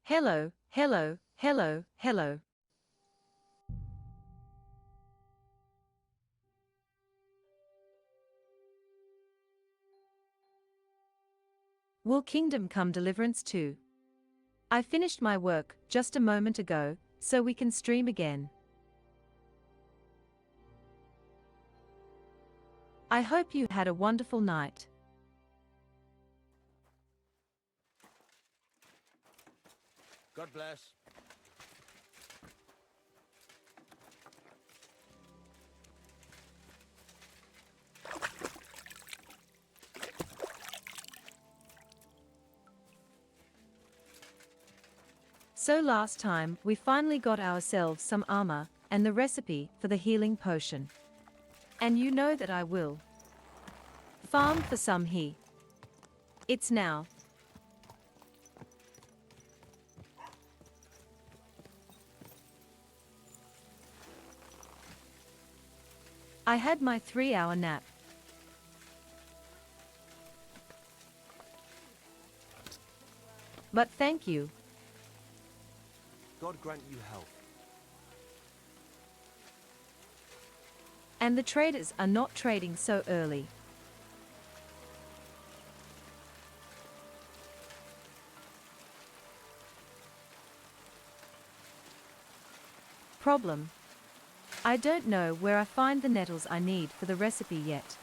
Hello, hello, hello, hello. Will Kingdom Come Deliverance 2? I finished my work just a moment ago, so we can stream again. I hope you had a wonderful night. God bless. So last time, we finally got ourselves some armor, and the recipe for the healing potion. And you know that I will farm for some he. It's now. I had my 3-hour nap. But thank you. God grant you health. And the traders are not trading so early. Problem. I don't know where I find the nettles I need for the recipe yet.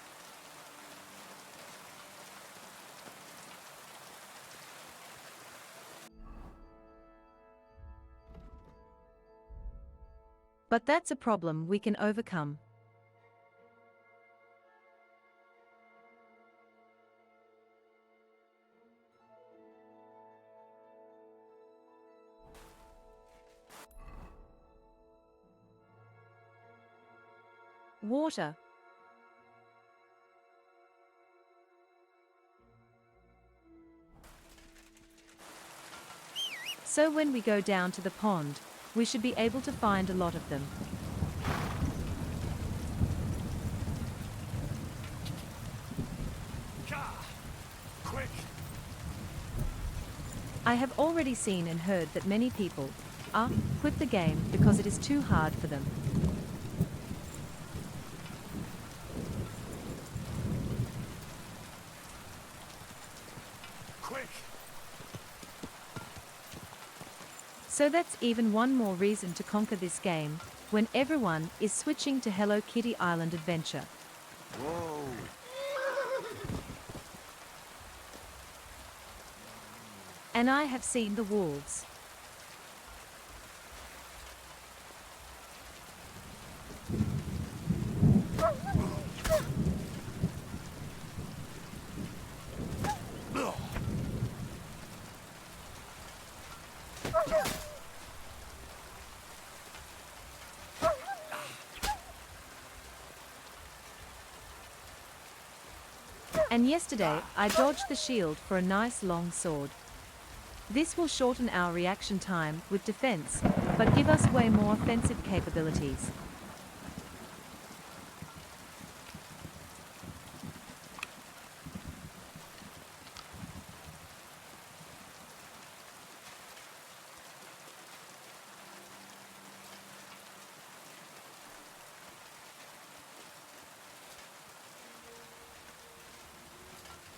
But that's a problem we can overcome. Water. So when we go down to the pond, we should be able to find a lot of them. Quick! I have already seen and heard that many people quit the game because it is too hard for them. Quick! So that's even one more reason to conquer this game, when everyone is switching to Hello Kitty Island Adventure. Whoa! And I have seen the wolves. And yesterday, I dodged the shield for a nice long sword. This will shorten our reaction time with defense, but give us way more offensive capabilities.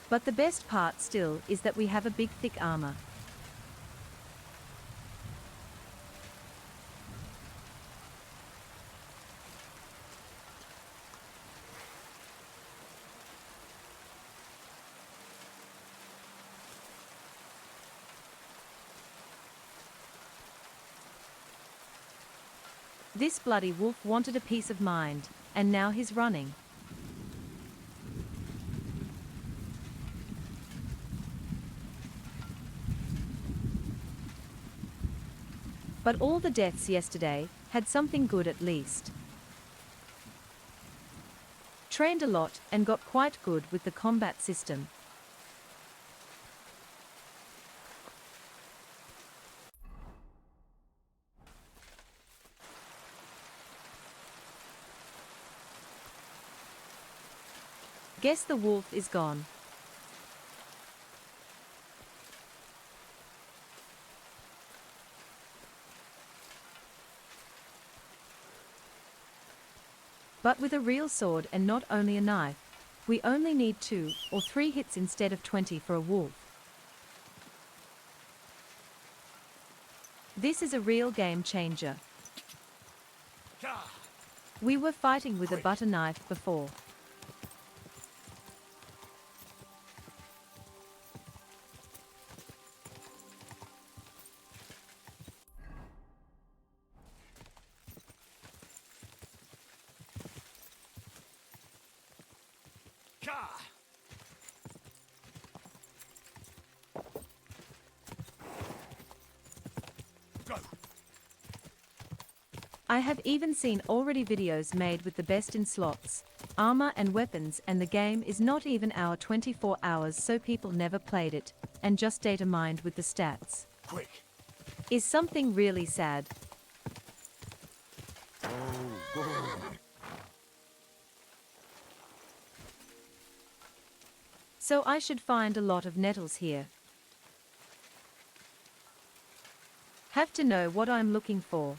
But the best part still is that we have a big thick armor. This bloody wolf wanted a piece of mind, and now he's running. But all the deaths yesterday had something good at least. Trained a lot and got quite good with the combat system. Guess the wolf is gone. But with a real sword and not only a knife, we only need 2 or 3 hits instead of 20 for a wolf. This is a real game changer. We were fighting with a butter knife before. I have even seen already videos made with the best in slots, armor and weapons, and the game is not even our 24 hours, so people never played it and just data mined with the stats. Quick. Is something really sad. So I should find a lot of nettles here. Have to know what I'm looking for.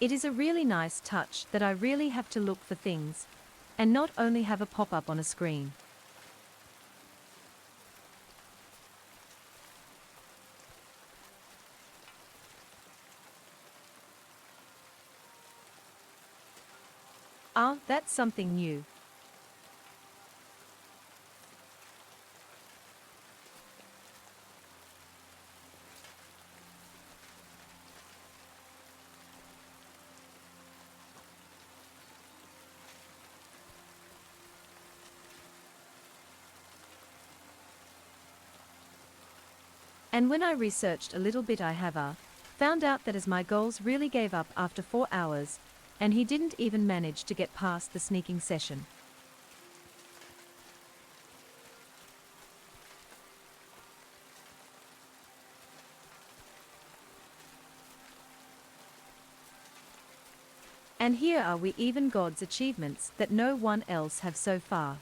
It is a really nice touch that I really have to look for things, and not only have a pop-up on a screen. Ah, that's something new. And when I researched a little bit, I have found out that as my goals really gave up after 4 hours, and he didn't even manage to get past the sneaking session. And here are we even God's achievements that no one else have so far.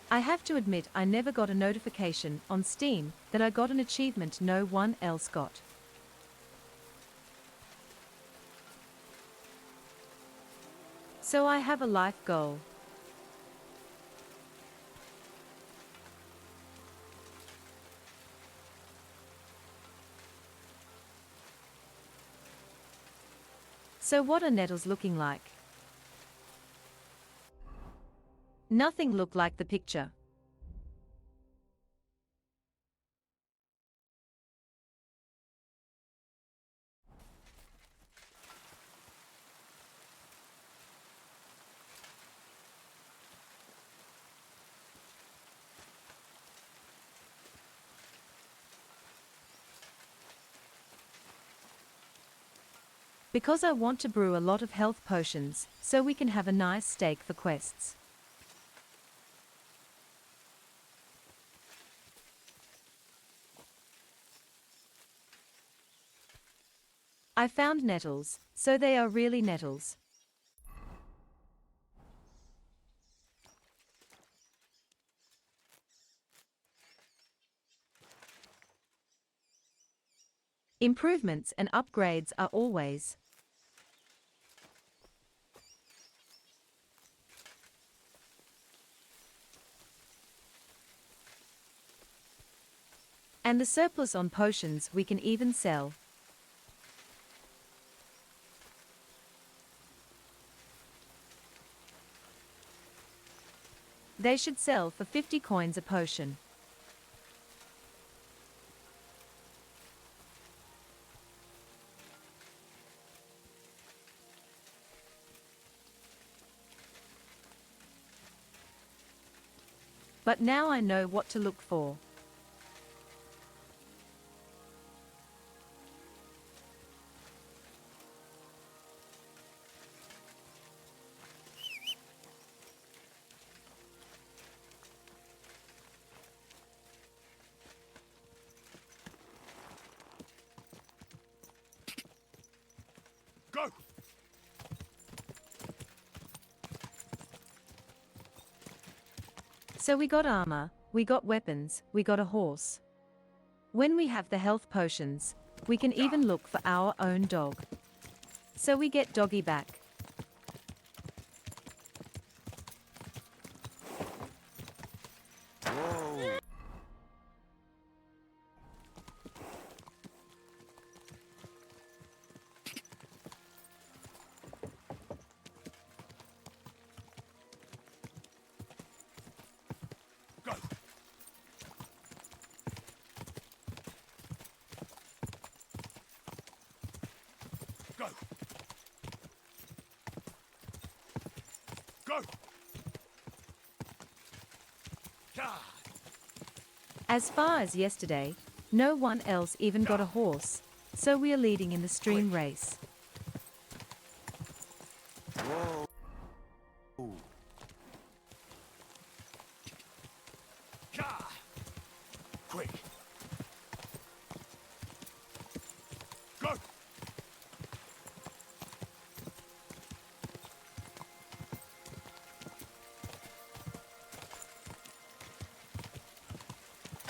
I have to admit I never got a notification on Steam that I got an achievement no one else got. So I have a life goal. So what are nettles looking like? Nothing look like the picture. Because I want to brew a lot of health potions, so we can have a nice steak for quests. I found nettles, so they are really nettles. Improvements and upgrades are always. And the surplus on potions we can even sell. They should sell for 50 coins a potion. But now I know what to look for. So we got armor, we got weapons, we got a horse. When we have the health potions, we can even look for our own dog. So we get Doggy back. Whoa. Go. Go. Go. Yeah. As far as yesterday, no one else even got a horse, so we are leading in the stream race. Whoa. Yeah. Quick. Go.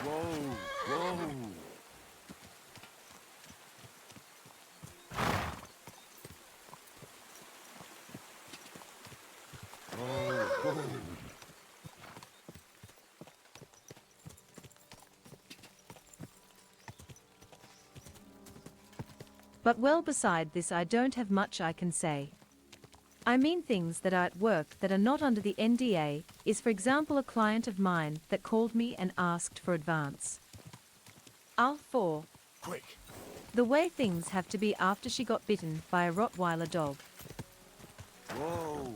Whoa. Whoa. Whoa. But well, beside this, I don't have much I can say. I mean, things that are at work that are not under the NDA is, for example, a client of mine that called me and asked for advance. R4. Quick. The way things have to be after she got bitten by a Rottweiler dog. Whoa.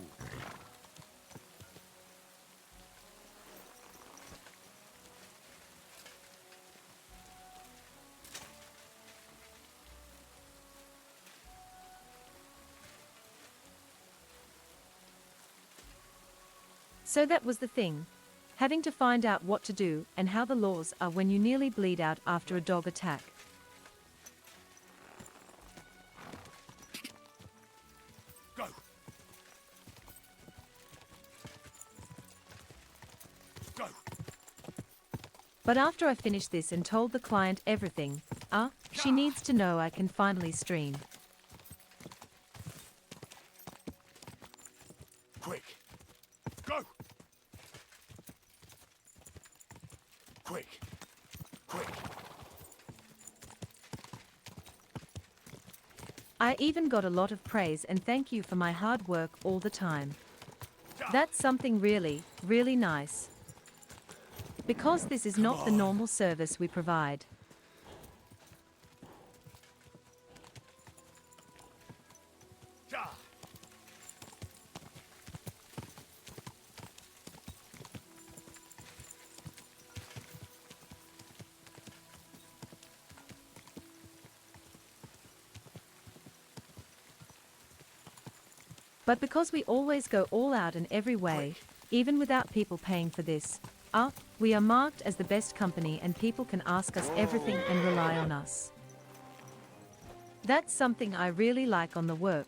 So that was the thing. Having to find out what to do and how the laws are when you nearly bleed out after a dog attack. Go. Go. But after I finished this and told the client everything, she needs to know I can finally stream. Quick. Go. Quick. Quick. I even got a lot of praise and thank you for my hard work all the time. That's something really, really nice. Because this is not the normal service we provide. Ja. But because we always go all out in every way, even without people paying for this, we are marked as the best company and people can ask us everything and rely on us. That's something I really like on the work.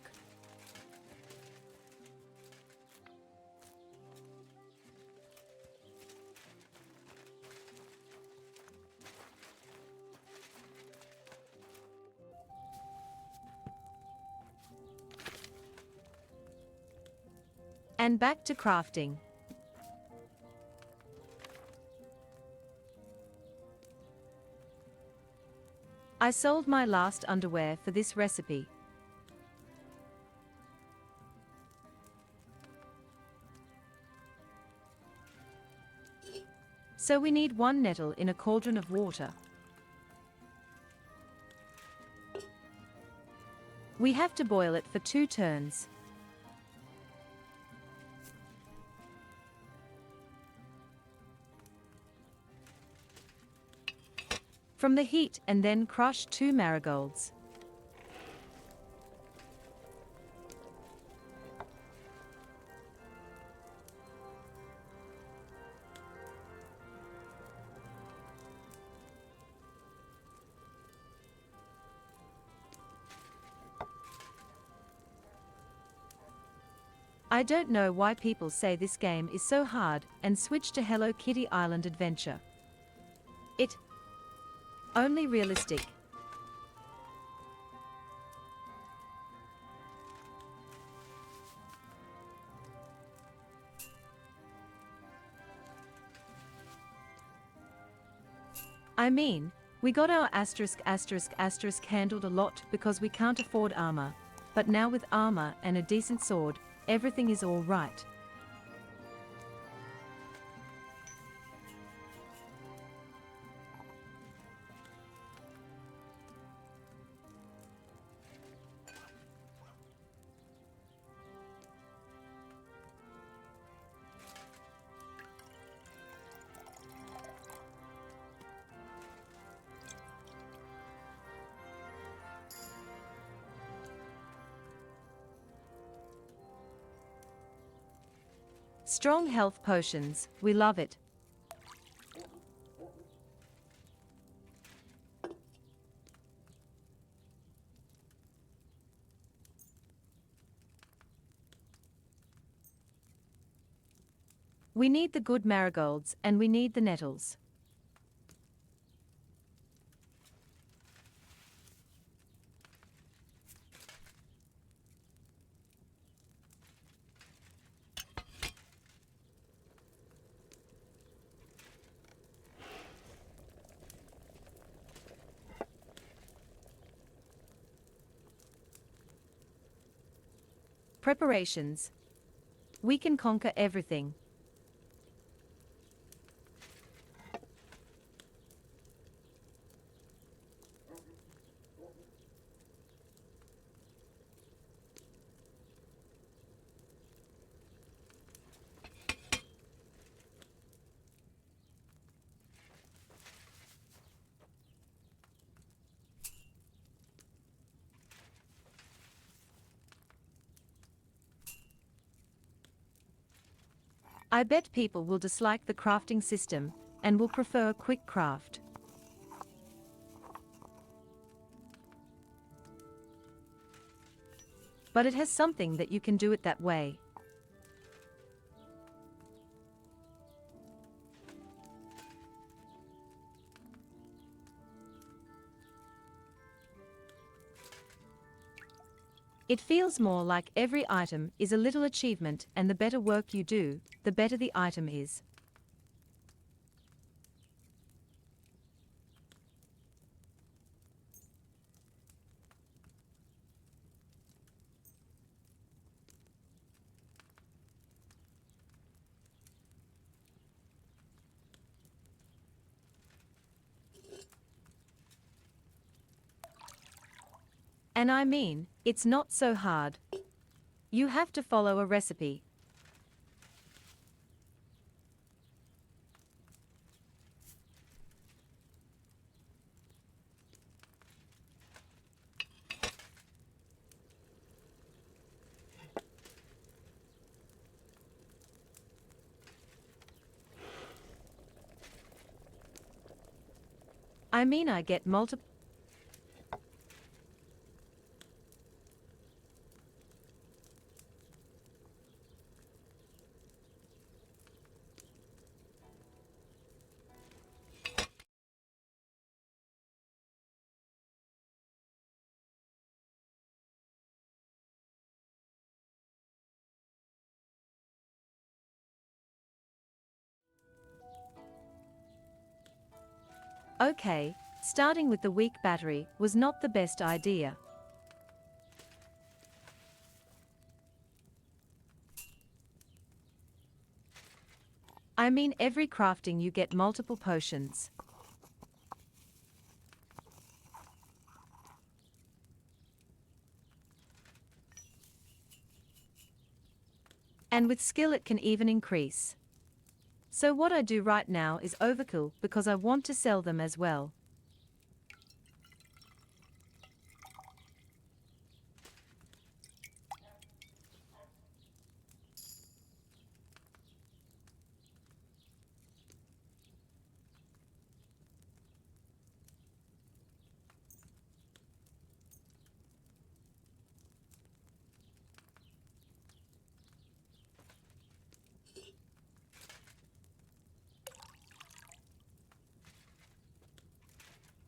And back to crafting. I sold my last underwear for this recipe. So we need 1 nettle in a cauldron of water. We have to boil it for 2 turns. From the heat and then crush 2 marigolds. I don't know why people say this game is so hard and switch to Hello Kitty Island Adventure. It only realistic. I mean, we got our asterisk handled a lot because we can't afford armor, but now with armor and a decent sword, everything is all right. Strong health potions, we love it. We need the good marigolds and we need the nettles. Preparations. We can conquer everything. I bet people will dislike the crafting system and will prefer a quick craft. But it has something that you can do it that way. It feels more like every item is a little achievement, and the better work you do, the better the item is. And I mean, it's not so hard. You have to follow a recipe. I mean, I get multiple. Okay, starting with the weak battery was not the best idea. I mean, every crafting you get multiple potions. And with skill it can even increase. So what I do right now is overkill because I want to sell them as well.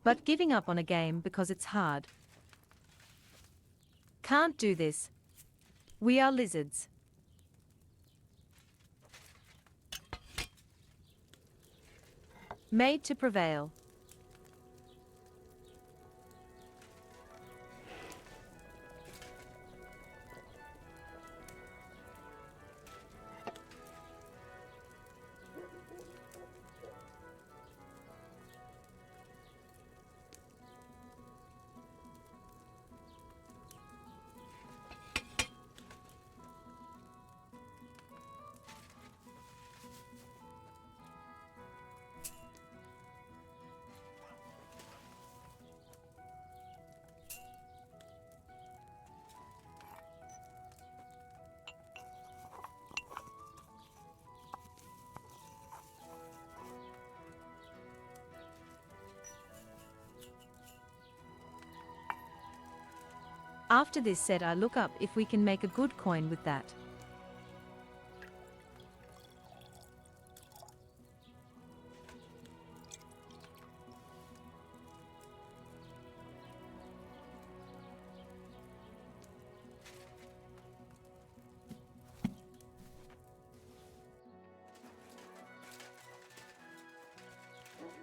But giving up on a game because it's hard. Can't do this. We are lizards. Made to prevail. After this set, I look up if we can make a good coin with that.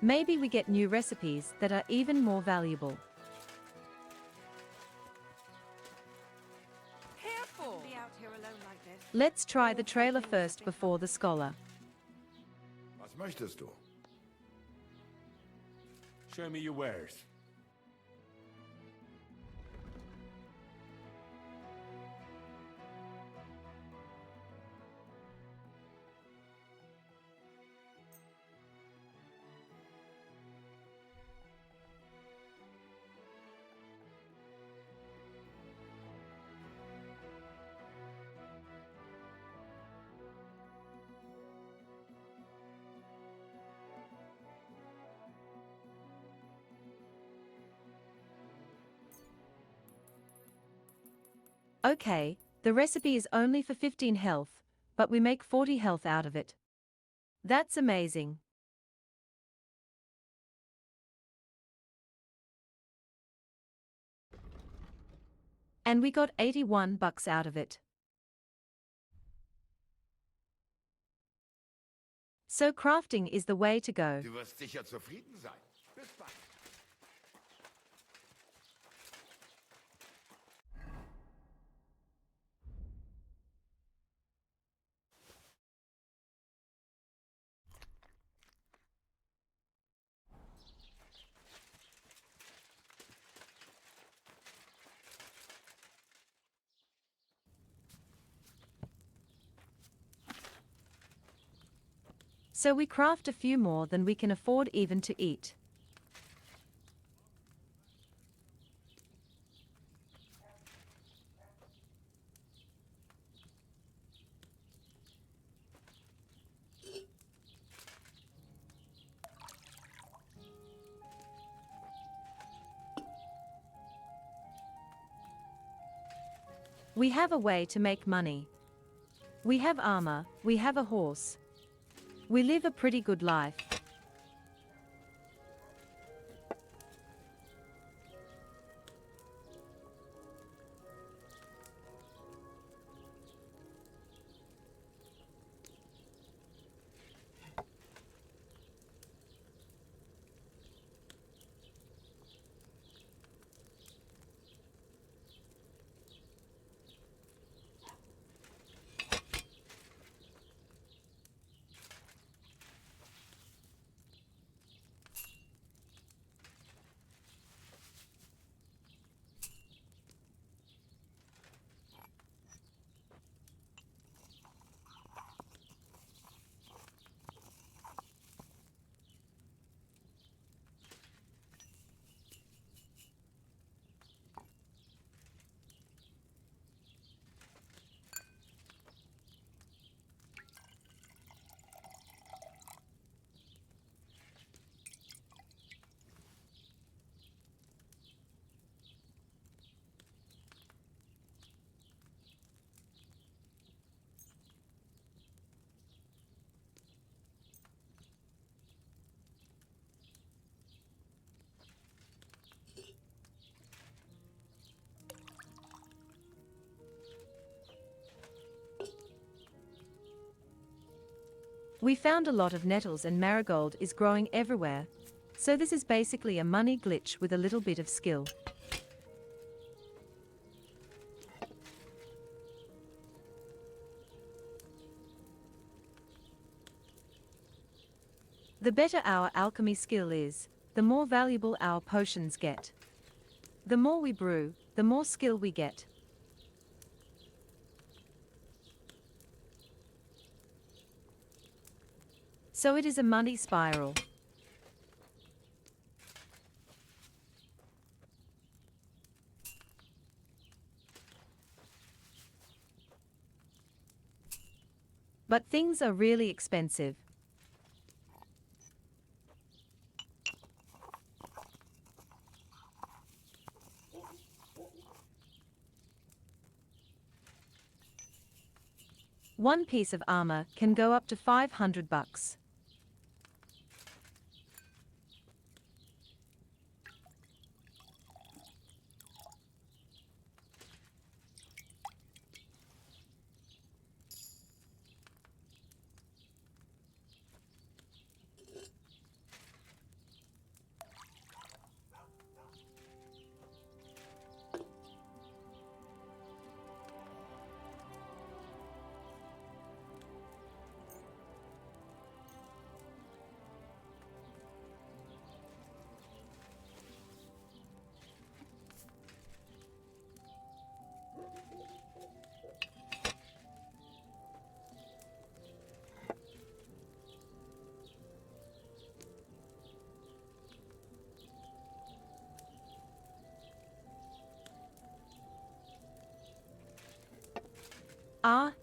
Maybe we get new recipes that are even more valuable. Be out here alone like this. Let's try the trailer first before the scholar. Was möchtest du? Show me your wares. Okay, the recipe is only for 15 health, but we make 40 health out of it. That's amazing. And we got 81 bucks out of it. So crafting is the way to go. Du wirst sicher zufrieden sein. Bis bald. So we craft a few more than we can afford even to eat. We have a way to make money. We have armor, we have a horse. We live a pretty good life. We found a lot of nettles and marigold is growing everywhere, so this is basically a money glitch with a little bit of skill. The better our alchemy skill is, the more valuable our potions get. The more we brew, the more skill we get. So it is a money spiral. But things are really expensive. One piece of armor can go up to $500.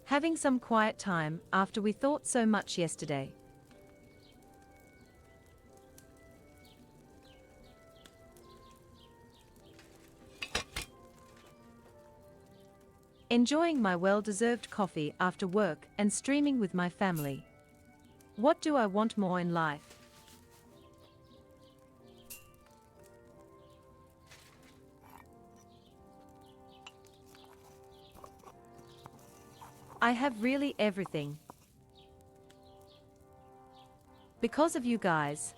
Having some quiet time after we thought so much yesterday. Enjoying my well-deserved coffee after work and streaming with my family. What do I want more in life? I have really everything. Because of you guys.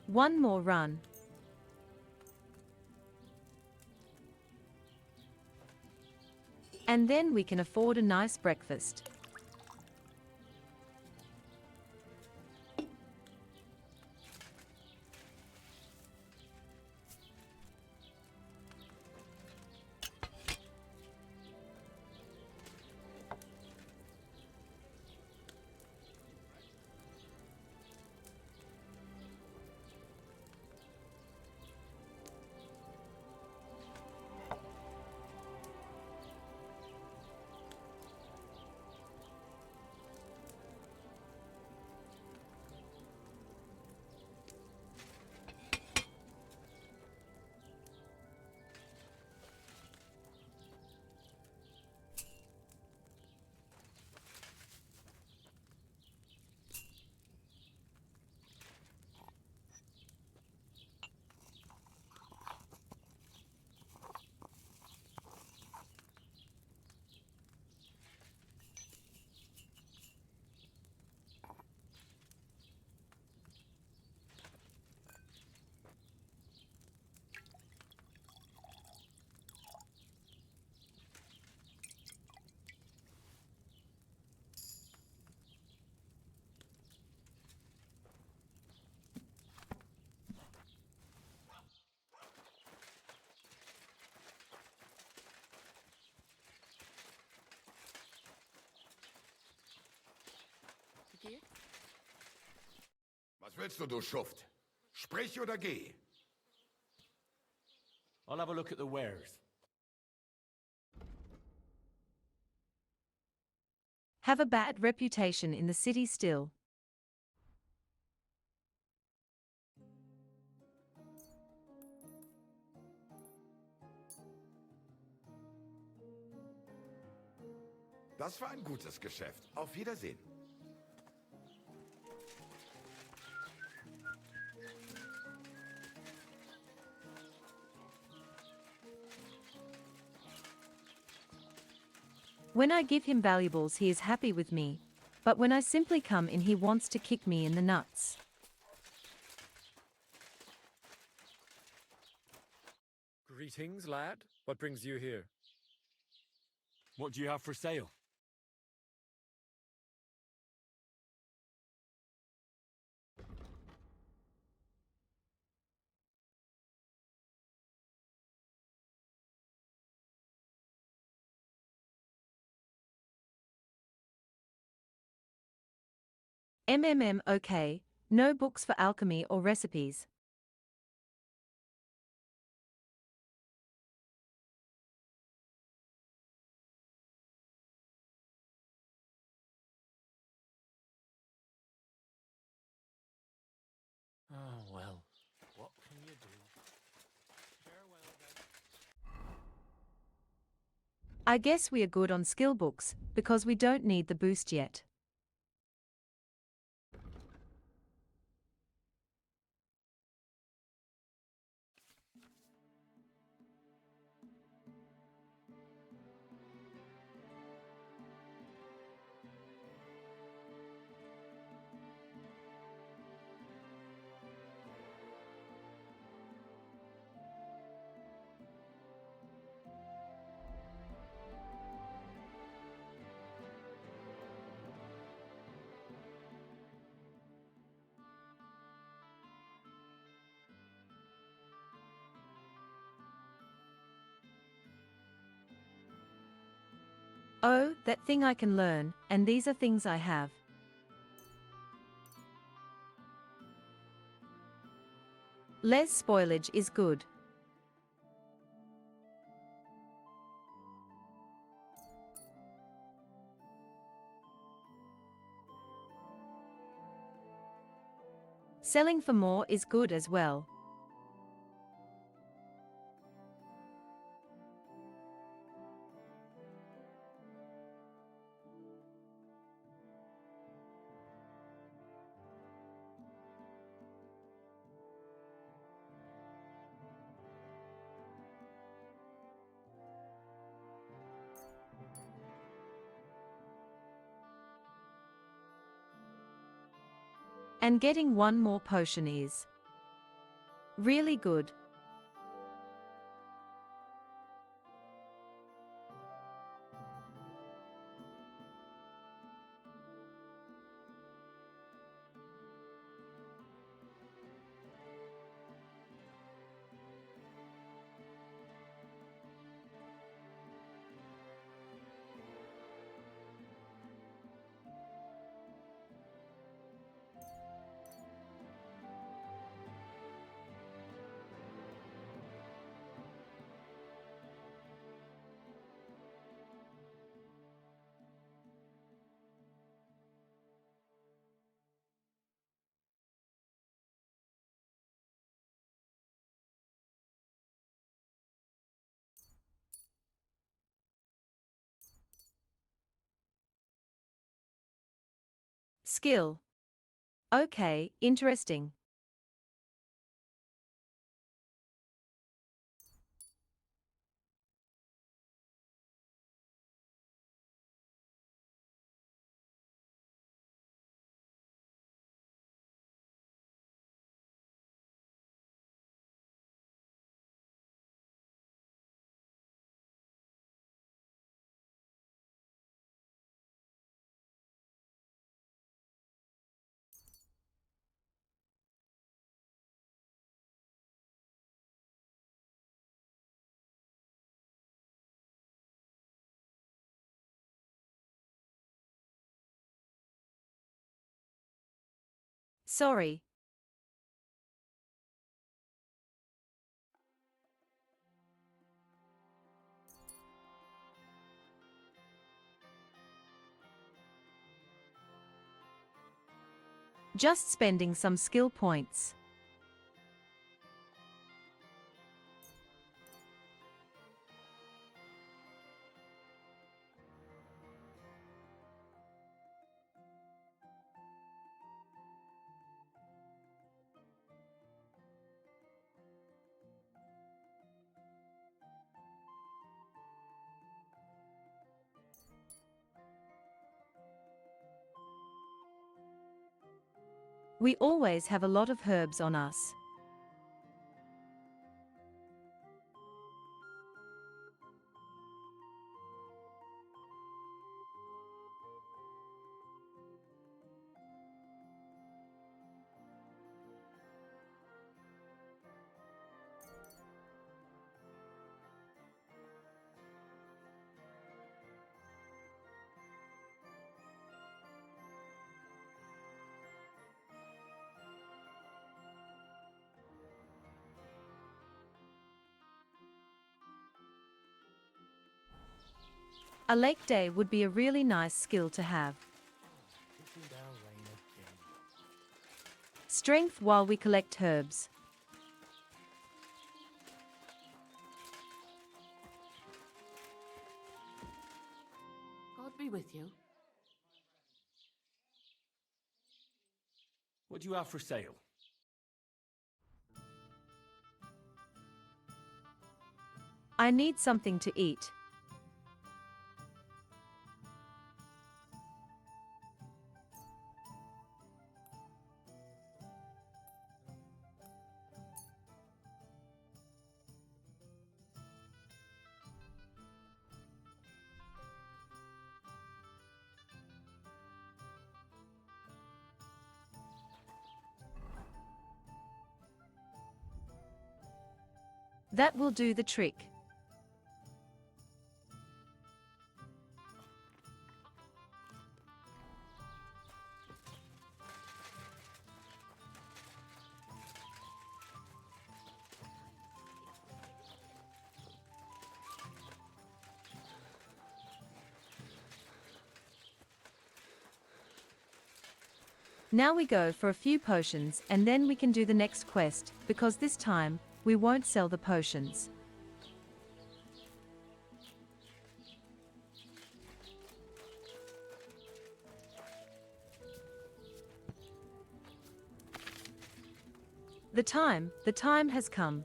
One more run. And then we can afford a nice breakfast. Was willst du Schuft? Sprich oder geh. I'll have a look at the wares. Have a bad reputation in the city still. Das war ein gutes Geschäft. Auf Wiedersehen. When I give him valuables he is happy with me, but when I simply come in he wants to kick me in the nuts. Greetings, lad. What brings you here? What do you have for sale? Okay, no books for alchemy or recipes. Oh, well. What can you do? Farewell, then. I guess we are good on skill books, because we don't need the boost yet. Oh, that thing I can learn, and these are things I have. Less spoilage is good. Selling for more is good as well. And getting one more potion is really good. Skill. Okay, interesting. Sorry. Just spending some skill points. We always have a lot of herbs on us. A lake day would be a really nice skill to have. Isn't our rain again? Strength while we collect herbs. God be with you. What do you have for sale? I need something to eat. That will do the trick. Now we go for a few potions and then we can do the next quest, because this time, we won't sell the potions. The time has come.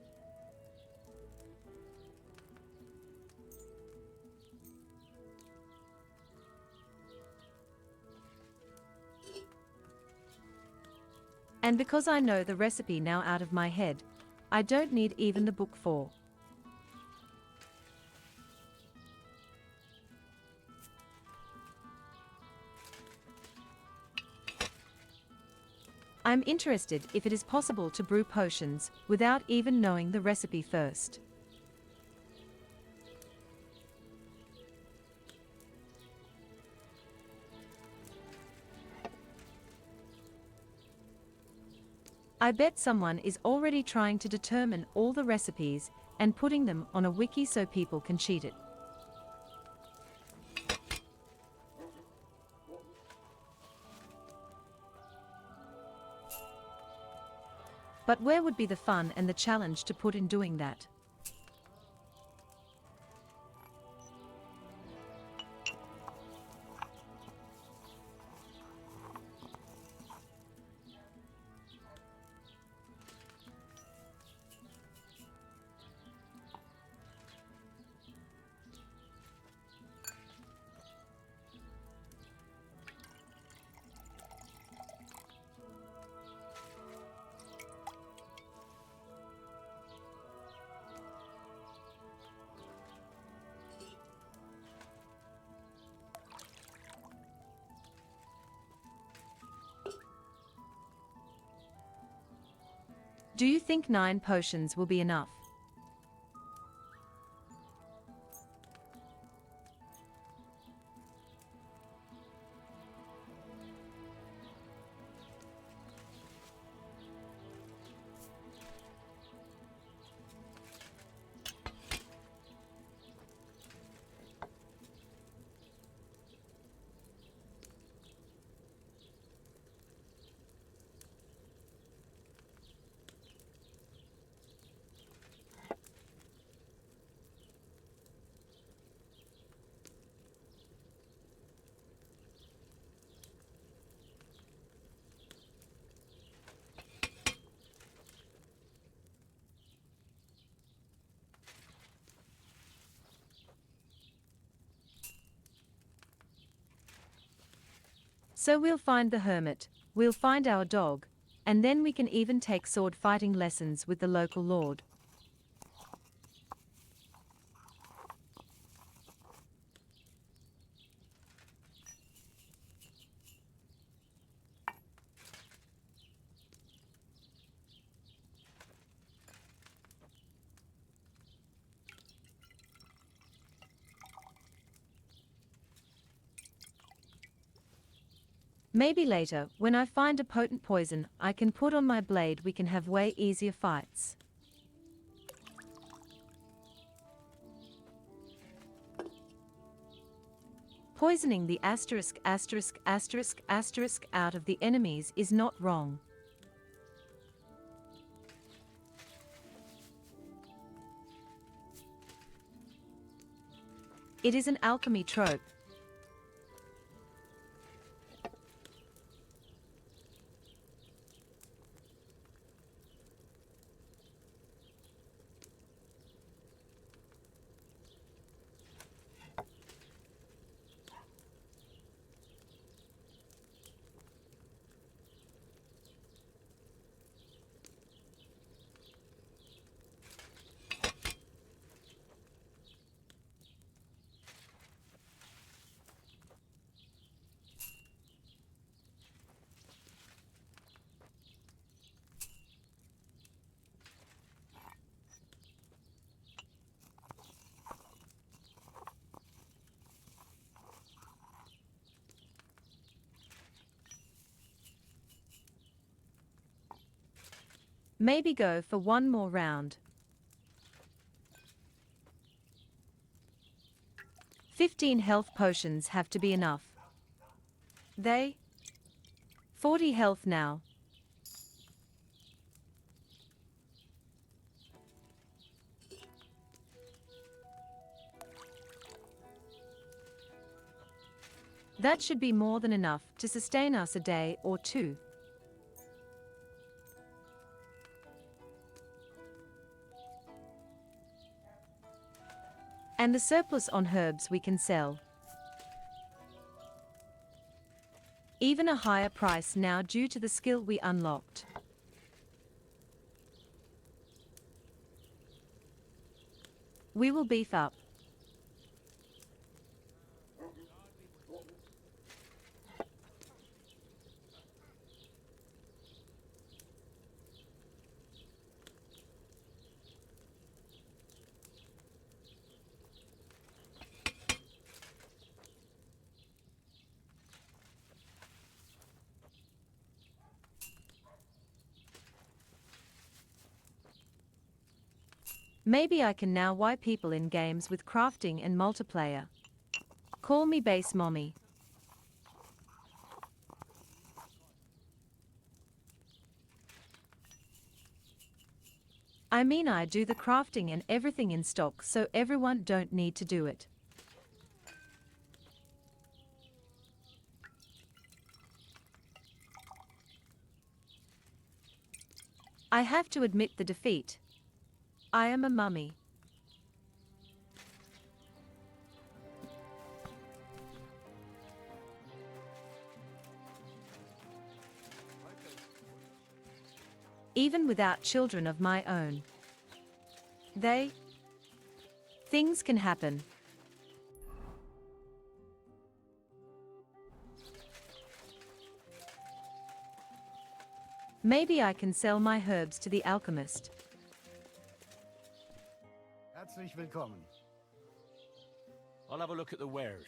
And because I know the recipe now out of my head, I don't need even the book for. I'm interested if it is possible to brew potions without even knowing the recipe first. I bet someone is already trying to determine all the recipes and putting them on a wiki so people can cheat it. But where would be the fun and the challenge to put in doing that? Do you think 9 potions will be enough? So we'll find the hermit, we'll find our dog, and then we can even take sword fighting lessons with the local lord. Maybe later, when I find a potent poison I can put on my blade, we can have way easier fights. Poisoning the asterisk asterisk asterisk asterisk out of the enemies is not wrong. It is an alchemy trope. Maybe go for one more round. 15 health potions have to be enough. 40 health now. That should be more than enough to sustain us a day or two. And the surplus on herbs we can sell. Even a higher price now due to the skill we unlocked. We will beef up. Maybe I can now why people in games with crafting and multiplayer. Call me base mommy. I mean I do the crafting and everything in stock so everyone don't need to do it. I have to admit the defeat. I am a mummy. Even without children of my own. Things can happen. Maybe I can sell my herbs to the alchemist. Herzlich willkommen. I'll have a look at the wares.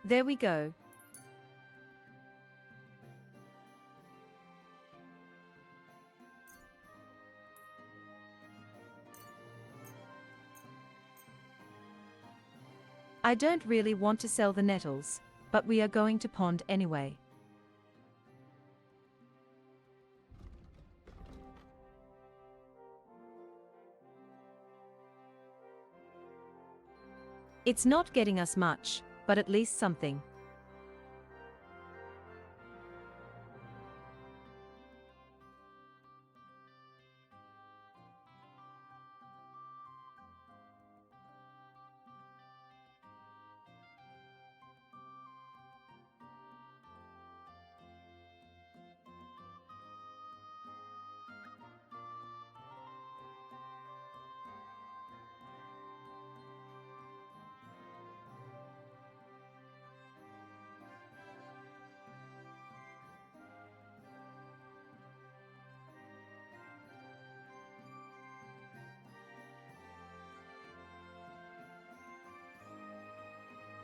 There we go. I don't really want to sell the nettles, but we are going to pond anyway. It's not getting us much, but at least something.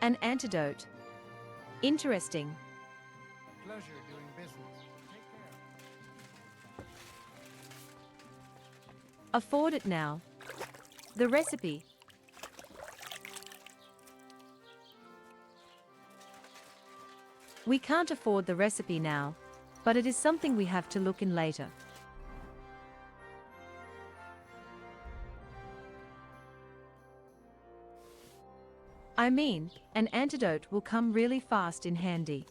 An antidote. Interesting. Pleasure doing business. Take care. Afford it now. The recipe. We can't afford the recipe now, but it is something we have to look in later. I mean, an antidote will come really fast in handy.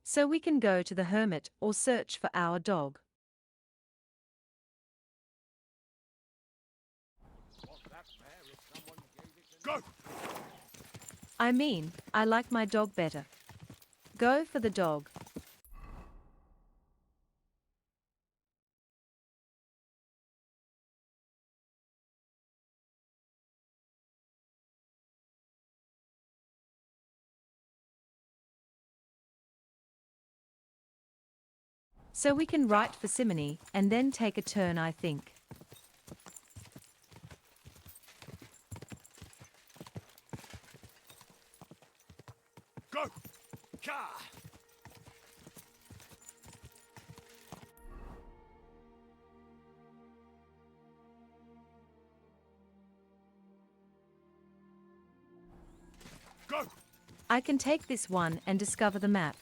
So we can go to the hermit or search for our dog. Go! I mean, I like my dog better. Go for the dog. So we can write for Simony and then take a turn, I think. Go! Ka! Go! I can take this one and discover the map.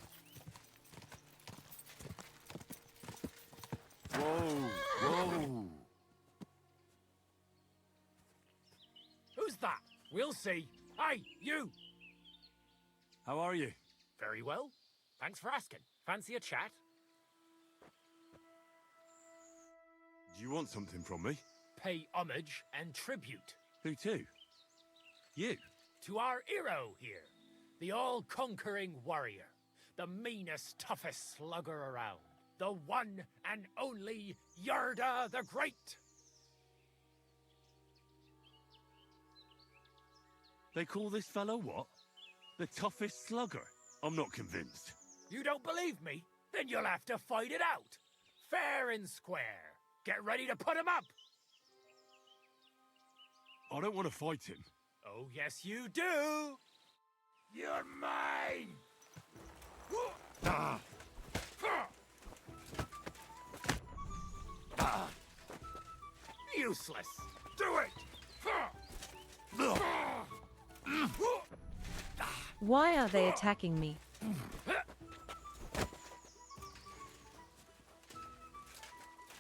Whoa! Who's that? We'll see. Hey, you! How are you? Very well. Thanks for asking. Fancy a chat? Do you want something from me? Pay homage and tribute Who to? You? to our hero here. The all-conquering warrior. The meanest, toughest slugger around. The one and only Yerda the Great. They call this fellow what? The toughest slugger? I'm not convinced. You don't believe me? Then you'll have to fight it out. Fair and square. Get ready to put him up. I don't want to fight him. Oh, yes, you do. You're mine. Ah! Useless. Do it. Why are they attacking me?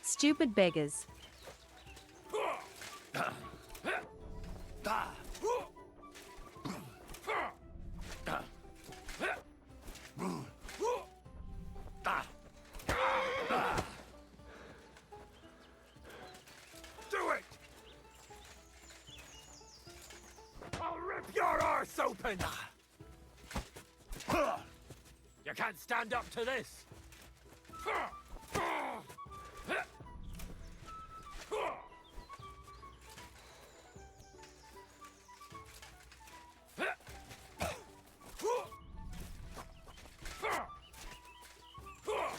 Stupid beggars. Do it. I'll rip your arse open. You can't stand up to this.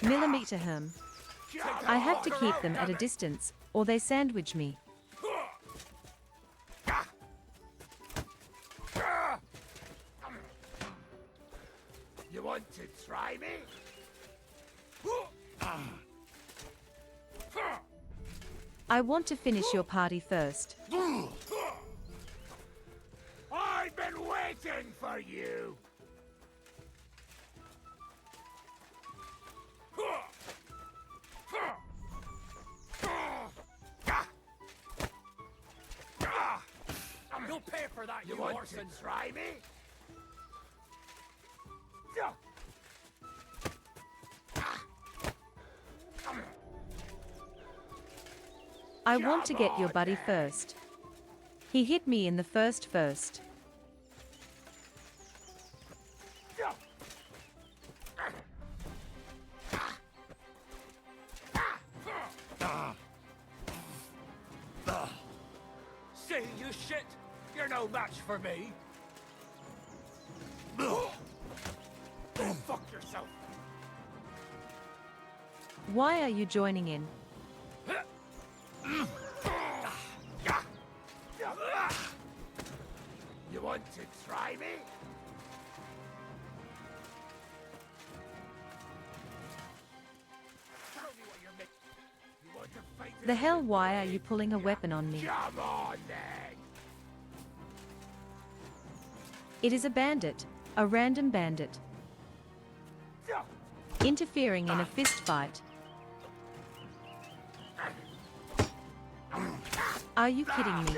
Millimeter him. I have to keep them at a distance, or they sandwich me. You want to try me? I want to finish your party first. I've been waiting for you. You'll pay for that, you want to try me? I want to get your buddy first. He hit me in the first. See, you shit! You're no match for me! Go fuck yourself! Why are you joining in? You want to try me? Show me what you're making. You want to fight The it hell, with why are me? you pulling a weapon on me? Come on then. It is a bandit, a random bandit, interfering in a fist fight. Are you kidding me?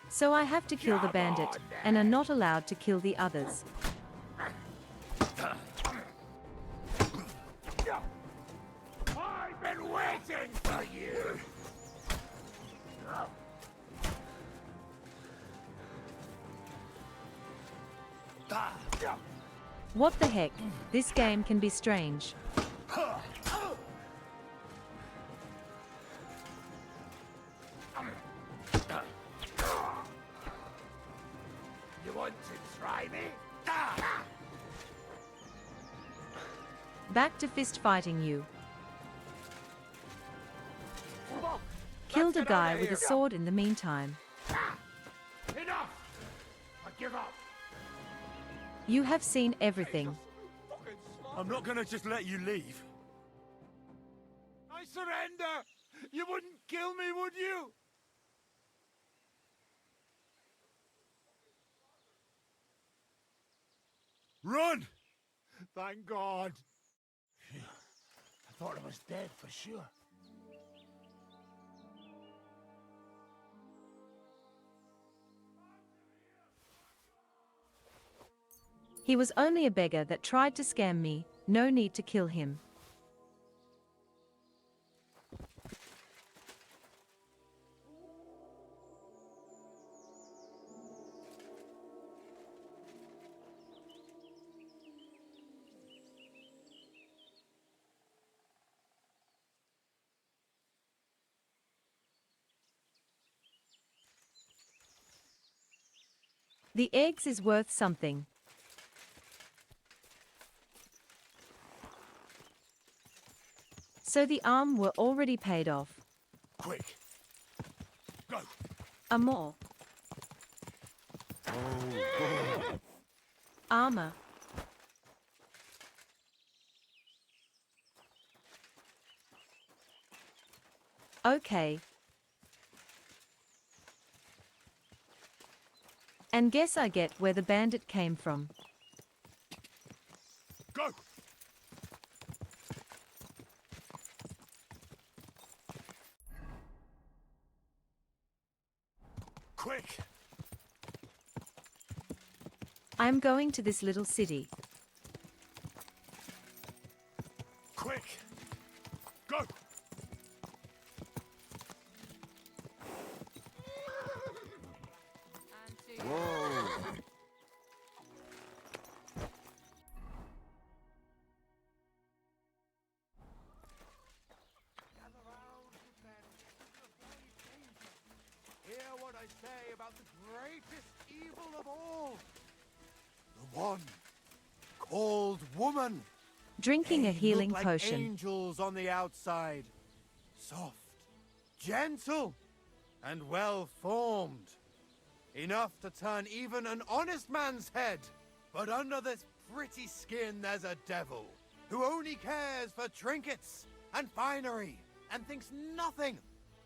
So I have to kill the bandit, and are not allowed to kill the others. I've been waiting for you. What the heck? This game can be strange. You want to try me? Back to fist fighting you. Killed a guy with a sword in the meantime. Enough! I give up. You have seen everything. I'm not gonna just let you leave. I surrender! You wouldn't kill me, would you? Run! Thank God. I thought I was dead for sure. He was only a beggar that tried to scam me, no need to kill him. The eggs is worth something. So the arm were already paid off. Quick! Go! A more. Armor. Okay. And guess I get where the bandit came from. Go! Quick! I'm going to this little city. Quick! Go! Hear what I say about the greatest evil of all. The one called woman. Drinking a They healing look like potion. angels on the outside. Soft, gentle, and well formed. Enough to turn even an honest man's head. But under this pretty skin there's a devil who only cares for trinkets and finery and thinks nothing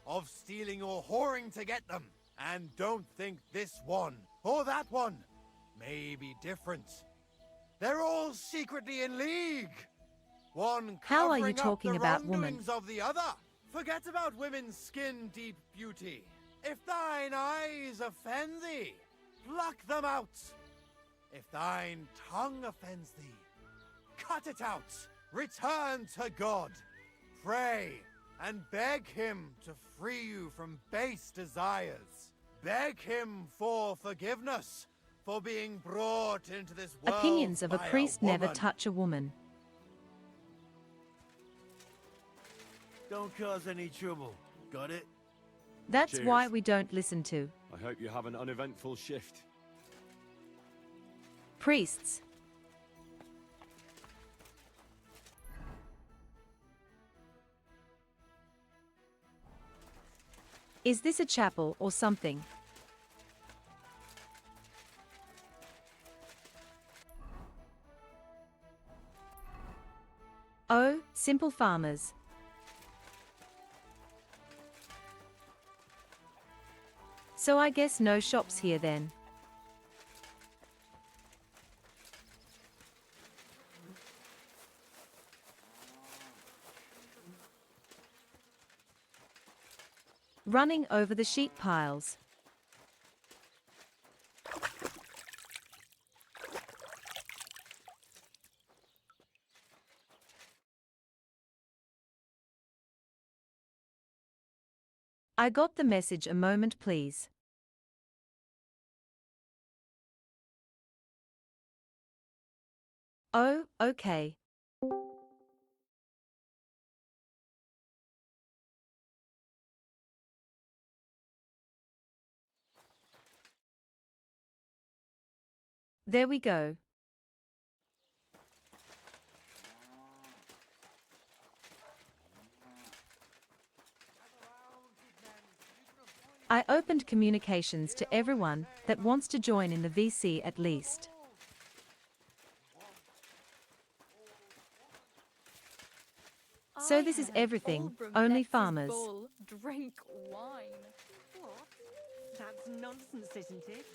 of stealing or whoring to get them. And don't think this one or that one may be different. They're all secretly in league. One How are you covering up talking the about woman? wrongdoings of the other. Forget about women's skin-deep beauty. If thine eyes offend thee, pluck them out. If thine tongue offends thee, cut it out. Return to God. Pray and beg him to free you from base desires. Beg him for forgiveness for being brought into this world Opinions of a by priest never woman. touch a woman. Don't cause any trouble. Got it? That's Cheers. why we don't listen to. I hope you have an uneventful shift. Priests. Is this a chapel or something? Oh, simple farmers. So I guess no shops here then. Running over the sheep piles. I got the message a moment please. Oh, okay. There we go. I opened communications to everyone that wants to join in the VC at least. So this is everything, only farmers. Drink wine. What? That's nonsense, isn't it?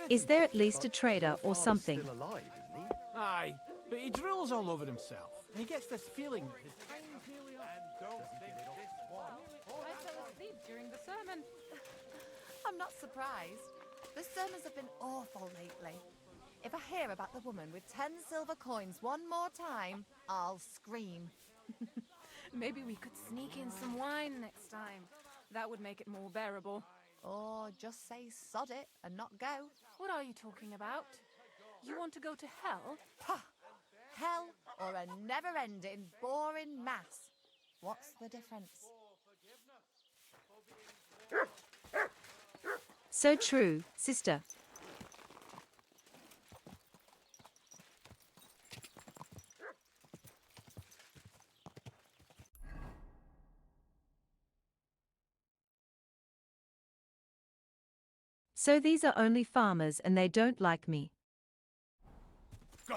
Is there at least a trader or something? Aye, but he drills all over himself, and he gets this feeling his time's nearly up. I fell asleep during the sermon. I'm not surprised. The sermons have been awful lately. If I hear about the woman with 10 silver coins one more time, I'll scream. Maybe we could sneak in some wine next time. That would make it more bearable. Or just say sod it and not go. What are you talking about? You want to go to hell? Pah! Hell or a never-ending, boring mass. What's the difference? So true, sister. So these are only farmers and they don't like me. Go!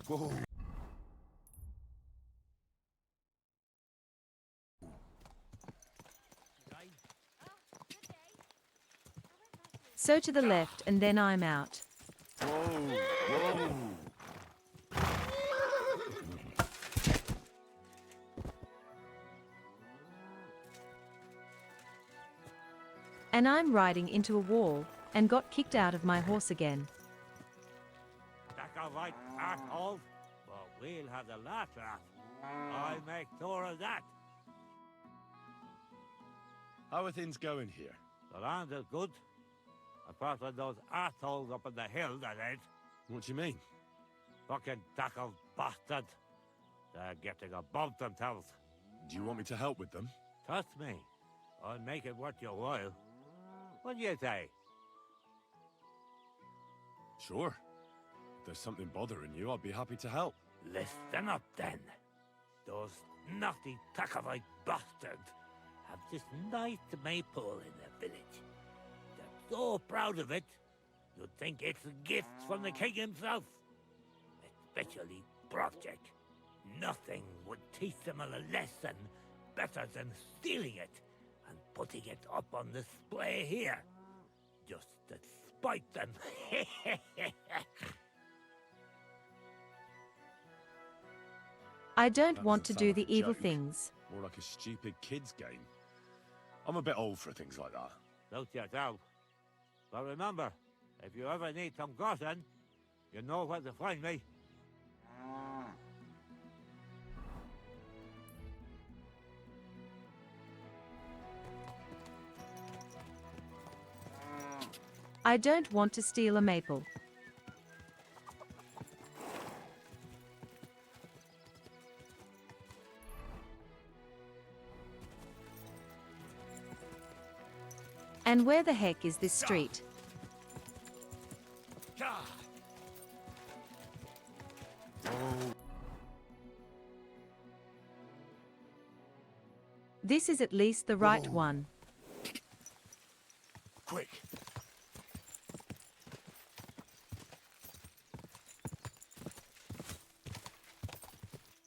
Whoa. So to the left and then I'm out. Whoa. And I'm riding into a wall and got kicked out of my horse again. That's all right, asshole. But we'll have the last laugh. I'll make sure of that. How are things going here? The land is good. Apart from those assholes up on the hill, that is. What do you mean? Fucking tackled bastard. They're getting above themselves. Do you want me to help with them? Trust me, I'll make it worth your while. What do you say? Sure. If there's something bothering you, I'll be happy to help. Listen up, then. Those naughty Takavite bastards have this nice maypole in their village. They're so proud of it, you'd think it's gifts from the king himself. Especially Project. Nothing would teach them a lesson better than stealing it and putting it up on display here. Just to spite them. I don't That want to doesn't do sound the like a evil joke. things. More like a stupid kid's game. I'm a bit old for things like that. Note yourself. But remember, if you ever need some groschen, you know where to find me. I don't want to steal a maple. And where the heck is this street? This is at least the right one. Quick.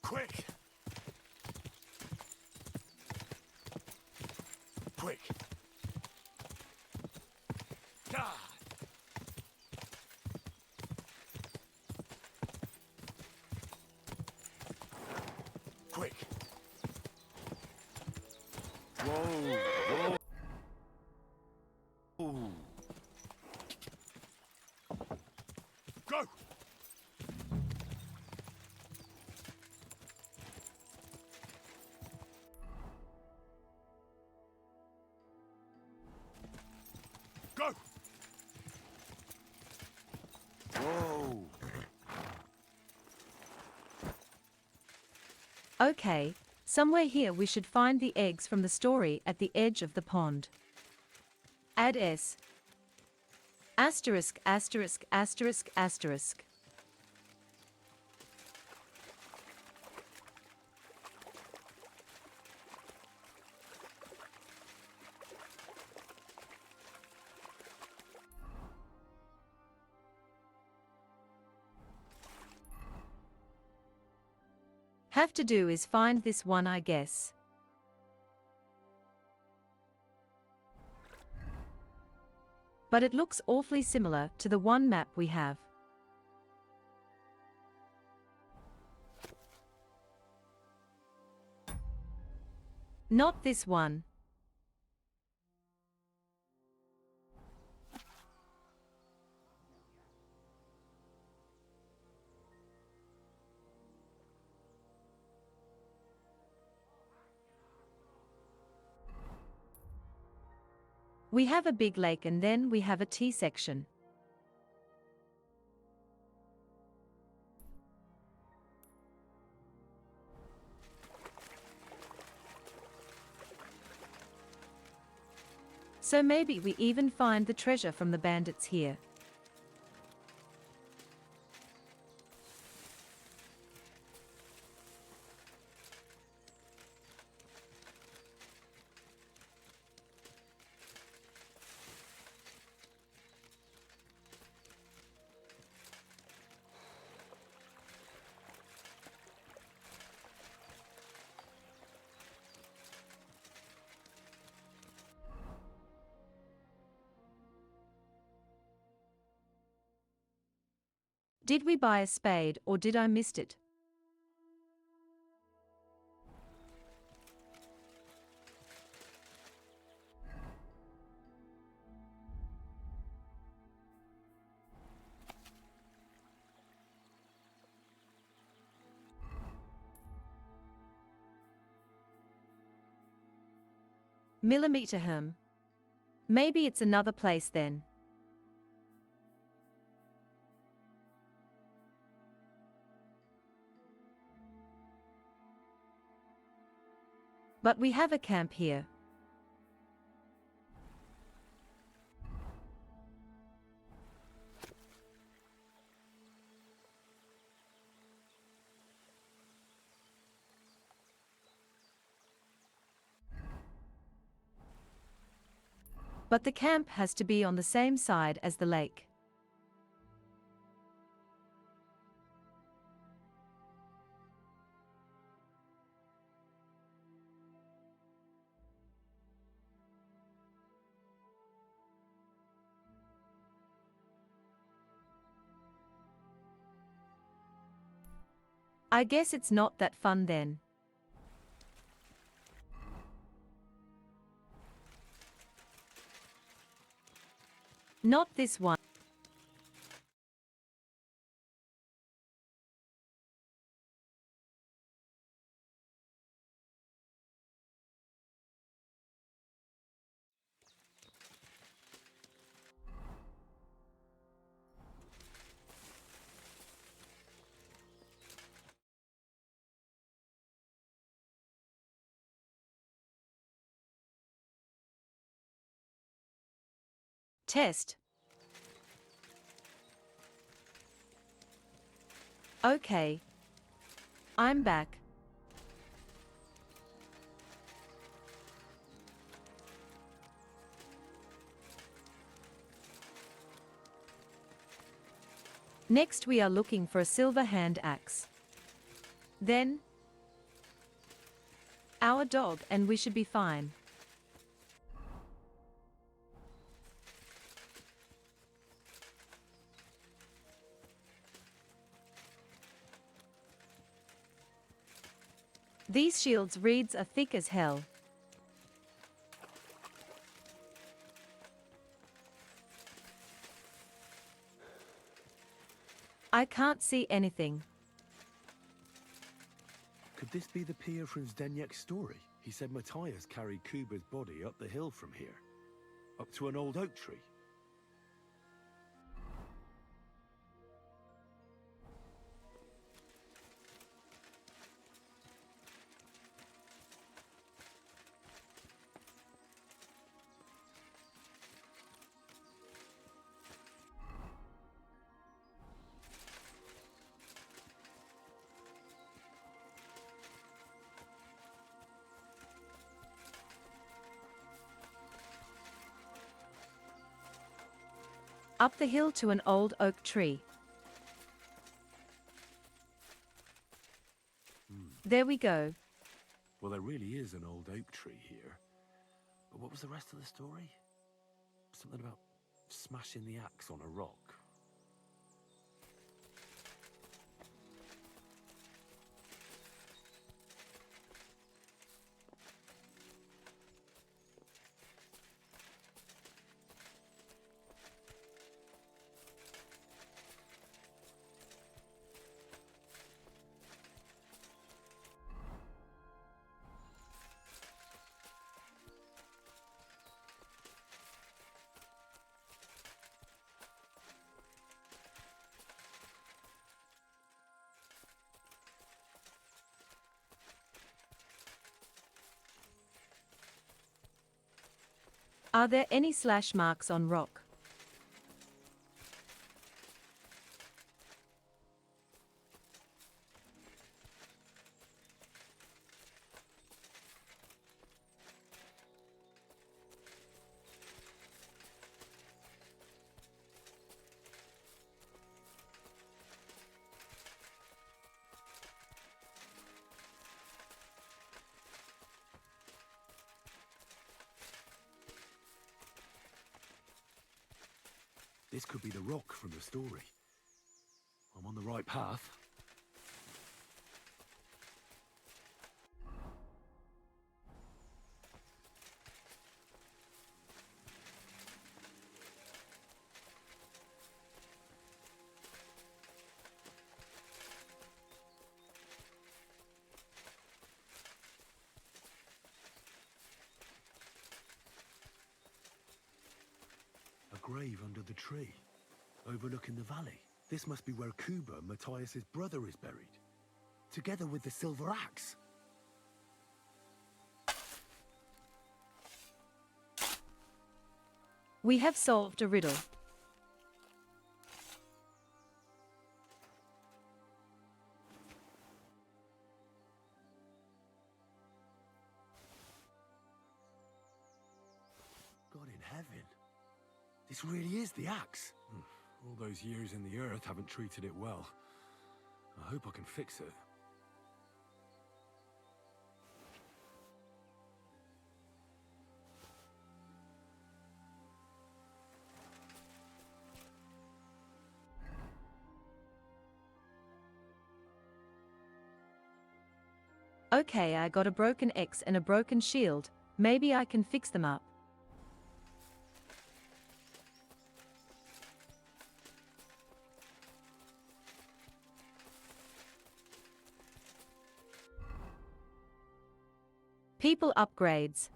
Quick. Quick. Ah. Quick. Whoa. Whoa. Go. Go. Whoa. Okay, somewhere here we should find the eggs from the story at the edge of the pond. Add S. Asterisk, asterisk, asterisk, asterisk. Have to do is find this one, I guess. But it looks awfully similar to the one map we have. Not this one. We have a big lake and then we have a T section. So maybe we even find the treasure from the bandits here. Did we buy a spade or did I miss it? Millimeter him. Maybe it's another place then. But we have a camp here. But the camp has to be on the same side as the lake. I guess it's not that fun then. Not this one. Test. Okay. I'm back. Next we are looking for a silver hand axe. Then our dog and we should be fine. These shields' reeds are thick as hell. I can't see anything. Could this be the peer from Zdeněk's story? He said Matthias carried Kuba's body up the hill from here, up to an old oak tree. Up the hill to an old oak tree. There we go. Well, there really is an old oak tree here. But what was the rest of the story? Something about smashing the axe on a rock. Are there any slash marks on rock? This could be the rock from the story. I'm on the right path. A grave under the tree, overlooking the valley. This must be where Kuba, Matthias's brother, is buried, together with the silver axe. We have solved a riddle. God in heaven. This really is the axe. All those years in the earth haven't treated it well. I hope I can fix it. Okay, I got a broken axe and a broken shield. Maybe I can fix them up. People upgrades.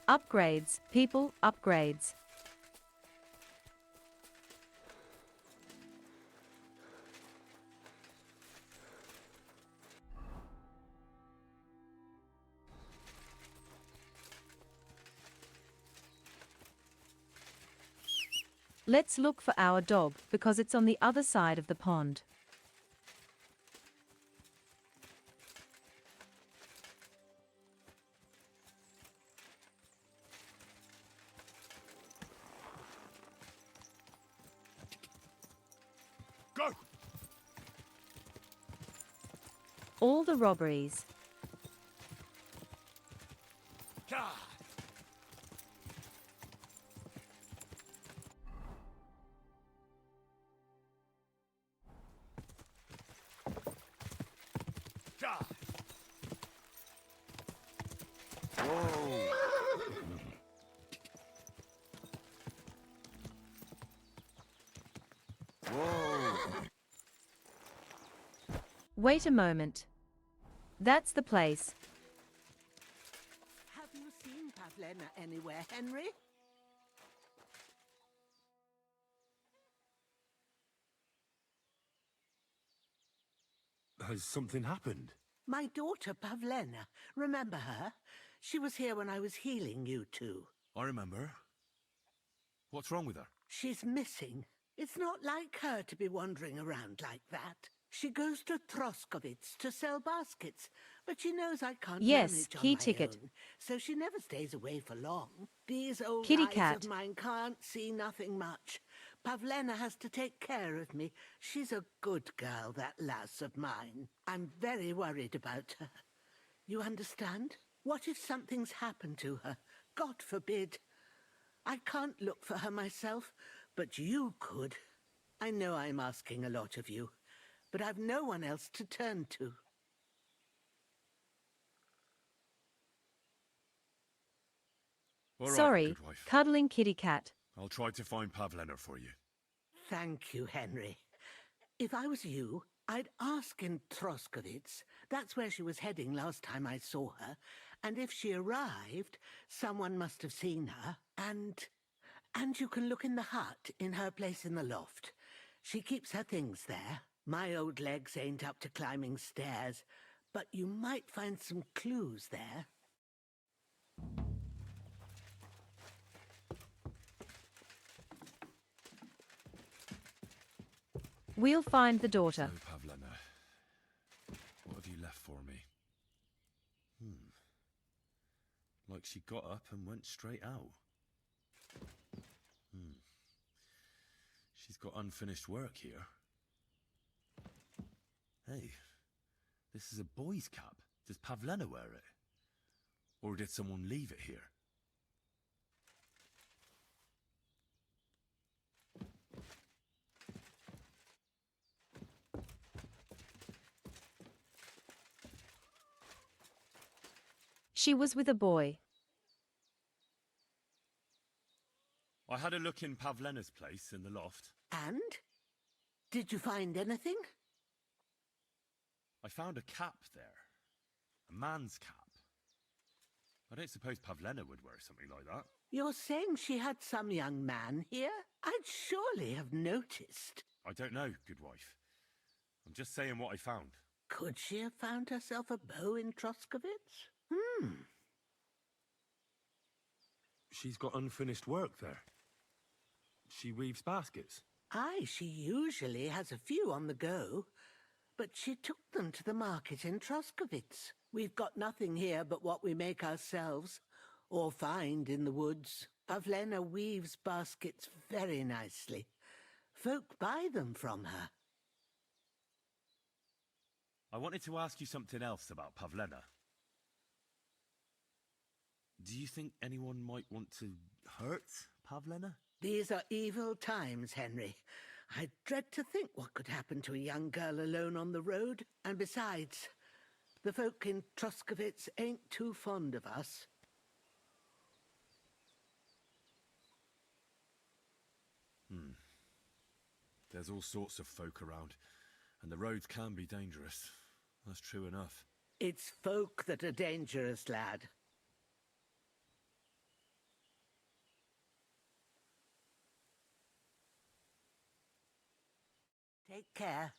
Upgrades, people upgrades. Let's look for our dog because it's on the other side of the pond. Go! All the robberies. Gah! Gah! Whoa! Whoa! Wait a moment. That's the place. Have you seen Pavlena anywhere, Henry? Has something happened? My daughter Pavlena. Remember her? She was here when I was healing you two. I remember. What's wrong with her? She's missing. It's not like her to be wandering around like that. She goes to Troskovitz to sell baskets, but she knows I can't Yes, manage on key my ticket. own, so she never stays away for long. These old Kitty eyes cat. of mine can't see nothing much. Pavlena has to take care of me. She's a good girl, that lass of mine. I'm very worried about her. You understand? What if something's happened to her? God forbid. I can't look for her myself, but you could. I know I'm asking a lot of you, but I've no one else to turn to. All right, Sorry, good wife. cuddling kitty cat. I'll try to find Pavlena for you. Thank you, Henry. If I was you, I'd ask in Troskovitz. That's where she was heading last time I saw her. And if she arrived, someone must have seen her. And you can look in the hut in her place in the loft. She keeps her things there. My old legs ain't up to climbing stairs, but you might find some clues there. We'll find the daughter. So, Pavlena, what have you left for me? Like she got up and went straight out. She's got unfinished work here. Hey, this is a boy's cap. Does Pavlena wear it? Or did someone leave it here? She was with a boy. I had a look in Pavlena's place in the loft. And? Did you find anything? I found a cap there. A man's cap. I don't suppose Pavlena would wear something like that. You're saying she had some young man here? I'd surely have noticed. I don't know, good wife. I'm just saying what I found. Could she have found herself a beau in Troskovitz? She's got unfinished work there. She weaves baskets. Aye, she usually has a few on the go, but she took them to the market in Troskovitz. We've got nothing here but what we make ourselves, or find in the woods. Pavlena weaves baskets very nicely. Folk buy them from her. I wanted to ask you something else about Pavlena. Do you think anyone might want to hurt Pavlena? These are evil times, Henry. I dread to think what could happen to a young girl alone on the road. And besides, the folk in Troskovitz ain't too fond of us. There's all sorts of folk around, and the roads can be dangerous. That's true enough. It's folk that are dangerous, lad. Take care.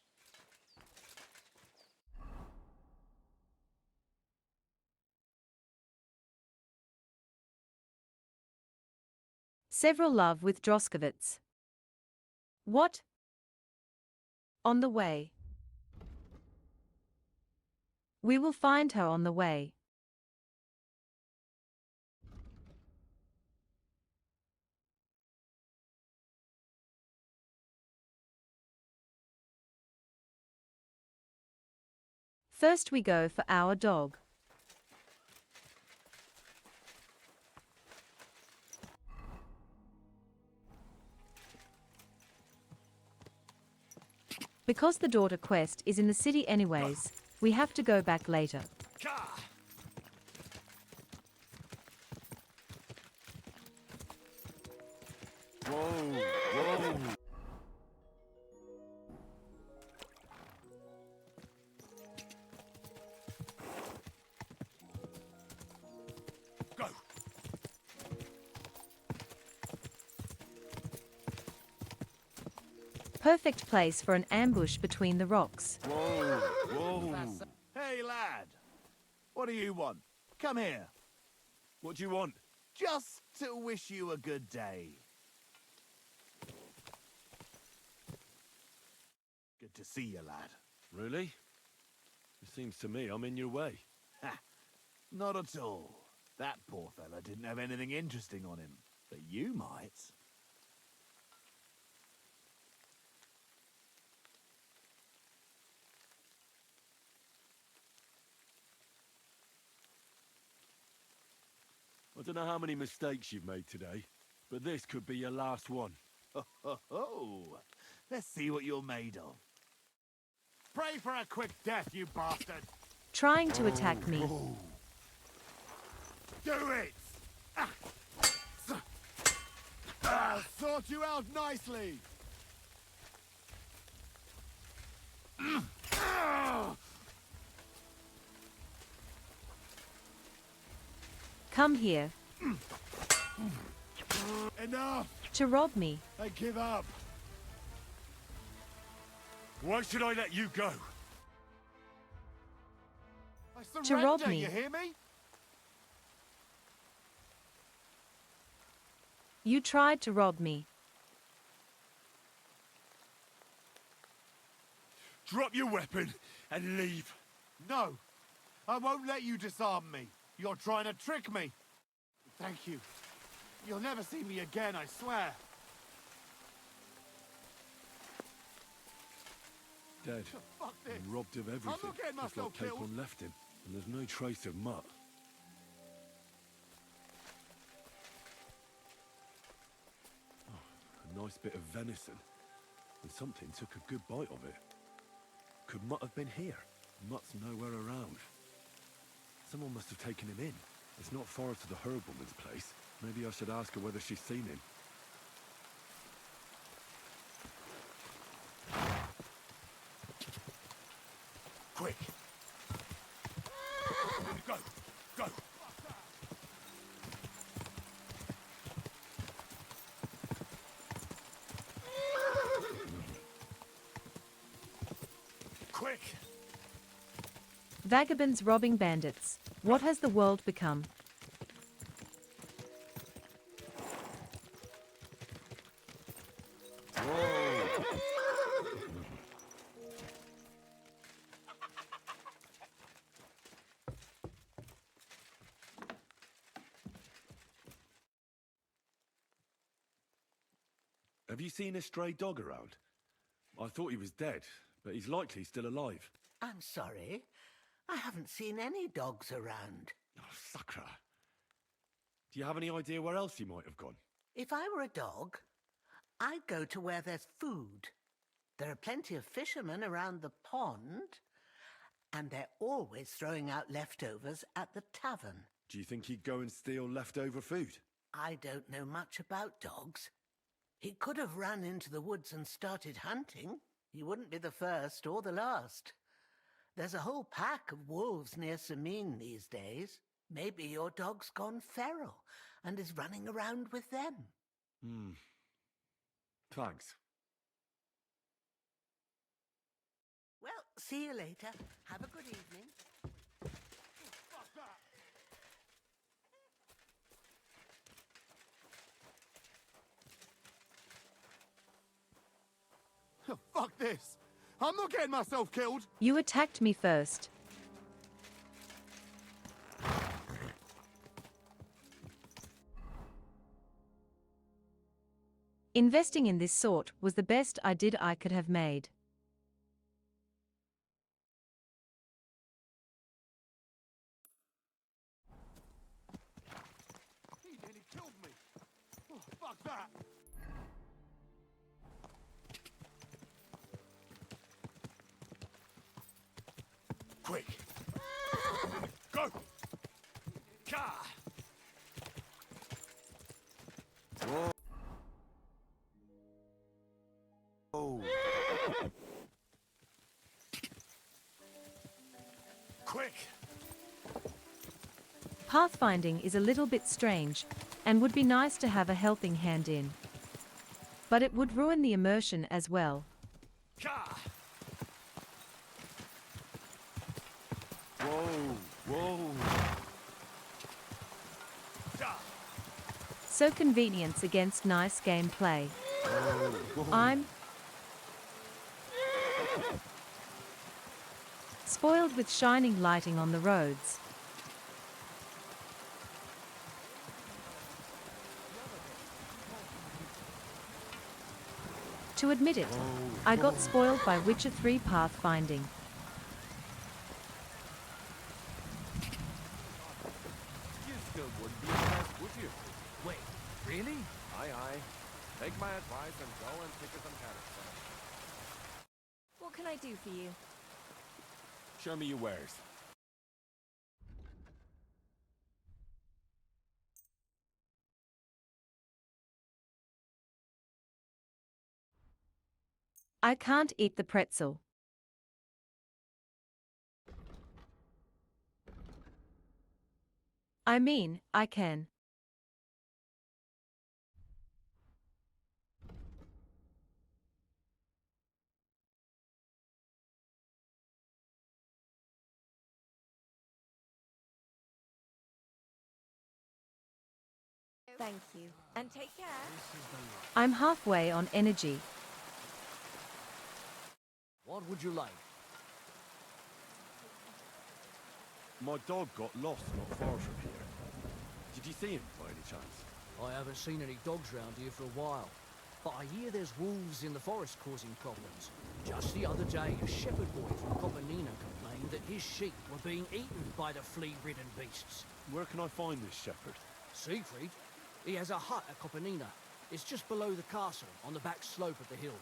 Several love with Droskovitz. What? On the way. We will find her on the way. First we go for our dog. Because the daughter quest is in the city anyways, we have to go back later. Whoa, whoa. Go! Perfect place for an ambush between the rocks. Whoa, whoa. Hey, lad. What do you want? Come here. What do you want? Just to wish you a good day. Good to see you, lad. Really? It seems to me I'm in your way. Ha! Not at all. That poor fella didn't have anything interesting on him. But you might. I don't know how many mistakes you've made today, but this could be your last one. Ho, ho, ho. Let's see what you're made of. Pray for a quick death, you bastard! Trying to attack me. Do it! I'll sort you out nicely! Come here. Enough! To rob me. I give up. Why should I let you go? I To surrender, rob me. you hear me? You tried to rob me. Drop your weapon and leave. No, I won't let you disarm me. You're trying to trick me. Thank you. You'll never see me again, I swear. Dead. Fuck this. And robbed of everything. not getting just myself like killed. Capon left him. And there's no trace of Mutt. Oh, a nice bit of venison. And something took a good bite of it. Could Mutt have been here? Mutt's nowhere around. Someone must have taken him in. It's not far to the herb-woman's place. Maybe I should ask her whether she's seen him. Quick! Go! Go! Quick! Vagabonds robbing bandits. What has the world become? Have you seen a stray dog around? I thought he was dead, but he's likely still alive. I'm sorry. I haven't seen any dogs around. Oh, Sakra. Do you have any idea where else he might have gone? If I were a dog, I'd go to where there's food. There are plenty of fishermen around the pond, and they're always throwing out leftovers at the tavern. Do you think he'd go and steal leftover food? I don't know much about dogs. He could have run into the woods and started hunting. He wouldn't be the first or the last. There's a whole pack of wolves near Samine these days. Maybe your dog's gone feral and is running around with them. Thanks. Well, see you later. Have a good evening. Fuck this! I'm not getting myself killed! You attacked me first. Investing in this sort was the best I could have made. He nearly killed me! Oh, fuck that! Quick! Go! Ka! Whoa! Oh! Quick! Pathfinding is a little bit strange, and would be nice to have a helping hand in. But it would ruin the immersion as well. Ka! Whoa! Whoa! Da! So convenience against nice gameplay. Whoa! I'm spoiled with shining lighting on the roads. To admit it, I got spoiled by Witcher 3 pathfinding. You still wouldn't be impressed, would you? Wait, really? Aye, aye. Take my advice and go and pick us some carrots. What can I do for you? Show me your wares. I can't eat the pretzel. I mean, I can. Thank you. And take care. I'm halfway on energy. What would you like? My dog got lost not far from here. Did you see him by any chance? I haven't seen any dogs round here for a while, but I hear there's wolves in the forest causing problems. Just the other day, a shepherd boy from Copenina complained that his sheep were being eaten by the flea-ridden beasts. Where can I find this shepherd? Siegfried? He has a hut at Copenina. It's just below the castle, on the back slope of the hill.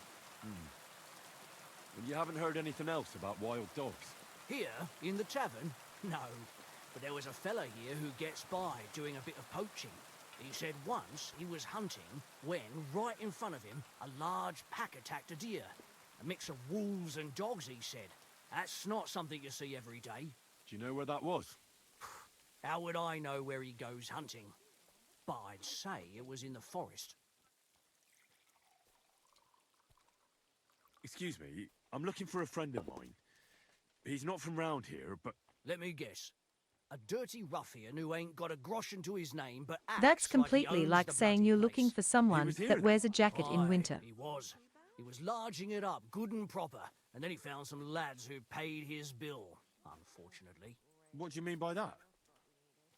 And you haven't heard anything else about wild dogs? Here, in the tavern? No. But there was a fella here who gets by doing a bit of poaching. He said once he was hunting when, right in front of him, a large pack attacked a deer. A mix of wolves and dogs, he said. That's not something you see every day. Do you know where that was? How would I know where he goes hunting? But I'd say it was in the forest. Excuse me, I'm looking for a friend of mine. He's not from round here, but... Let me guess. A dirty ruffian who ain't got a groschen to his name, but acts That's like he completely owns like the saying bloody you're place. looking for someone was here that then. wears a jacket in Aye, winter. He was. He was larging it up, good and proper. And then he found some lads who paid his bill, unfortunately. What do you mean by that?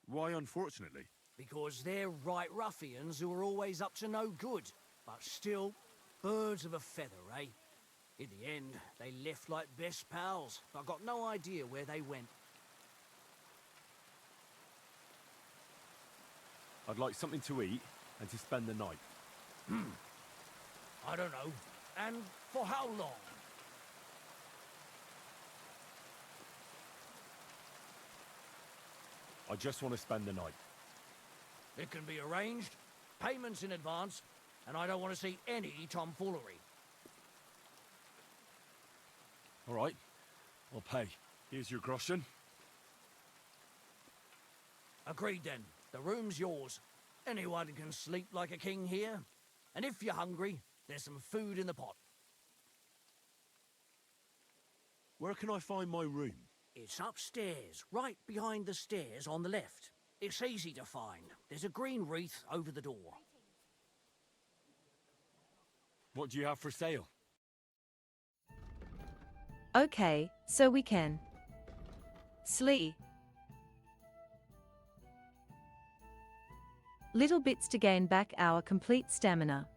Why unfortunately? Because they're right ruffians who are always up to no good. But still, birds of a feather, eh? In the end, they left like best pals. I've got no idea where they went. I'd like something to eat and to spend the night. I don't know. And for how long? I just want to spend the night. It can be arranged. Payments in advance. And I don't want to see any tomfoolery. All right, I'll pay. Here's your groschen. Agreed then. The room's yours. Anyone can sleep like a king here. And if you're hungry, there's some food in the pot. Where can I find my room? It's upstairs, right behind the stairs on the left. It's easy to find. There's a green wreath over the door. What do you have for sale? Okay, so we can. Slee. Little bits to gain back our complete stamina.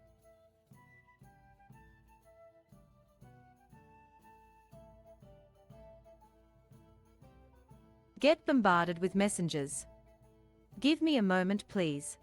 Get bombarded with messengers. Give me a moment, please.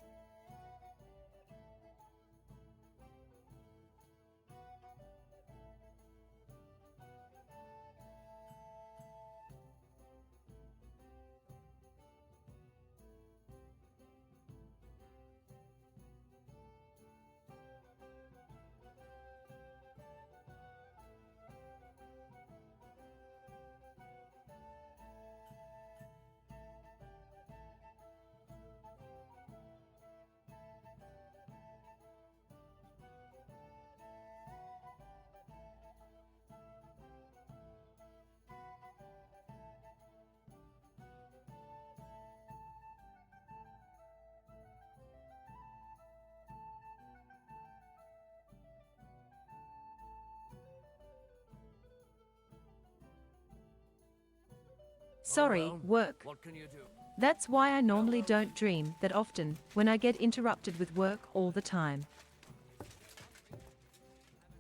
Sorry, work. What can you do? That's why I normally don't dream that often when I get interrupted with work all the time.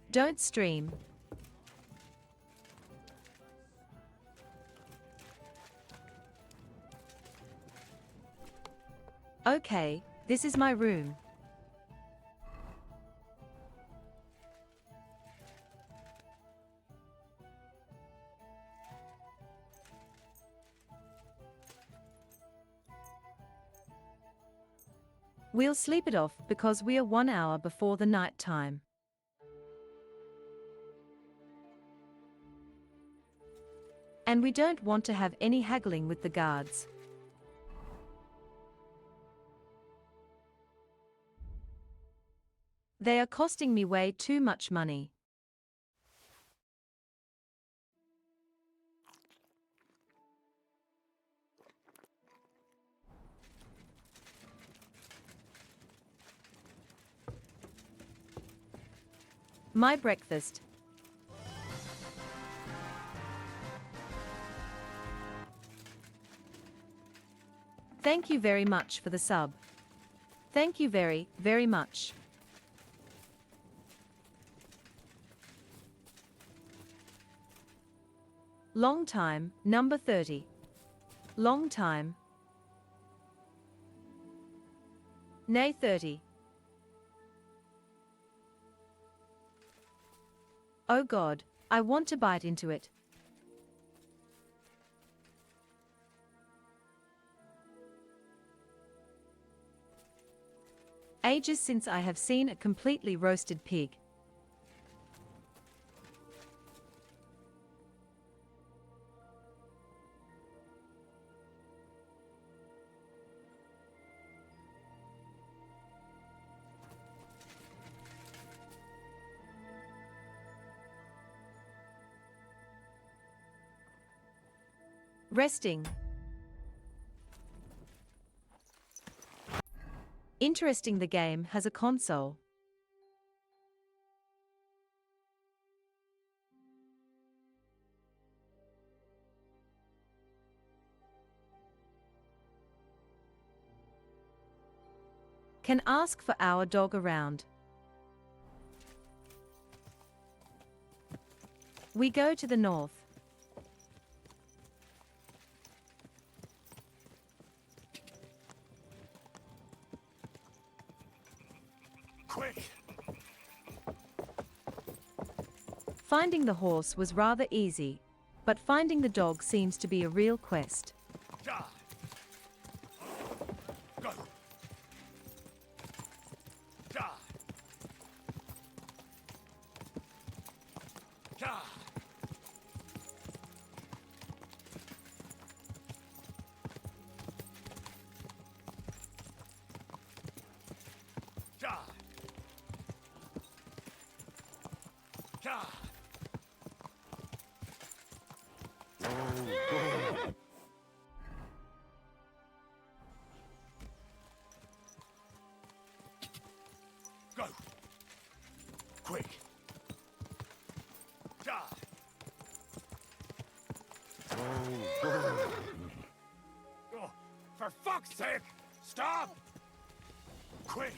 Don't stream. Okay, this is my room. We'll sleep it off because we are 1 hour before the night time. And we don't want to have any haggling with the guards. They are costing me way too much money. My breakfast. Thank you very much for the sub. Thank you very, very much. Long time, number 30. Long time. Nay 30. Oh God, I want to bite into it. Ages since I have seen a completely roasted pig. Resting. Interesting, the game has a console. Can ask for our dog around. We go to the north. Quick! Finding the horse was rather easy, but finding the dog seems to be a real quest. Die! Go! Die! Die! Die! Die! Go! Quick! Die! fuck's sake! Stop! Quick!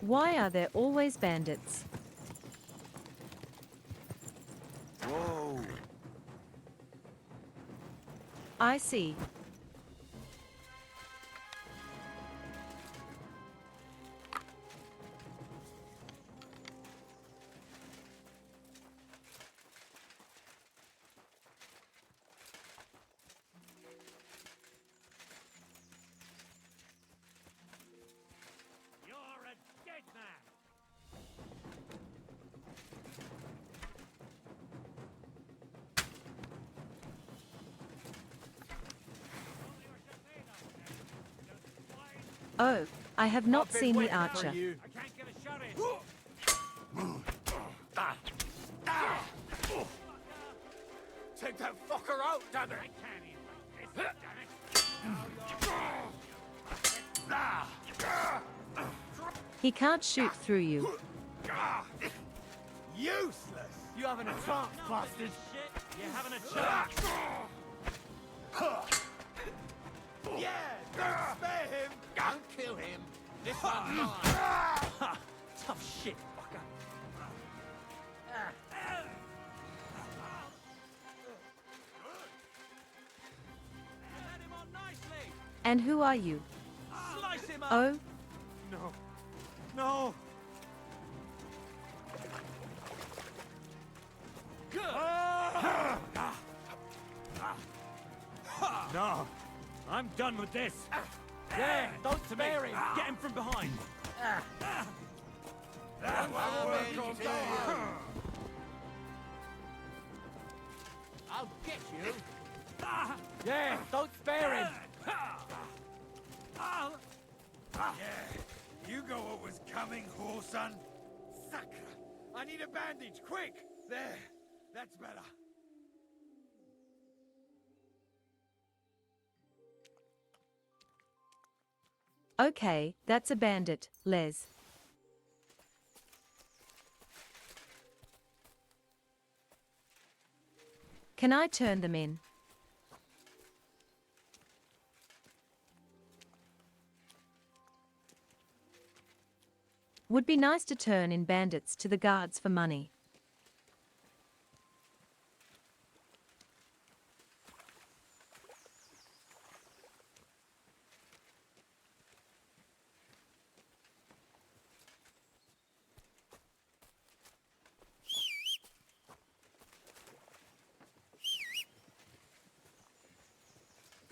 Why are there always bandits? Whoa. I see. You're a dead man! Oh, I have not I've been seen the waiting for archer. you. I can't get a shot in. Take that fucker out, damn it! I can't even like this, damn it! He can't shoot through you. Useless! You having a chance, bastard? Shit, you're having a chance. Yeah! Don't spare him! Don't kill him! This one's mine! Tough shit, fucker. Let him on nicely. And who are you? Slice him up. Oh, No. No! No, I'm done with this. Yeah, don't spare him. Get him from behind. I'll get you! Yeah, don't spare him. You got what was coming, whoreson! Sacre! I need a bandage, quick! There! That's better. okay, that's a bandit, Les. Can I turn them in? Would be nice to turn in bandits to the guards for money.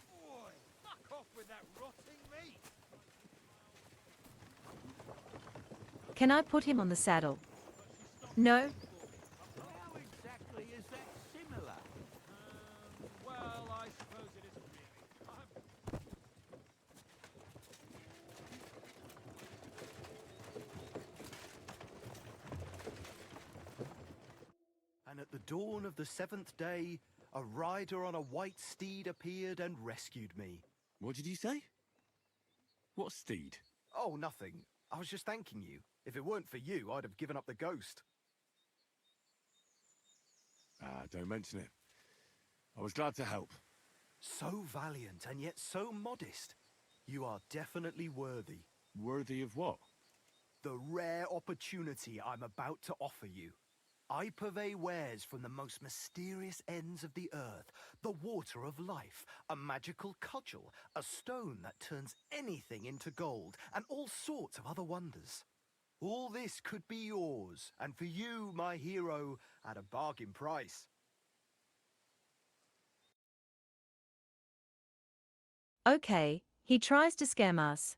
Boy, fuck off with that rotting meat! Can I put him on the saddle? No? How exactly is that similar? Well, I suppose it isn't really. And at the dawn of the seventh day, a rider on a white steed appeared and rescued me. What did you say? What steed? Oh, nothing. I was just thanking you. If it weren't for you, I'd have given up the ghost. Ah, don't mention it. I was glad to help. So valiant and yet so modest. You are definitely worthy. Worthy of what? The rare opportunity I'm about to offer you. I purvey wares from the most mysterious ends of the earth. The water of life, a magical cudgel, a stone that turns anything into gold, and all sorts of other wonders. All this could be yours, and for you, my hero, at a bargain price. Okay, he tries to scam us.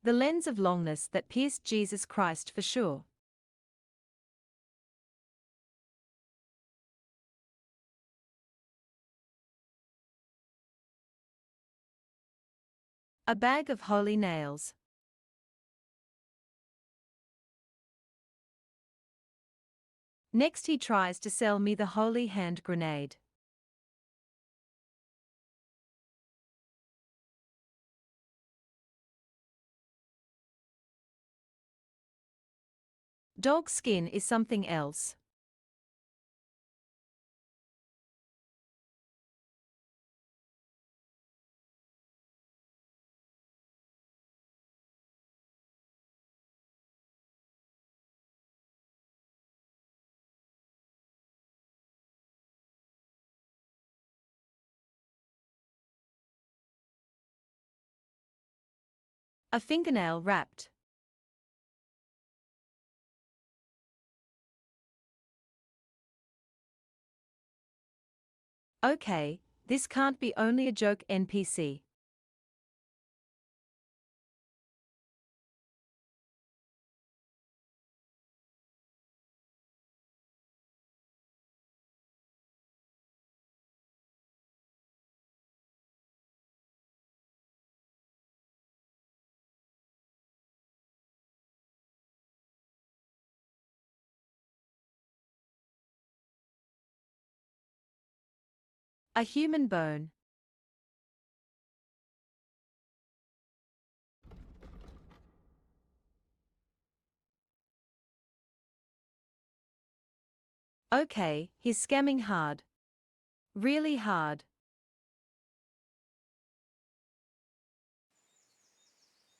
The lens of longness that pierced Jesus Christ for sure. A bag of holy nails. Next he tries to sell me the holy hand grenade. Dog skin is something else. A fingernail wrapped. Okay, this can't be only a joke NPC. A human bone. Okay, he's scamming hard. Really hard.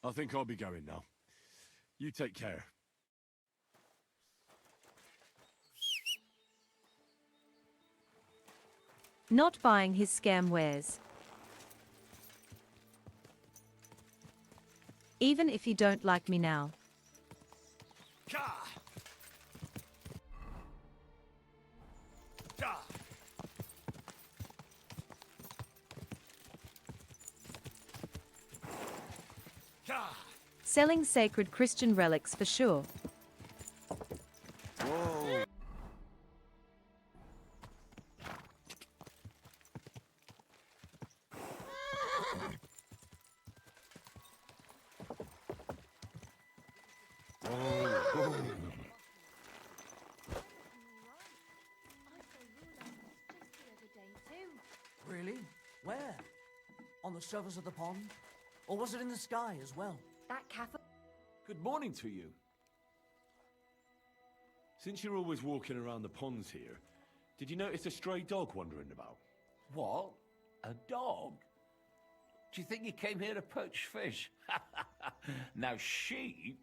I think I'll be going now. You take care. Not buying his scam wares. Even if you don't like me now. Selling sacred Christian relics for sure. Whoa. Really? Where? On the surface of the pond? Or was it in the sky as well? That cafe. Good morning to you. Since you're always walking around the ponds here, did you notice a stray dog wandering about? What? A dog? Do you think he came here to poach fish? Now, sheep?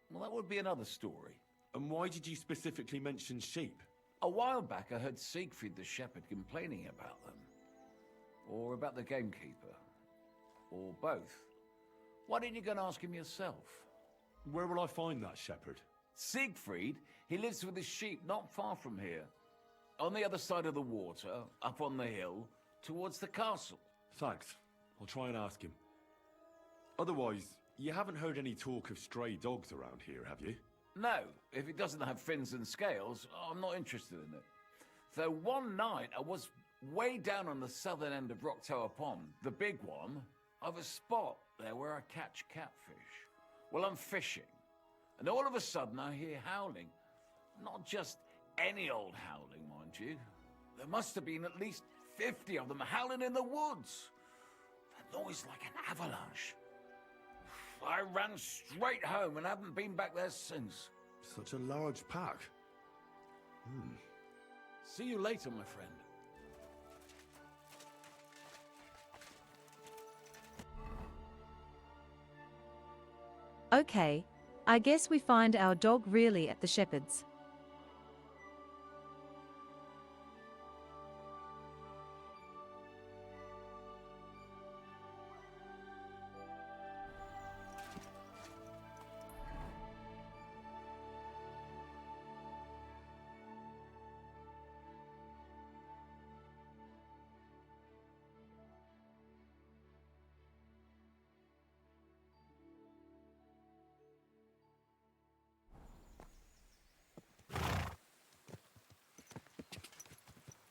Well, that would be another story. And why did you specifically mention sheep? A while back, I heard Siegfried the shepherd complaining about them. Or about the gamekeeper. Or both. Why didn't you go and ask him yourself? Where will I find that shepherd? Siegfried? He lives with his sheep not far from here. On the other side of the water, up on the hill, towards the castle. Thanks. I'll try and ask him. Otherwise, you haven't heard any talk of stray dogs around here, have you? No, if it doesn't have fins and scales, I'm not interested in it. Though one night I was way down on the southern end of Rock Tower Pond, the big one, I've a spot there where I catch catfish. Well, I'm fishing, and all of a sudden I hear howling. Not just any old howling, mind you. There must have been at least 50 of them howling in the woods. A noise like an avalanche. I ran straight home and haven't been back there since. Such a large pack. See you later, my friend. Okay, I guess we find our dog really at the shepherd's.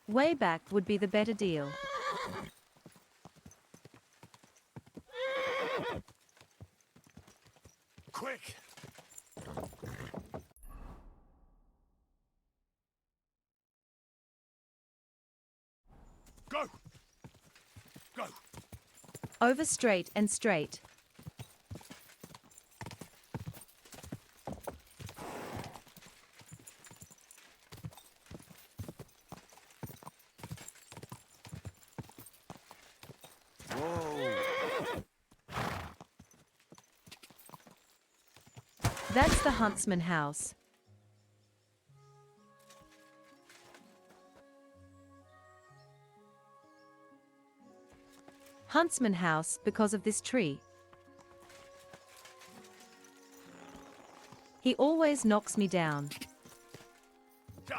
Way back would be the better deal. Quick! Go! Go! Over straight and straight. That's the huntsman house. Huntsman house because of this tree. He always knocks me down. Go!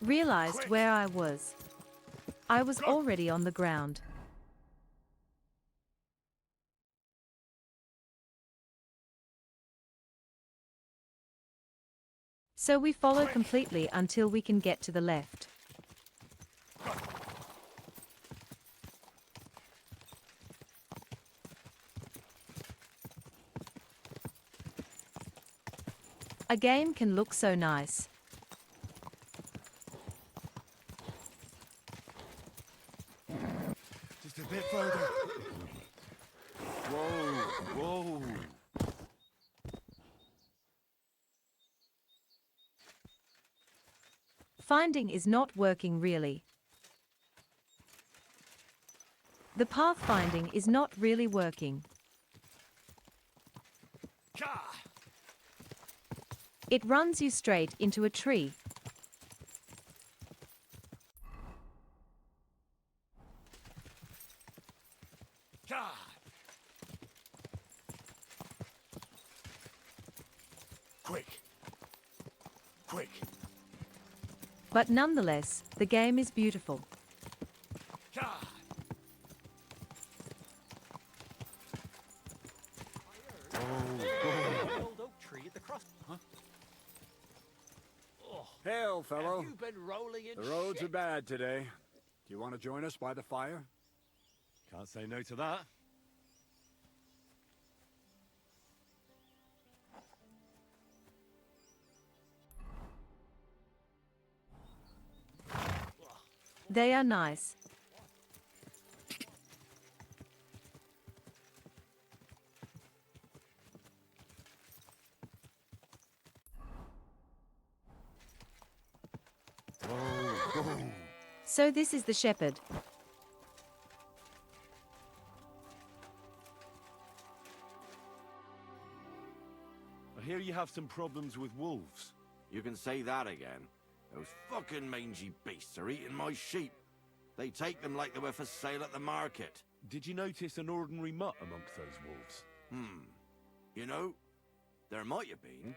Realized Quick. where I was. I was already on the ground. So we follow completely until we can get to the left. A game can look so nice. Just a bit further. Whoa, whoa. Finding is not working really. The pathfinding is not really working. It runs you straight into a tree. Quick. Quick. But nonetheless, the game is beautiful. Old oak tree at the cross. Huh? Hail, fellow. Have you been rolling in The roads shit? are bad today. Do you want to join us by the fire? Can't say no to that. They are nice. So this is the shepherd. I hear you have some problems with wolves. You can say that again. Those fucking mangy beasts are eating my sheep. They take them like they were for sale at the market. Did you notice an ordinary mutt amongst those wolves? You know, there might have been.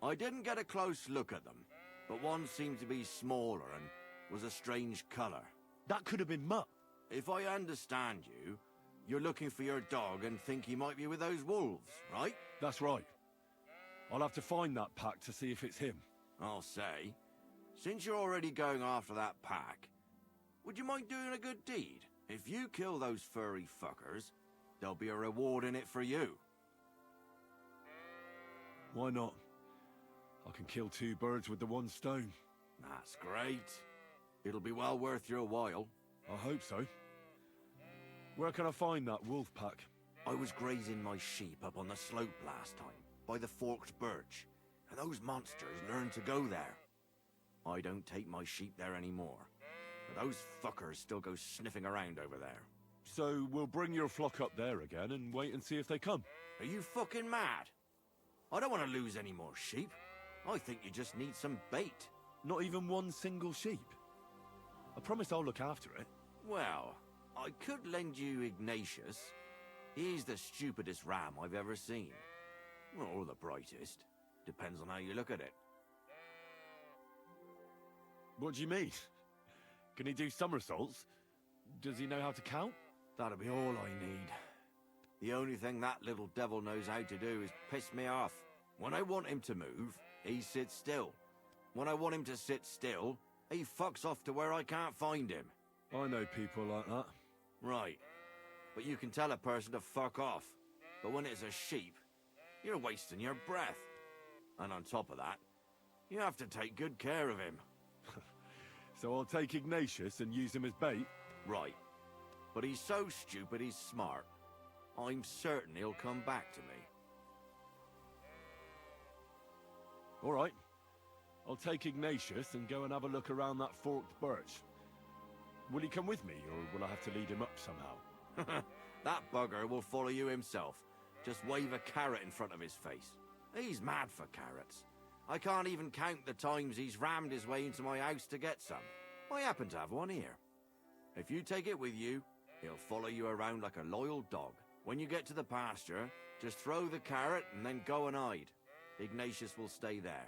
I didn't get a close look at them, but one seemed to be smaller and was a strange colour. That could have been Mutt. If I understand you, you're looking for your dog and think he might be with those wolves, right? That's right. I'll have to find that pack to see if it's him. I'll say, since you're already going after that pack, would you mind doing a good deed? If you kill those furry fuckers, there'll be a reward in it for you. Why not? I can kill two birds with the one stone. That's great. It'll be well worth your while. I hope so. Where can I find that wolf pack? I was grazing my sheep up on the slope last time, by the forked birch, and those monsters learned to go there. I don't take my sheep there anymore, but those fuckers still go sniffing around over there. So we'll bring your flock up there again and wait and see if they come. Are you fucking mad? I don't want to lose any more sheep. I think you just need some bait. Not even one single sheep? I promise I'll look after it. Well, I could lend you Ignatius. He's the stupidest ram I've ever seen. Or the brightest. Depends on how you look at it. What do you mean? Can he do somersaults? Does he know how to count? That'll be all I need. The only thing that little devil knows how to do is piss me off. When I want him to move, he sits still. When I want him to sit still, he fucks off to where I can't find him. I know people like that. Right. But you can tell a person to fuck off. But when it's a sheep, you're wasting your breath. And on top of that, you have to take good care of him. So I'll take Ignatius and use him as bait? Right. But he's so stupid he's smart. I'm certain he'll come back to me. All right. I'll take Ignatius and go and have a look around that forked birch. Will he come with me, or will I have to lead him up somehow? That bugger will follow you himself. Just wave a carrot in front of his face. He's mad for carrots. I can't even count the times he's rammed his way into my house to get some. I happen to have one here. If you take it with you, he'll follow you around like a loyal dog. When you get to the pasture, just throw the carrot and then go and hide. Ignatius will stay there.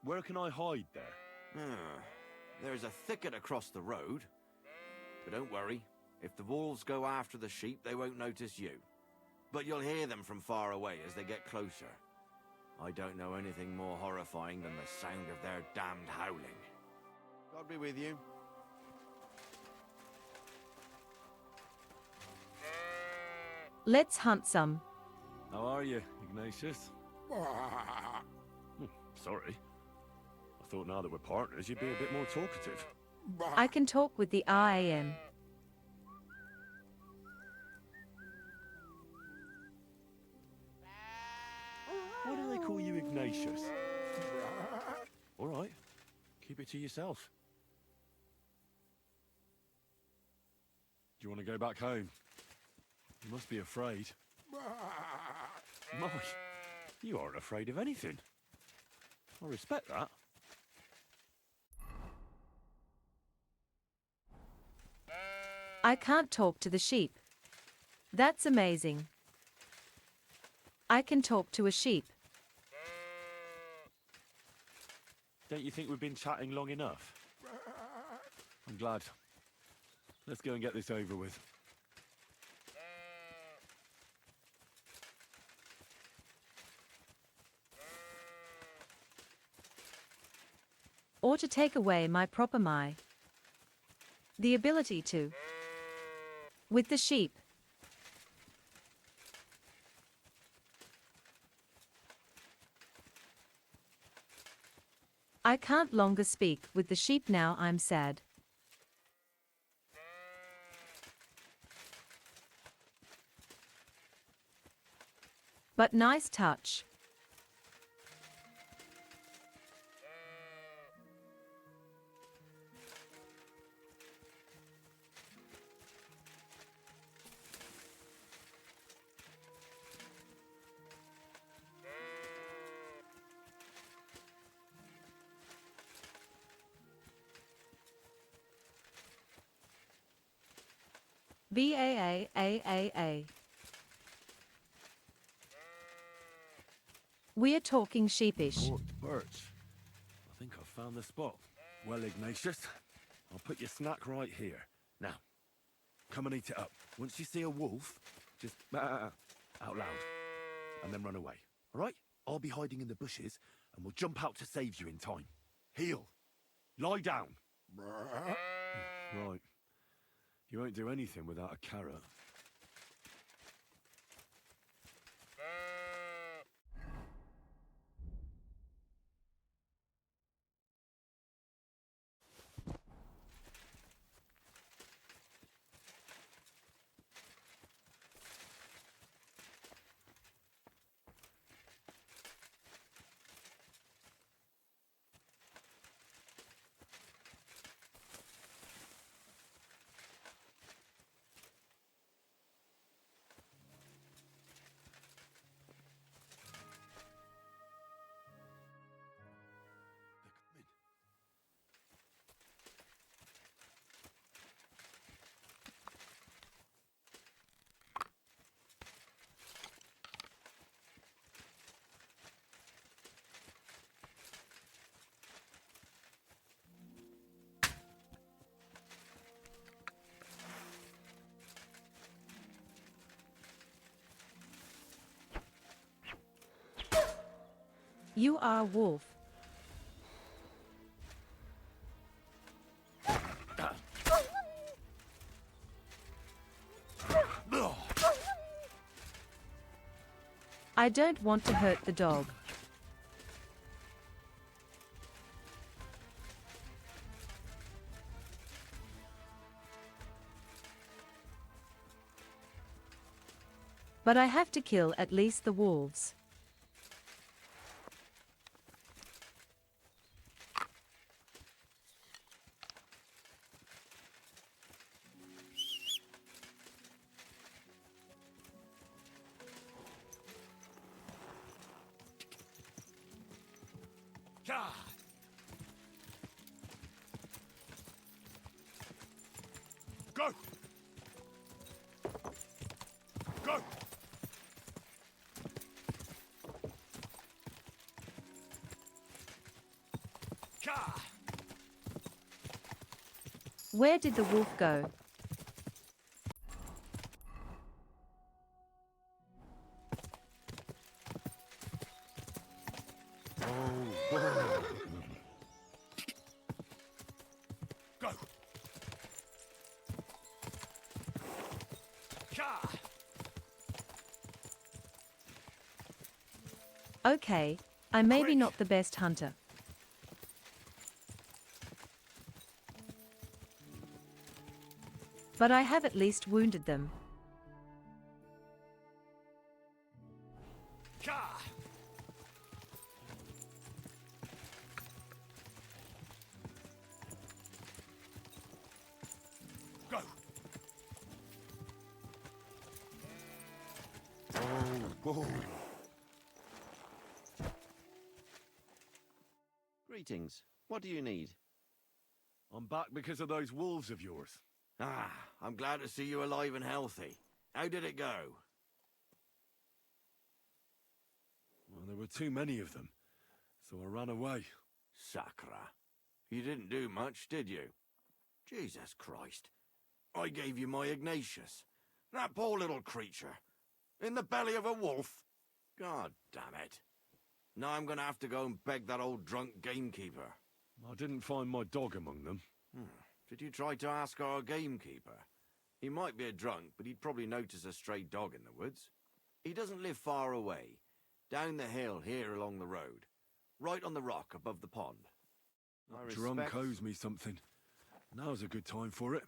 Where can I hide there? There's a thicket across the road. But don't worry, if the wolves go after the sheep, they won't notice you. But you'll hear them from far away as they get closer. I don't know anything more horrifying than the sound of their damned howling. God be with you. Let's hunt some. How are you, Ignatius? Sorry. I thought now that we're partners, you'd be a bit more talkative. I can talk with the IAM. Why do they call you Ignatius? All right. Keep it to yourself. Do you want to go back home? You must be afraid. My, you aren't afraid of anything. I respect that. I can't talk to the sheep. That's amazing. I can talk to a sheep. Don't you think we've been chatting long enough? I'm glad. Let's go and get this over with. Or to take away my proper my. The ability to. With the sheep. I can't longer speak with the sheep now, I'm sad. But nice touch. BAAAAA. We're talking sheepish. Forked birch. I think I've found the spot. Well, Ignatius, I'll put your snack right here. Now, come and eat it up. Once you see a wolf, just out loud, and then run away. All right? I'll be hiding in the bushes, and we'll jump out to save you in time. Heel. Lie down. Right. You won't do anything without a carrot. You are a wolf. I don't want to hurt the dog. But I have to kill at least the wolves. Go! Go! Where did the wolf go? Go! Okay, I'm maybe not the best hunter. But I have at least wounded them. Go! Oh. Greetings. What do you need? I'm back because of those wolves of yours. Ah, I'm glad to see you alive and healthy. How did it go? Well, there were too many of them, so I ran away. Sacra. You didn't do much, did you? Jesus Christ. I gave you my Ignatius. That poor little creature. In the belly of a wolf. God damn it. Now I'm going to have to go and beg that old drunk gamekeeper. I didn't find my dog among them. Did you try to ask our gamekeeper? He might be a drunk, but he'd probably notice a stray dog in the woods. He doesn't live far away. Down the hill here along the road. Right on the rock above the pond. Drunk owes me something. Now's a good time for it.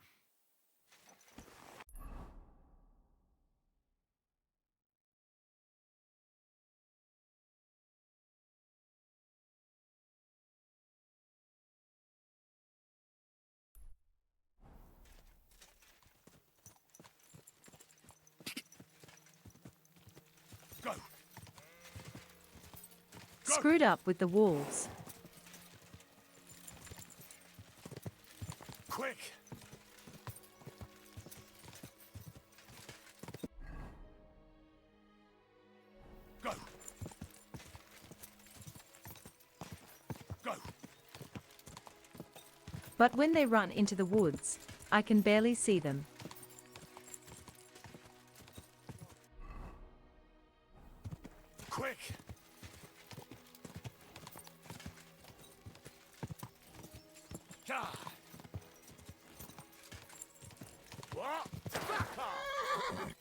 Go! Screwed up with the wolves. Quick! Go! Go! But when they run into the woods, I can barely see them. Quick! What? Back off!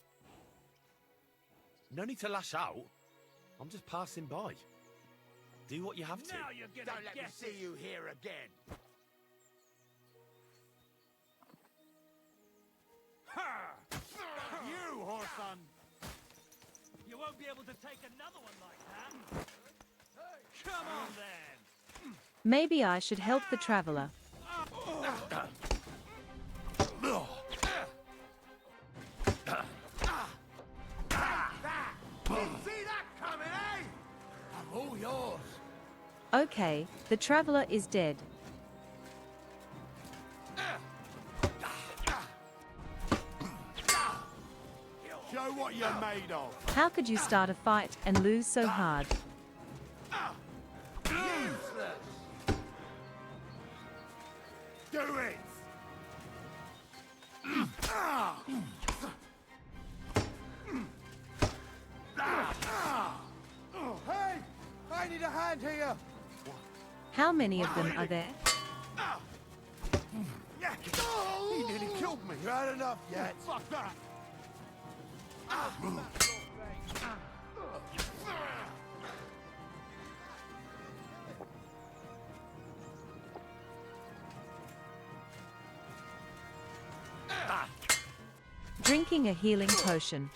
No need to lash out. I'm just passing by. Do what you have to. Now you're gonna Don't let me see you here again. You, whoreson! You won't be able to take another one like that. Come on then. Maybe I should help the traveler. See that coming, eh? I'm all yours. Okay, the traveler is dead. Show what you're made of. How could you start a fight and lose so hard? Useless. Do it! Hey! I need a hand here! How many of them are there? He nearly killed me. You had enough yet? Fuck that! Drinking a healing potion.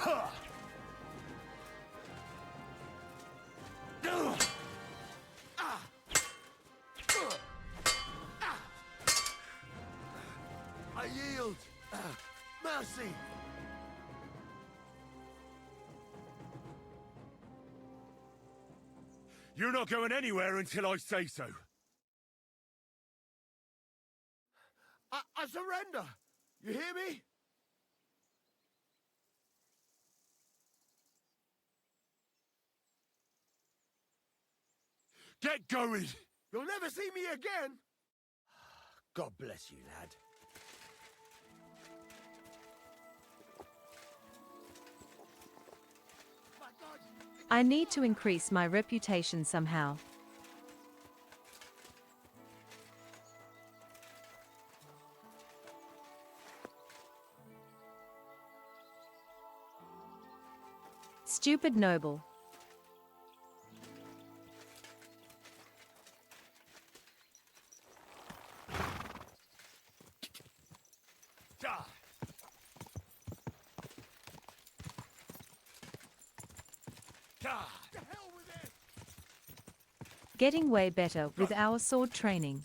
I yield. Mercy. You're not going anywhere until I say so. I surrender. You hear me? Get going! You'll never see me again. God bless you, lad. I need to increase my reputation somehow. Stupid noble. Getting way better with our sword training.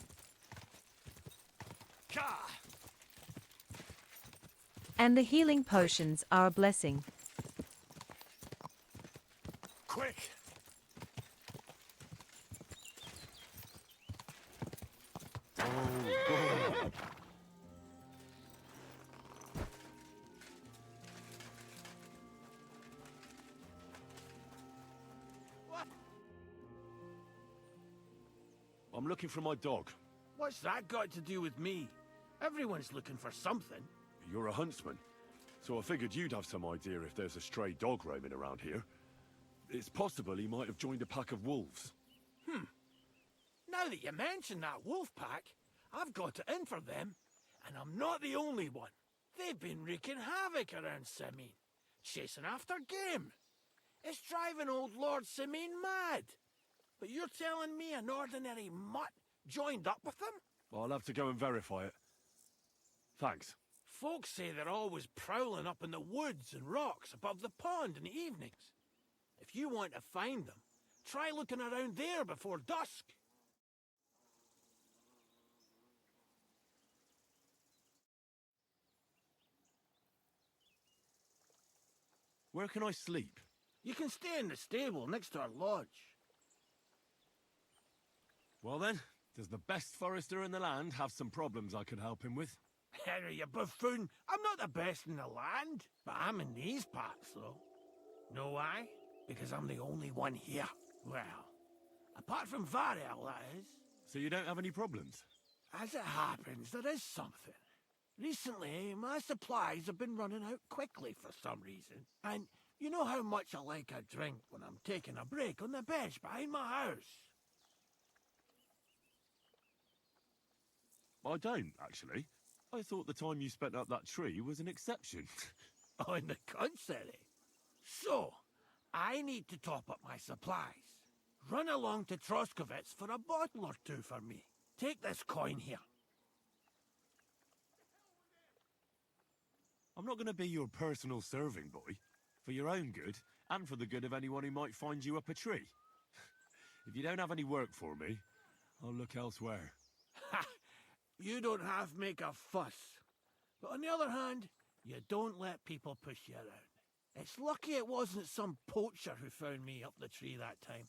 And the healing potions are a blessing. Quick! Oh, God. I'm looking for my dog. What's that got to do with me? Everyone's looking for something. You're a huntsman, so I figured you'd have some idea if there's a stray dog roaming around here. It's possible he might have joined a pack of wolves. Now that you mention that wolf pack, I've got it in for them, and I'm not the only one. They've been wreaking havoc around Simene, chasing after game. It's driving old Lord Simene mad. But you're telling me an ordinary mutt joined up with them? I'll have to go and verify it. Thanks. Folks say they're always prowling up in the woods and rocks above the pond in the evenings. If you want to find them, try looking around there before dusk. Where can I sleep? You can stay in the stable next to our lodge. Well then, does the best forester in the land have some problems I could help him with? Henry, you buffoon. I'm not the best in the land, but I'm in these parts, though. Know why? Because I'm the only one here. Well, apart from Varel, that is. So you don't have any problems? As it happens, there is something. Recently, my supplies have been running out quickly for some reason. And you know how much I like a drink when I'm taking a break on the bench behind my house. I don't, actually. I thought the time you spent up that tree was an exception. On the contrary. So, I need to top up my supplies. Run along to Troskovitz for a bottle or two for me. Take this coin here. I'm not going to be your personal serving boy. For your own good, and for the good of anyone who might find you up a tree. If you don't have any work for me, I'll look elsewhere. Ha! You don't have to make a fuss. But on the other hand, you don't let people push you around. It's lucky it wasn't some poacher who found me up the tree that time.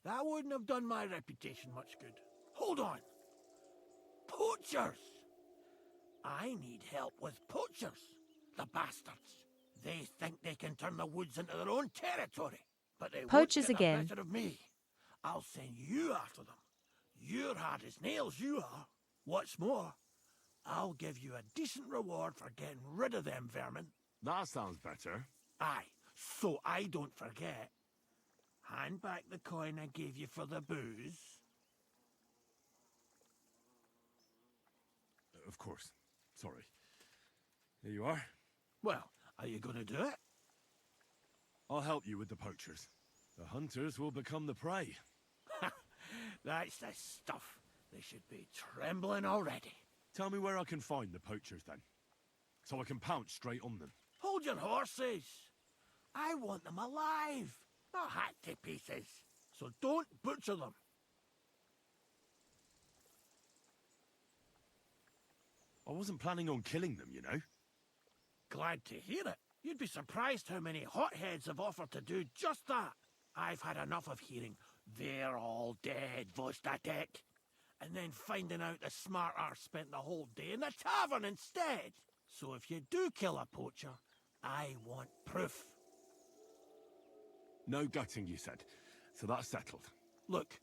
That wouldn't have done my reputation much good. Hold on. Poachers! I need help with poachers. The bastards. They think they can turn the woods into their own territory. But they Poachers won't get again. the better of me. I'll send you after them. You're hard as nails, you are. What's more, I'll give you a decent reward for getting rid of them vermin. That sounds better. Aye, so I don't forget. Hand back the coin I gave you for the booze. Of course. Sorry. Here you are. Well, are you going to do it? I'll help you with the poachers. The hunters will become the prey. That's the stuff. They should be trembling already. Tell me where I can find the poachers, then. So I can pounce straight on them. Hold your horses. I want them alive, not hacked to pieces. So don't butcher them. I wasn't planning on killing them, you know. Glad to hear it. You'd be surprised how many hotheads have offered to do just that. I've had enough of hearing, "They're all dead, Vostatek," and then finding out the smart arse spent the whole day in the tavern instead. So if you do kill a poacher, I want proof. No gutting, you said. So that's settled. Look,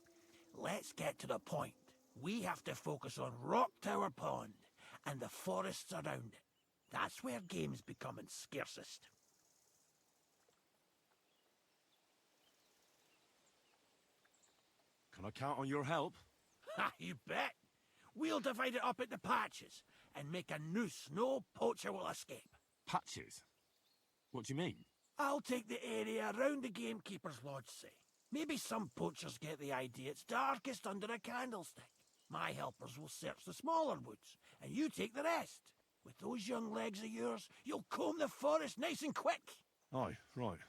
let's get to the point. We have to focus on Rock Tower Pond and the forests around it. That's where game's becoming scarcest. Can I count on your help? Ha, you bet. We'll divide it up into patches and make a noose no poacher will escape. Patches? What do you mean? I'll take the area around the gamekeeper's lodge, say. Maybe some poachers get the idea it's darkest under a candlestick. My helpers will search the smaller woods, and you take the rest. With those young legs of yours, you'll comb the forest nice and quick. Aye, right.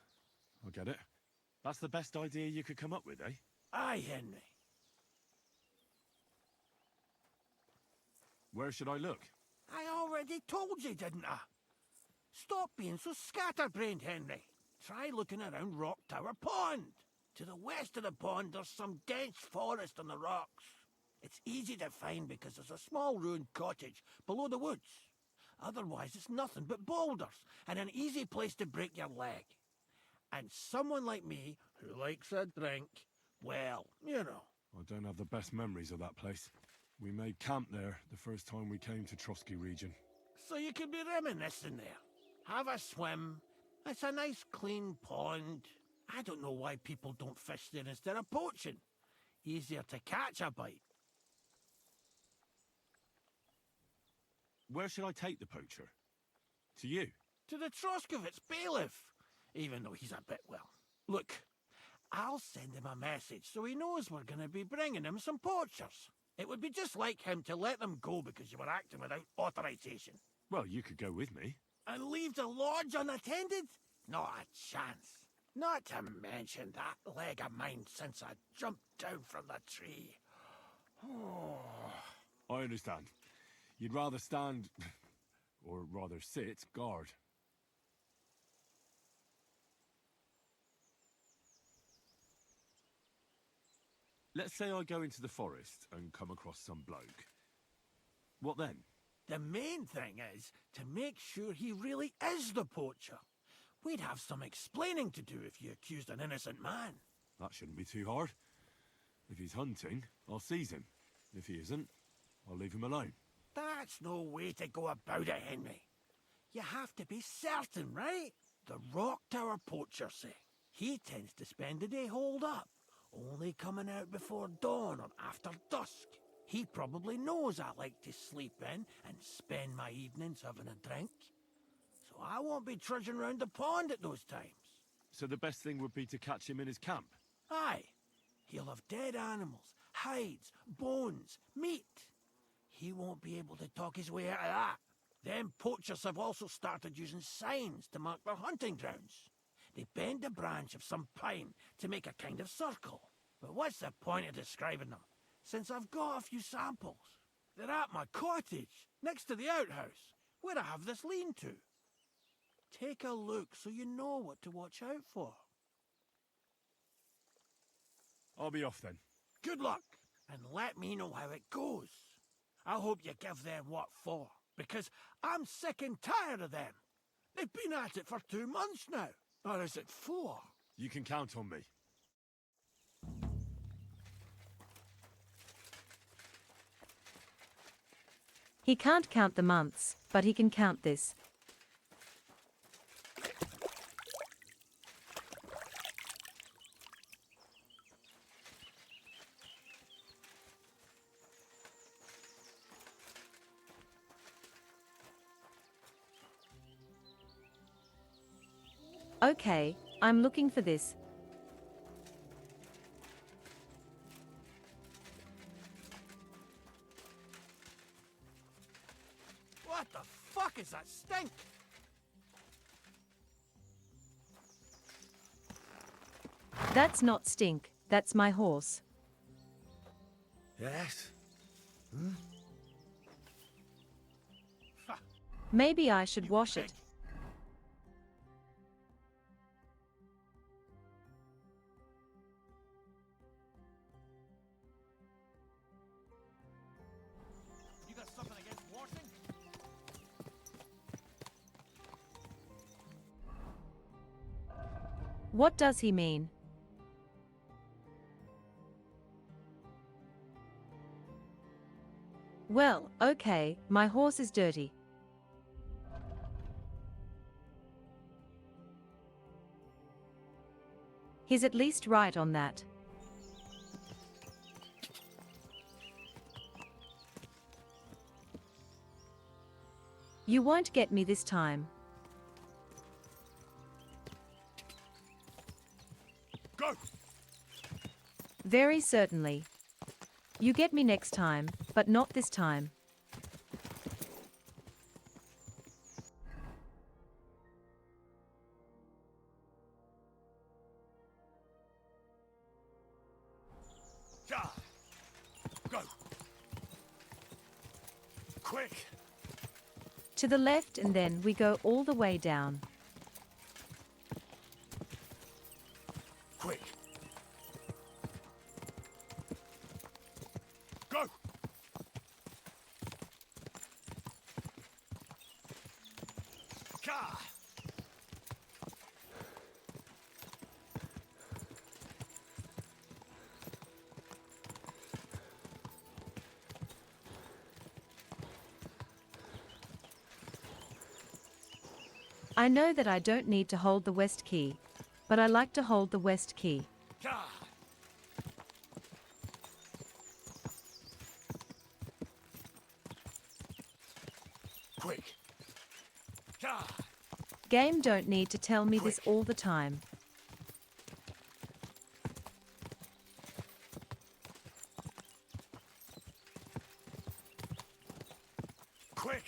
I get it. That's the best idea you could come up with, eh? Aye, Henry. Where should I look? I already told you, didn't I? Stop being so scatterbrained, Henry. Try looking around Rock Tower Pond. To the west of the pond, there's some dense forest on the rocks. It's easy to find because there's a small ruined cottage below the woods. Otherwise, it's nothing but boulders and an easy place to break your leg. And someone like me, who likes a drink, well, you know. I don't have the best memories of that place. We made camp there the first time we came to Trotsky region. So you could be reminiscing there. Have a swim. It's a nice clean pond. I don't know why people don't fish there instead of poaching. Easier to catch a bite. Where should I take the poacher? To you? To the Troskovitz bailiff, even though he's a bit, well. Look, I'll send him a message so he knows we're going to be bringing him some poachers. It would be just like him to let them go because you were acting without authorization. Well, you could go with me. And leave the lodge unattended? Not a chance. Not to mention that leg of mine since I jumped down from the tree. Oh. I understand. You'd rather stand, or rather sit, guard. Let's say I go into the forest and come across some bloke. What then? The main thing is to make sure he really is the poacher. We'd have some explaining to do if you accused an innocent man. That shouldn't be too hard. If he's hunting, I'll seize him. If he isn't, I'll leave him alone. That's no way to go about it, Henry. You have to be certain, right? The Rock Tower poacher, say. He tends to spend the day holed up, only coming out before dawn or after dusk. He probably knows I like to sleep in and spend my evenings having a drink. So I won't be trudging round the pond at those times. So the best thing would be to catch him in his camp? Aye. He'll have dead animals, hides, bones, meat. He won't be able to talk his way out of that. Them poachers have also started using signs to mark their hunting grounds. They bend a branch of some pine to make a kind of circle. But what's the point of describing them, since I've got a few samples? They're at my cottage, next to the outhouse, where I have this lean-to. Take a look so you know what to watch out for. I'll be off then. Good luck, and let me know how it goes. I hope you give them what for, because I'm sick and tired of them. They've been at it for 2 months now. Or is it 4? You can count on me. He can't count the months, but he can count this. Okay, I'm looking for this. What the fuck is that stink? That's not stink, that's my horse. Yes? Hmm? Maybe I should wash it. You got something against washing? What does he mean? Well, okay, my horse is dirty. He's at least right on that. You won't get me this time. Go! Very certainly. You get me next time, but not this time. Ja! Go! Quick! To the left and then we go all the way down. Quick! Go! Ja! I know that I don't need to hold the west key, but I like to hold the west key. Ja! Quick! Ja! Game don't need to tell me this all the time. Quick!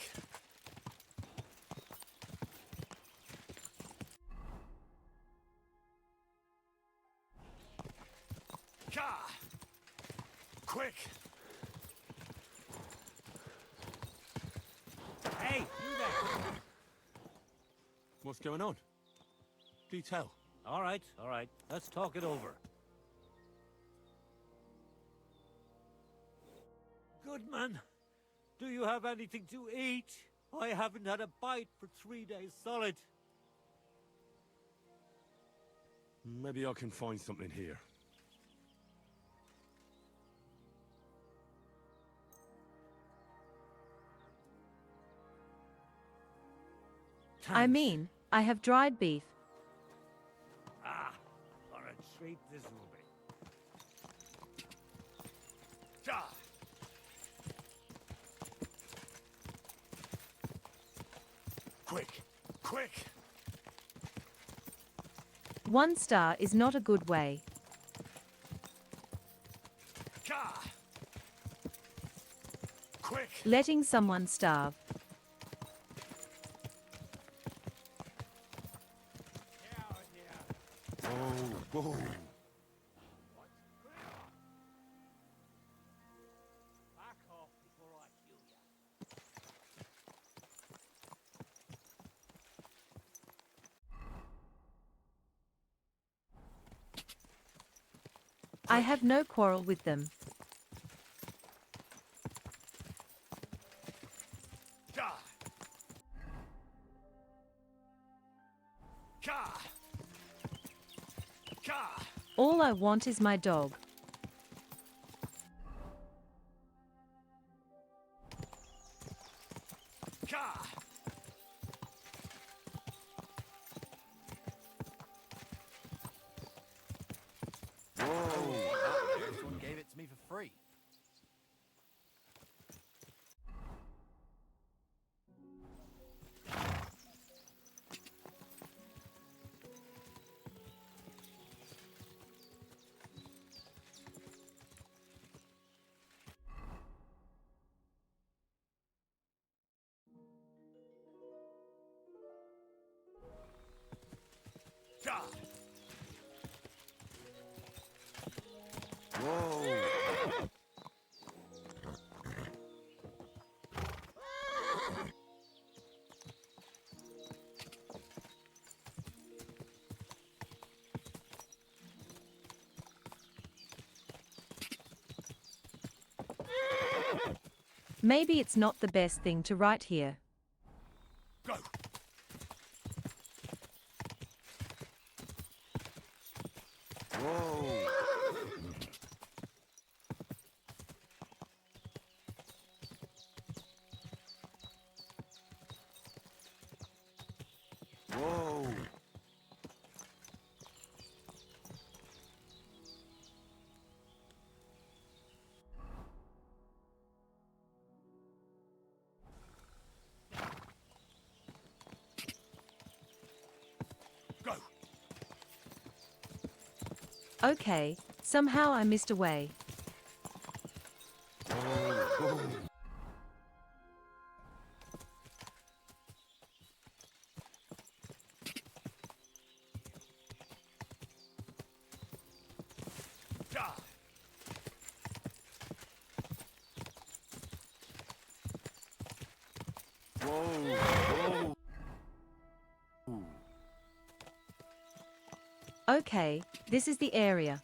Ja! Quick! Hey, you there! What's going on? Do tell. All right. Let's talk it over. Goodman, do you have anything to eat? I haven't had a bite for 3 days solid. Maybe I can find something here. I mean, I have dried beef. Ah, what a treat this will be. Ja! Quick! Quick! 1 star is not a good way. Ja! Quick! Letting someone starve. Oh, whoa! Back off before I kill you. I have no quarrel with them. Ja! Ja! Ja! All I want is my dog. Ja! This one gave it to me for free. Ja! Whoa! Maybe it's not the best thing to write here. Go! Whoa! Whoa! Go! Okay, somehow I missed a way. Ja! Whoa! Whoa! Okay, this is the area.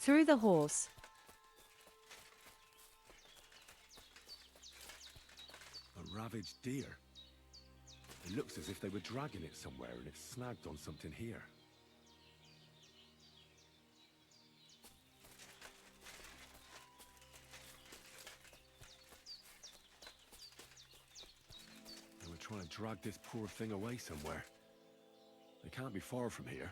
Through the horse. A ravaged deer. It looks as if they were dragging it somewhere and it's snagged on something here. They were trying to drag this poor thing away somewhere. They can't be far from here.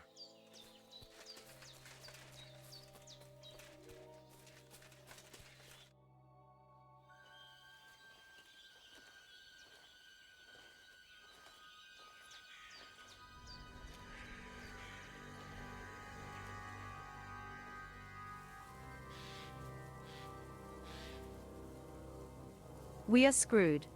We are screwed.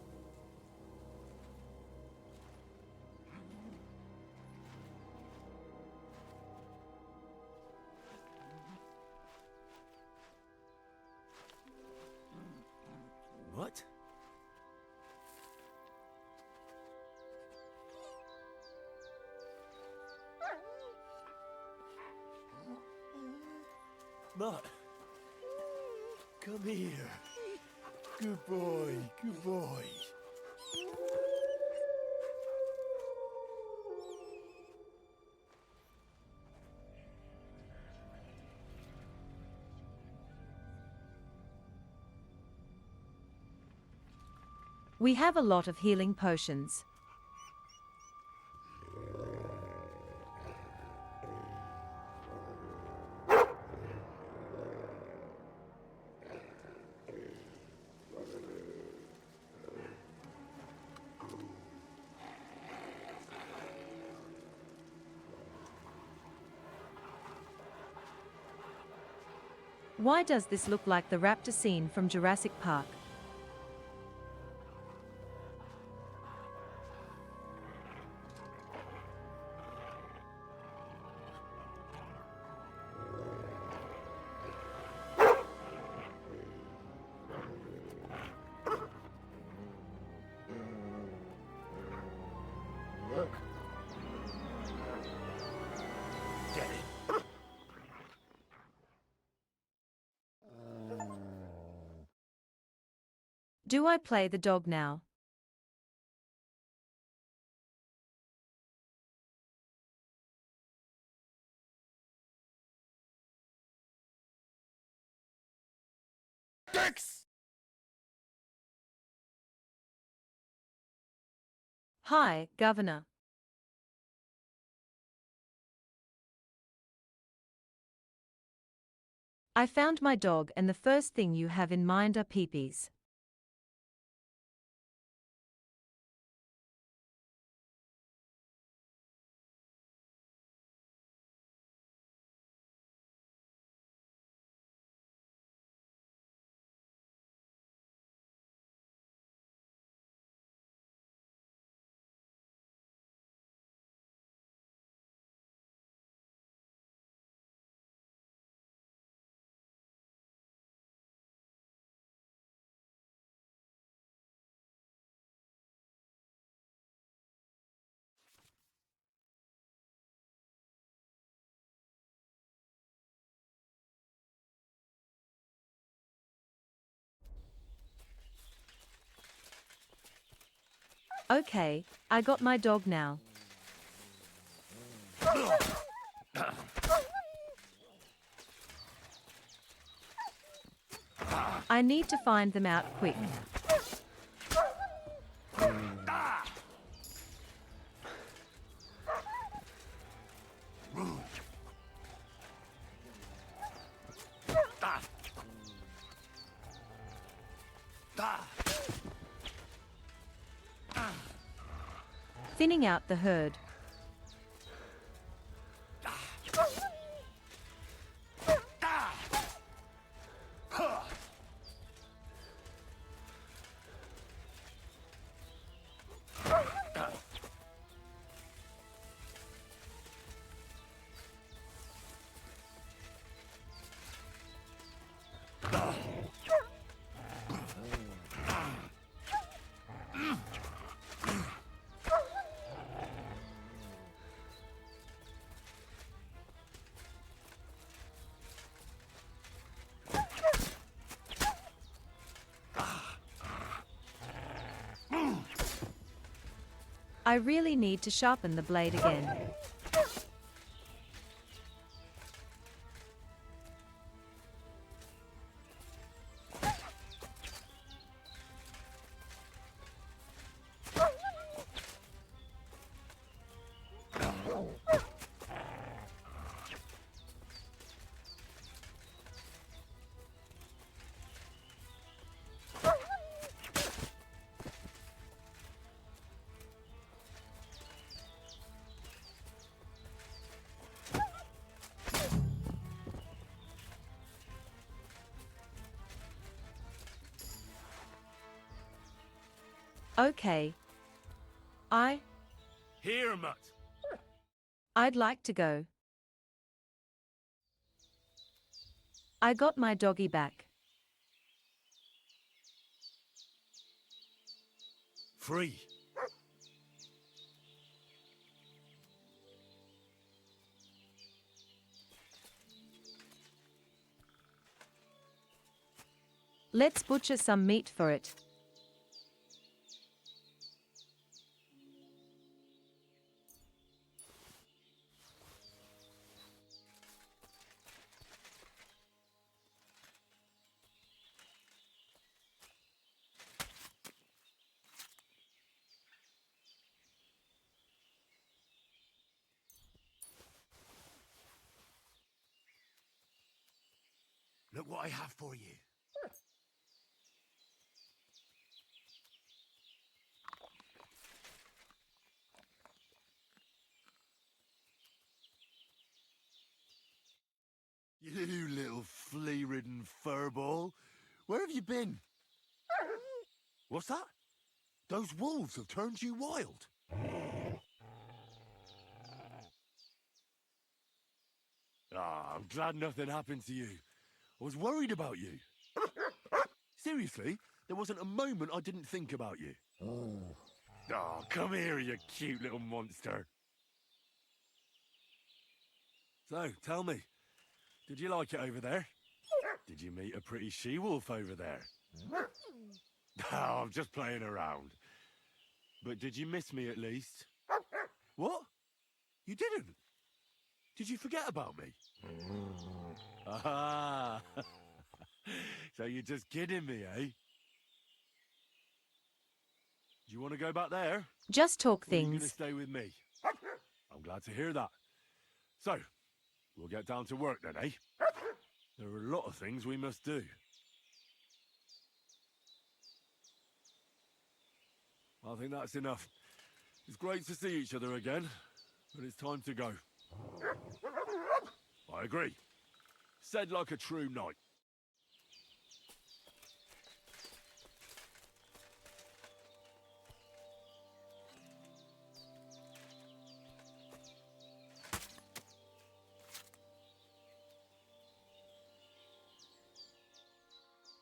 What? Mutt, come here. Good boy, good boy. We have a lot of healing potions. Why does this look like the raptor scene from Jurassic Park? Get it. Do I play the dog now? Dicks! Hi, Governor. I found my dog, and the first thing you have in mind are peepees. Okay, I got my dog now. I need to find them out quick. Thinning out the herd. I really need to sharpen the blade again. Okay. Here, Mutt. I'd like to go. I got my doggy back. Free. Let's butcher some meat for it. Look what I have for you. You little flea-ridden furball. Where have you been? What's that? Those wolves have turned you wild. Ah, I'm glad nothing happened to you. I was worried about you. Seriously, there wasn't a moment I didn't think about you. Oh, come here, you cute little monster. So, tell me, did you like it over there? Did you meet a pretty she-wolf over there? Oh, I'm just playing around. But did you miss me at least? What? You didn't? Did you forget about me? Ah, so you're just kidding me, eh? Do you want to go back there? Just talk Or are you going to things. stay with me? I'm glad to hear that. So, we'll get down to work then, eh? There are a lot of things we must do. I think that's enough. It's great to see each other again, but it's time to go. I agree. Said like a true knight.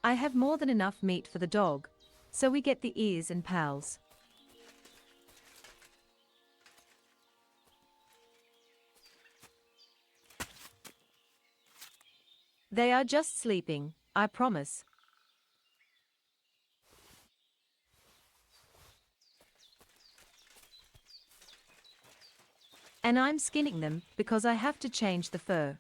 I have more than enough meat for the dog, so we get the ears and pals. They are just sleeping, I promise. And I'm skinning them because I have to change the fur.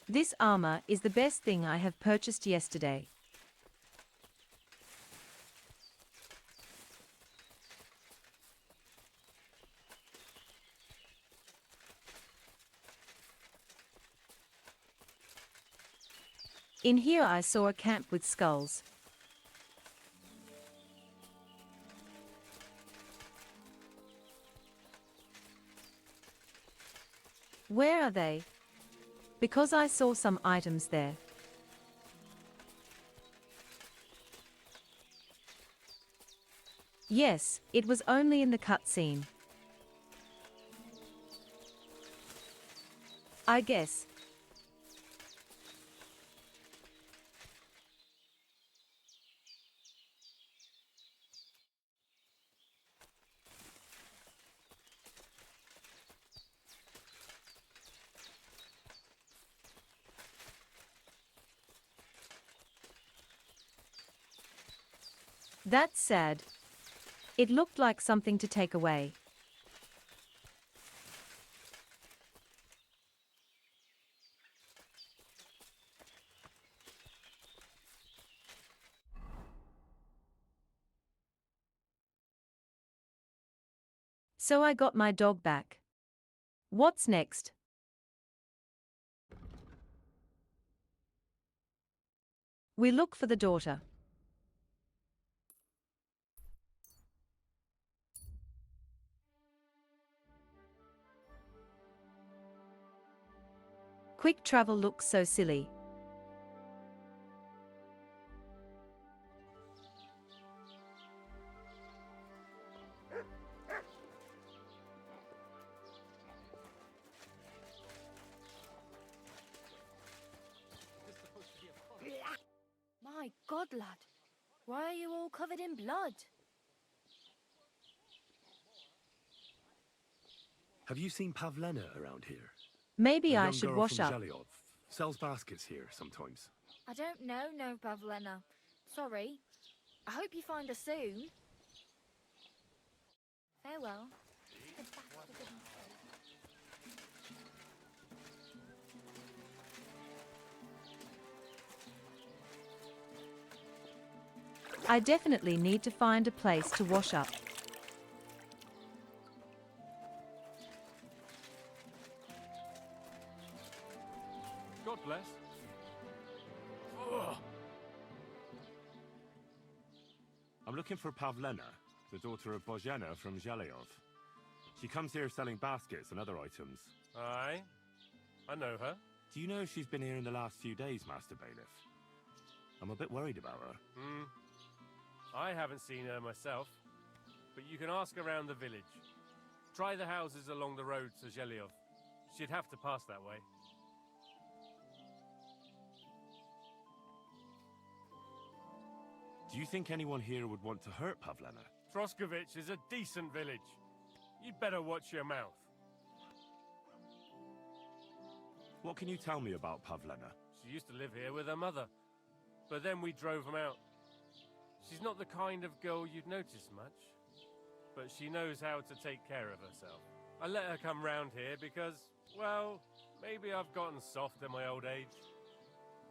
This armor is the best thing I have purchased yesterday. In here I saw a camp with skulls. Where are they? Because I saw some items there. Yes, it was only in the cutscene. I guess. That's sad. It looked like something to take away. So I got my dog back. What's next? We look for the daughter. Quick travel looks so silly. My God, lad. Why are you all covered in blood? Have you seen Pavlena around here? Maybe A I young should girl wash from up. Zhelyov. Sells baskets here sometimes. I don't know, no, Pavlena. Sorry. I hope you find her soon. Farewell. I definitely need to find a place to wash up. God bless. Ugh. I'm looking for Pavlena, the daughter of Bozhena from Zhelyov. She comes here selling baskets and other items. Aye, I know her. Do you know if she's been here in the last few days, Master Bailiff? I'm a bit worried about her. I haven't seen her myself, but you can ask around the village. Try the houses along the road to Zhelyov. She'd have to pass that way. Do you think anyone here would want to hurt Pavlena? Troskovich is a decent village. You'd better watch your mouth. What can you tell me about Pavlena? She used to live here with her mother, but then we drove them out. She's not the kind of girl you'd notice much, but she knows how to take care of herself. I let her come round here because, well, maybe I've gotten soft in my old age.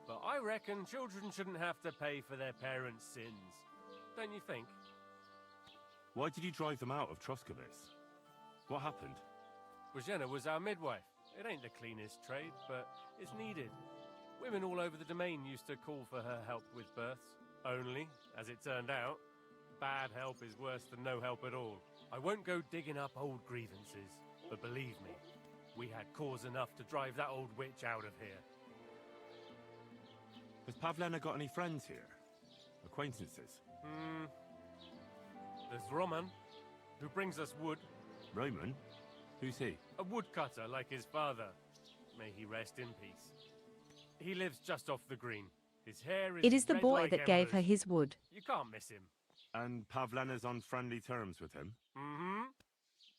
But I reckon children shouldn't have to pay for their parents' sins. Don't you think? Why did you drive them out of Troskovic? What happened? Bozhena was our midwife. It ain't the cleanest trade, but it's needed. Women all over the domain used to call for her help with births. Only, as it turned out, bad help is worse than no help at all. I won't go digging up old grievances, but believe me, we had cause enough to drive that old witch out of here. Has Pavlena got any friends here? Acquaintances? There's Roman, who brings us wood. Roman? Who's he? A woodcutter like his father. May he rest in peace. He lives just off the green. His hair is It is the red boy like that gave her embers. his wood. You can't miss him. And Pavlena's on friendly terms with him?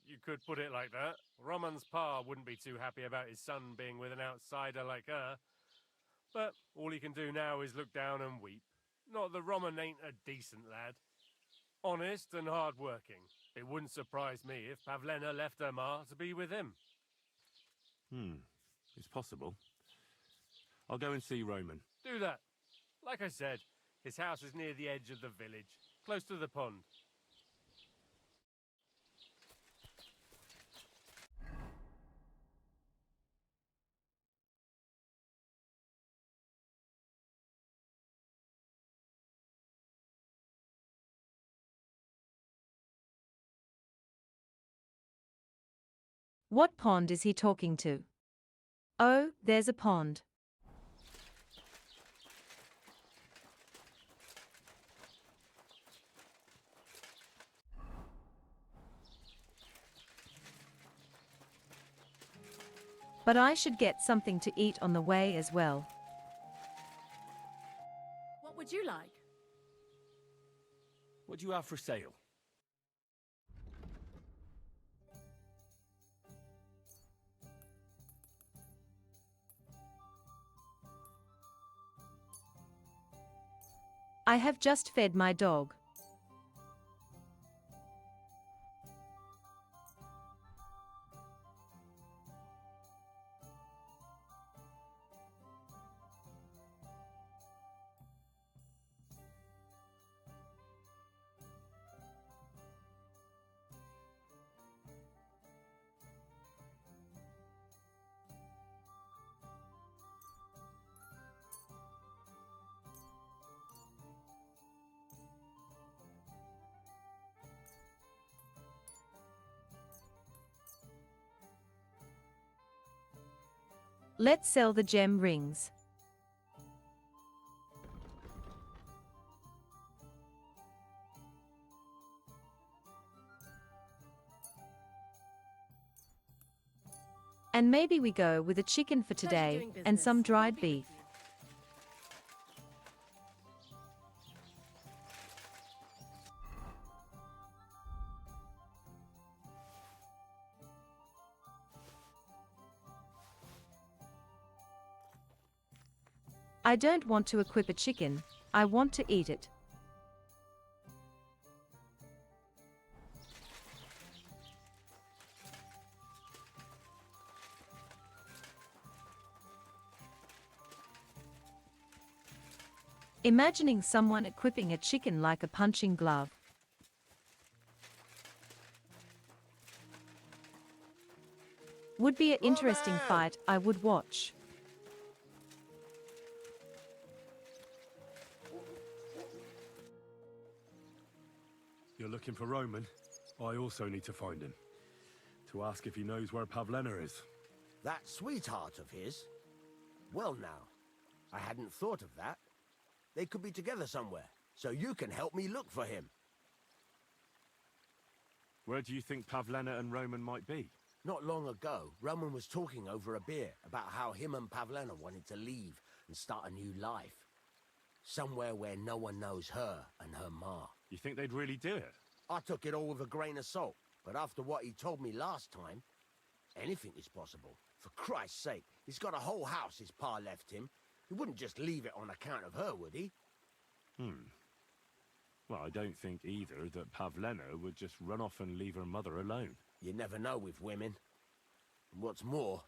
You could put it like that. Roman's pa wouldn't be too happy about his son being with an outsider like her. But all he can do now is look down and weep. Not that Roman ain't a decent lad. Honest and hard-working. It wouldn't surprise me if Pavlena left her ma to be with him. It's possible. I'll go and see Roman. Do that. Like I said, his house is near the edge of the village, close to the pond. What pond is he talking to? Oh, there's a pond. But I should get something to eat on the way as well. What would you like? What do you have for sale? I have just fed my dog. Let's sell the gem rings. And maybe we go with a chicken for today and some dried beef. I don't want to equip a chicken, I want to eat it. Imagining someone equipping a chicken like a punching glove. Would be an interesting fight I would watch. You're looking for Roman? I also need to find him. To ask if he knows where Pavlena is. That sweetheart of his? Well now, I hadn't thought of that. They could be together somewhere, so you can help me look for him. Where do you think Pavlena and Roman might be? Not long ago, Roman was talking over a beer about how him and Pavlena wanted to leave and start a new life. Somewhere where no one knows her and her ma. You think they'd really do it? I took it all with a grain of salt, but after what he told me last time, Anything is possible. For Christ's sake, he's got a whole house his pa left him. He wouldn't just leave it on account of her, would he? Well, I don't think either that Pavlena would just run off and leave her mother alone. You never know with women. And what's more...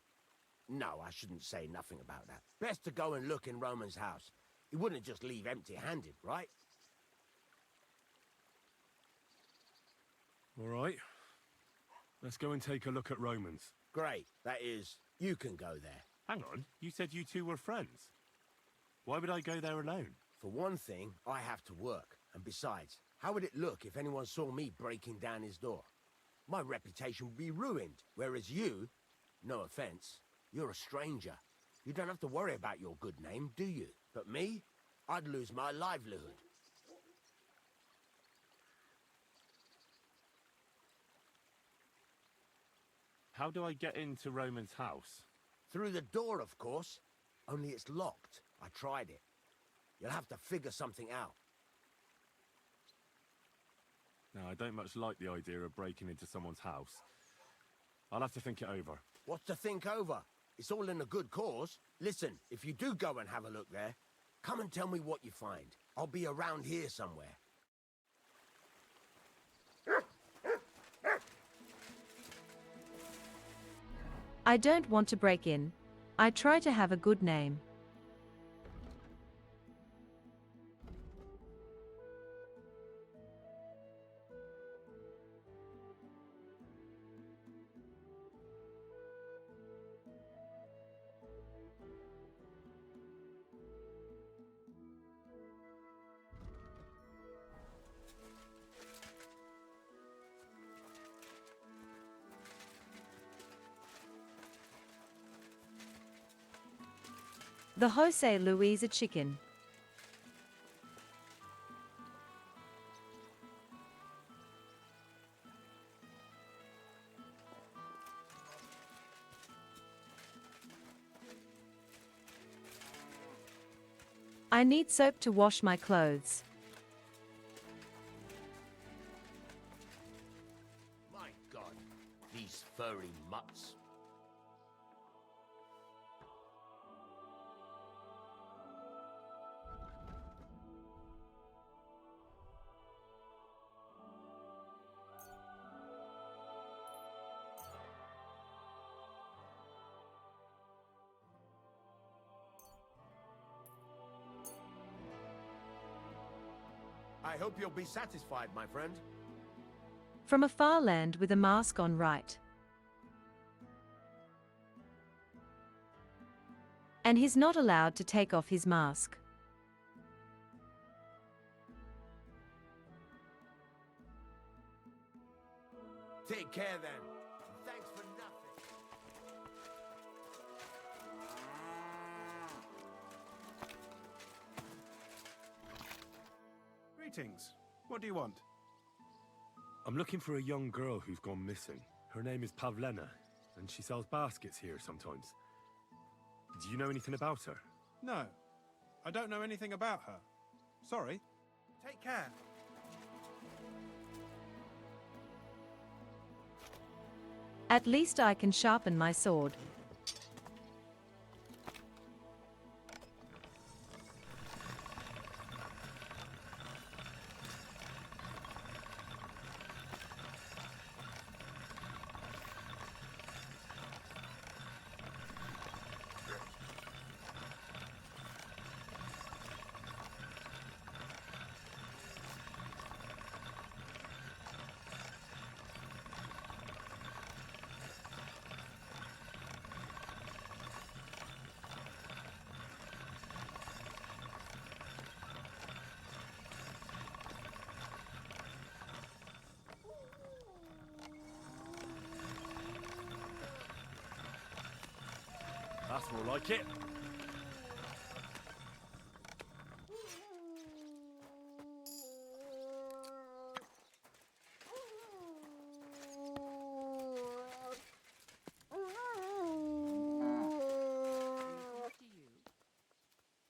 No, I shouldn't say nothing about that. Best to go and look in Roman's house. He wouldn't just leave empty-handed, right? All right. Let's go and take a look at Roman's. Great. That is, you can go there. Hang on, you said you two were friends. Why would I go there alone? For one thing, I have to work. And besides, how would it look if anyone saw me breaking down his door? My reputation would be ruined, whereas you, no offense, you're a stranger. You don't have to worry about your good name, do you? But me, I'd lose my livelihood. How do I get into Roman's house? Through the door, of course. Only it's locked. I tried it. You'll have to figure something out. No, I don't much like the idea of breaking into someone's house. I'll have to think it over. What's to think over? It's all in a good cause. Listen, if you do go and have a look there, come and tell me what you find. I'll be around here somewhere. I don't want to break in. I try to have a good name. The Jose Luisa chicken. I need soap to wash my clothes. My God, these furry mutts. I hope you'll be satisfied, my friend. From a far land with a mask on right. And he's not allowed to take off his mask. Take care then. Thanks for nothing. Greetings. What do you want? I'm looking for a young girl who's gone missing. Her name is Pavlena, and she sells baskets here sometimes. Do you know anything about her? No. I don't know anything about her. Sorry. Take care. At least I can sharpen my sword. That's more like it.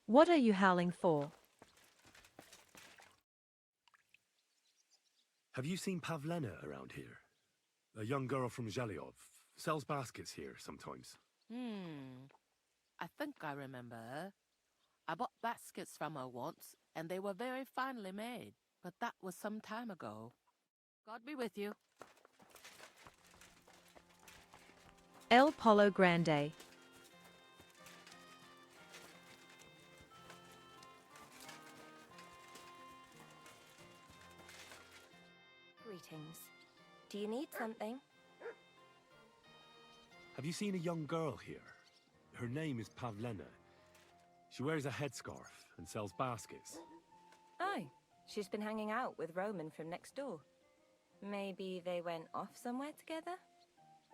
What are you howling for? Have you seen Pavlena around here? A young girl from Zhelyov, Sells baskets here sometimes. I think I remember her. I bought baskets from her once, and they were very finely made, but that was some time ago. God be with you. El Polo Grande. Greetings. Do you need something? Have you seen a young girl here? Her name is Pavlena. She wears a headscarf and sells baskets. Oh, she's been hanging out with Roman from next door. Maybe they went off somewhere together?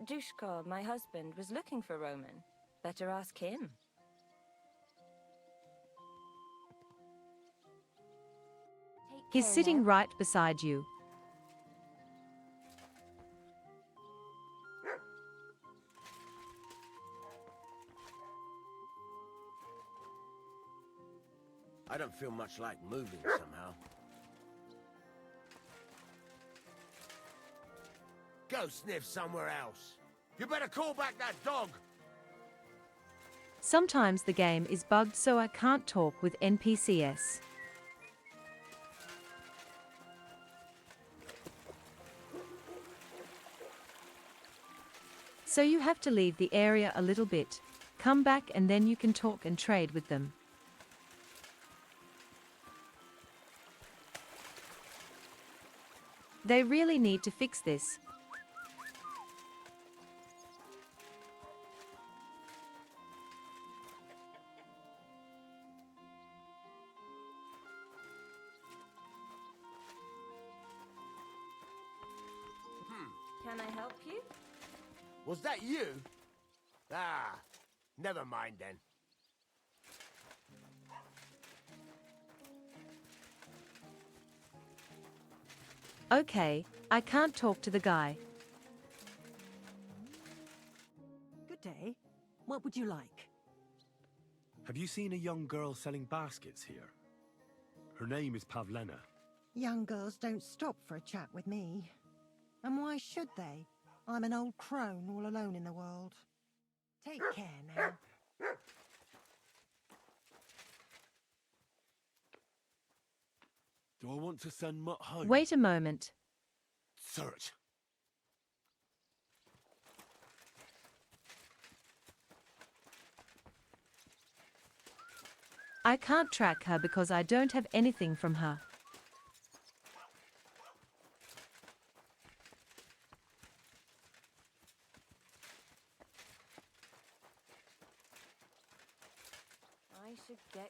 Dushko, my husband, was looking for Roman. Better ask him. He's sitting right beside you. I don't feel much like moving somehow. Go sniff somewhere else. You better call back that dog. Sometimes the game is bugged so I can't talk with NPCs. So you have to leave the area a little bit, come back and then you can talk and trade with them. They really need to fix this. Can I help you? Was that you? Ah, never mind then. Okay, I can't talk to the guy. Good day. What would you like? Have you seen a young girl selling baskets here? Her name is Pavlena. Young girls don't stop for a chat with me. And why should they? I'm an old crone all alone in the world. Take care now. Do I want to send Mutt home? Wait a moment. Search. I can't track her because I don't have anything from her.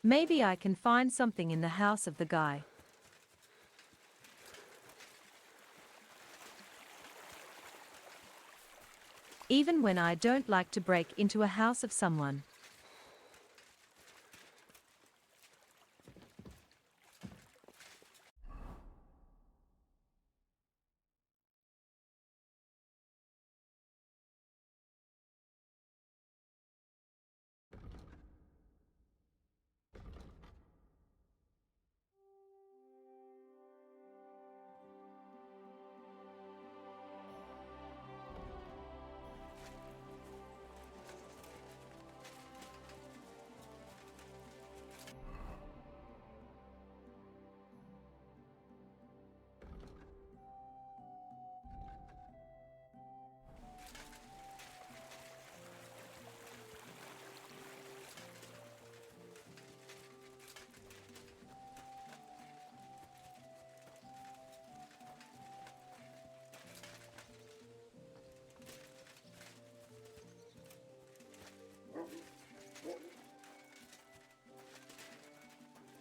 Maybe I can find something in the house of the guy. Even when I don't like to break into a house of someone.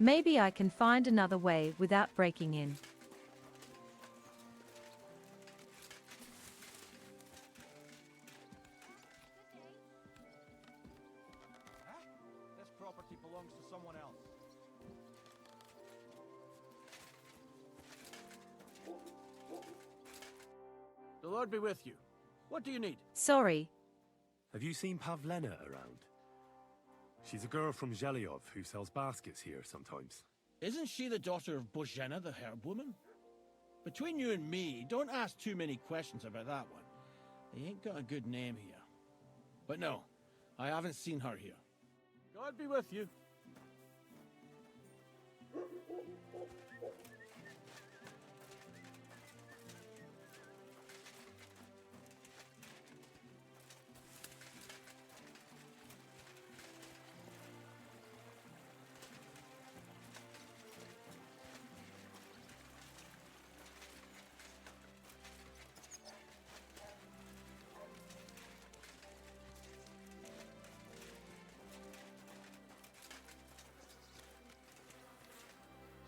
Maybe I can find another way without breaking in. This property belongs to someone else. The Lord be with you. What do you need? Sorry. Have you seen Pavlena around? She's a girl from Zhelyov who sells baskets here sometimes. Isn't she the daughter of Bozhena, the herb woman? Between you and me, don't ask too many questions about that one. They ain't got a good name here. But no, I haven't seen her here. God be with you.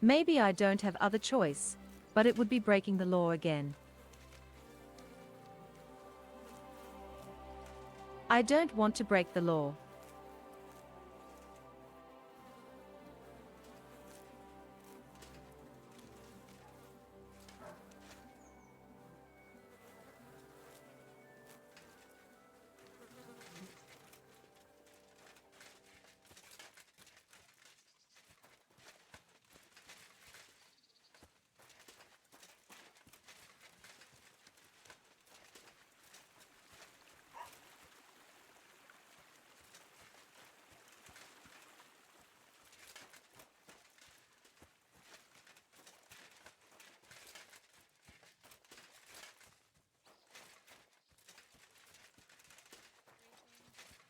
Maybe I don't have other choice, but it would be breaking the law again. I don't want to break the law.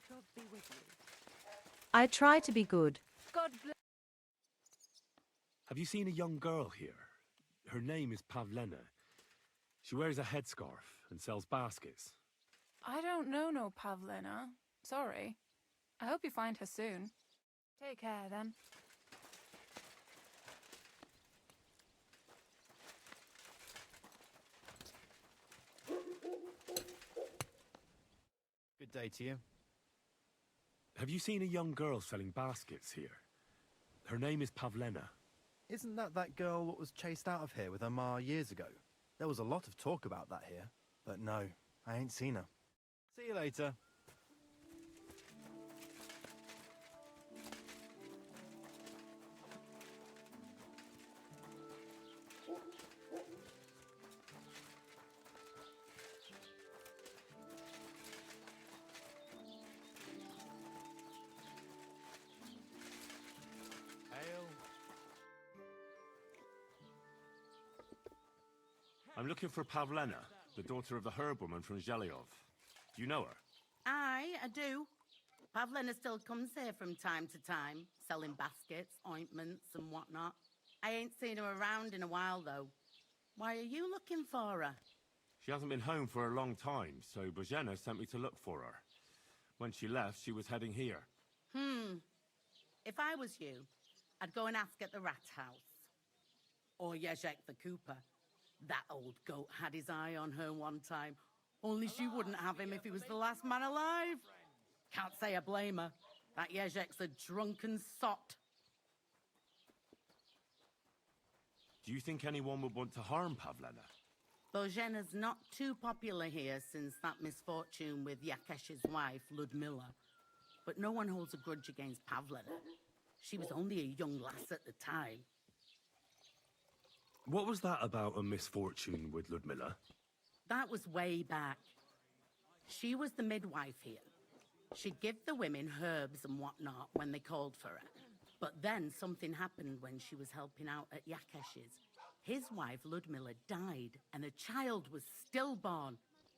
God be with you. I try to be good. God bless. Have you seen a young girl here? Her name is Pavlena. She wears a headscarf and sells baskets. I don't know no Pavlena. Sorry. I hope you find her soon. Take care, then. Good day to you. Have you seen a young girl selling baskets here? Her name is Pavlena. Isn't that girl what was chased out of here with her ma years ago? There was a lot of talk about that here. But no, I ain't seen her. See you later. I'm looking for Pavlena, the daughter of the herb-woman from Zhelyov. Do you know her? Aye, I do. Pavlena still comes here from time to time, selling baskets, ointments and whatnot. I ain't seen her around in a while, though. Why are you looking for her? She hasn't been home for a long time, so Bozhena sent me to look for her. When she left, she was heading here. If I was you, I'd go and ask at the rat house. Or Yezhek the Cooper. That old goat had his eye on her one time. Only she wouldn't have him if he was the last man alive. Can't say I blame her. That Yezhek's a drunken sot. Do you think anyone would want to harm Pavlena? Bozhena's not too popular here since that misfortune with Yakesh's wife, Ludmilla. But no one holds a grudge against Pavlena. She was only a young lass at the time. What was that about a misfortune with Ludmilla? That was way back. She was the midwife here. She'd give the women herbs and whatnot when they called for her. But then something happened when she was helping out at Yakesh's. His wife, Ludmilla, died, and a child was stillborn.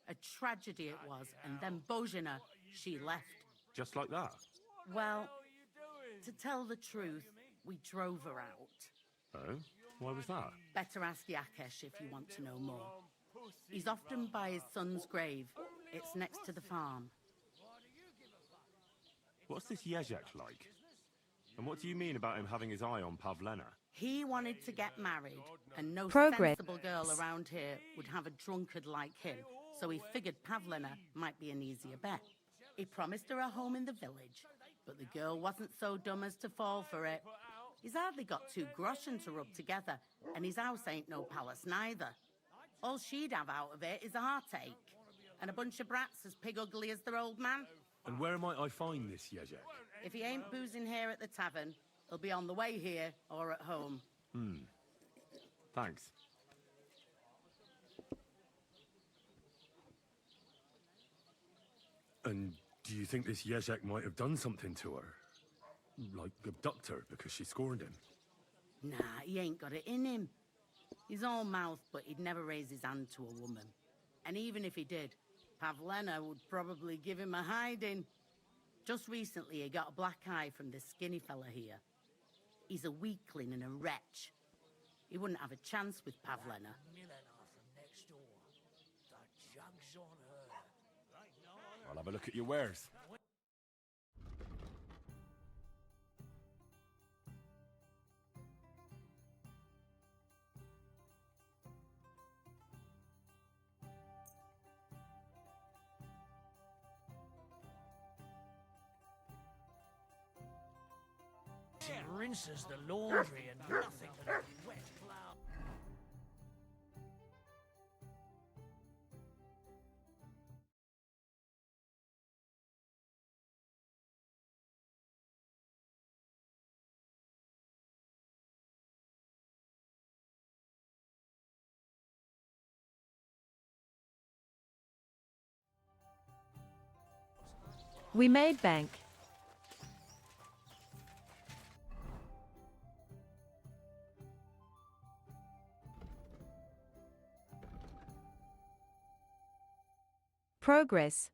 A tragedy it was, and then Bozhena, she left. Just like that? Well, to tell the truth, we drove her out. Oh? Why was that? Better ask Yakesh if you want to know more. He's often by his son's grave. It's next to the farm. What's this Yezhek like? And what do you mean about him having his eye on Pavlena? He wanted to get married, and no Progress. sensible girl around here would have a drunkard like him, so he figured Pavlena might be an easier bet. He promised her a home in the village, but the girl wasn't so dumb as to fall for it. He's hardly got 2 groschen to rub together, and his house ain't no palace neither. All she'd have out of it is a heartache, and a bunch of brats as pig ugly as their old man. And where might I find this Yezhek? If he ain't boozing here at the tavern, he'll be on the way here or at home. Thanks. And do you think this Yezhak might have done something to her? Like abduct her because she scorned him? Nah, he ain't got it in him. He's all mouth, but he'd never raise his hand to a woman. And even if he did, Pavlena would probably give him a hiding. Just recently, he got a black eye from this skinny fella here. He's a weakling and a wretch. He wouldn't have a chance with Pavlena. Milliner from next door. The jug's on her. I'll have a look at your wares. She rinses the laundry and nothing but a wet cloud. We made bank. Progress.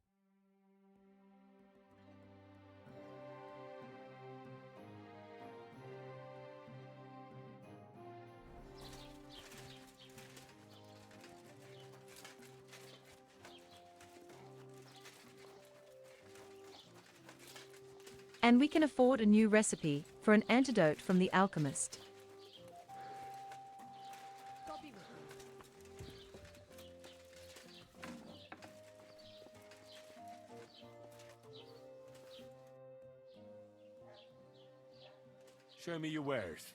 And we can afford a new recipe for an antidote from the alchemist. Show me your wares.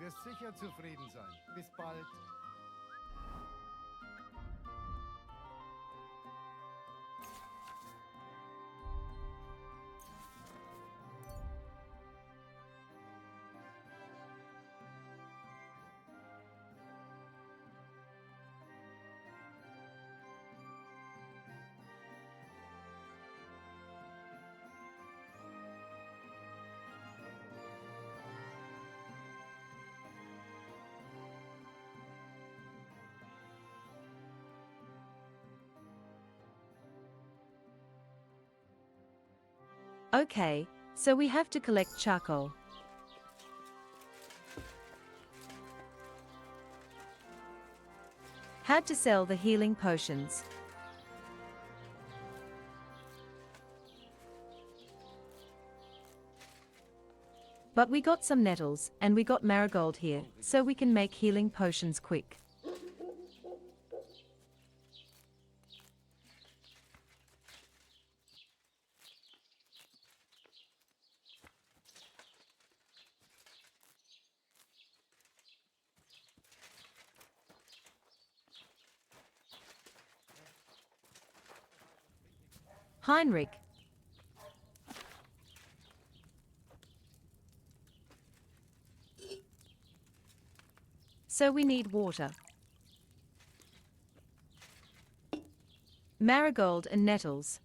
Du wirst sicher zufrieden sein. Bis bald. Okay, so we have to collect charcoal. Had to sell the healing potions. But we got some nettles, and we got marigold here, so we can make healing potions quick. Heinrich. So we need water. Marigold and nettles.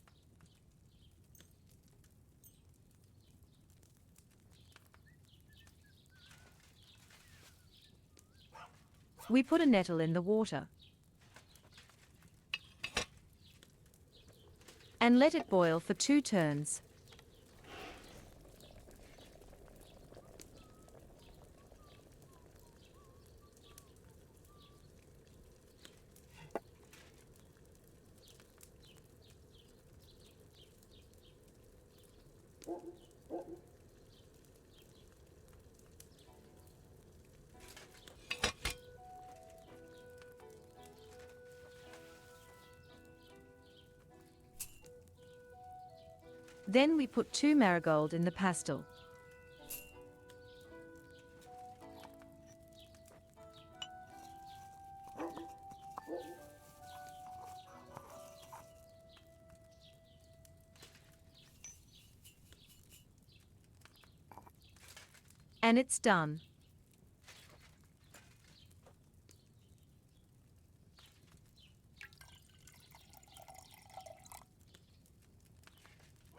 We put a nettle in the water. And let it boil for 2 turns. Then we put 2 marigold in the pastel. And it's done.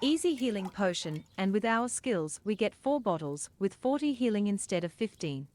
Easy healing potion, and with our skills we get 4 bottles with 40 healing instead of 15.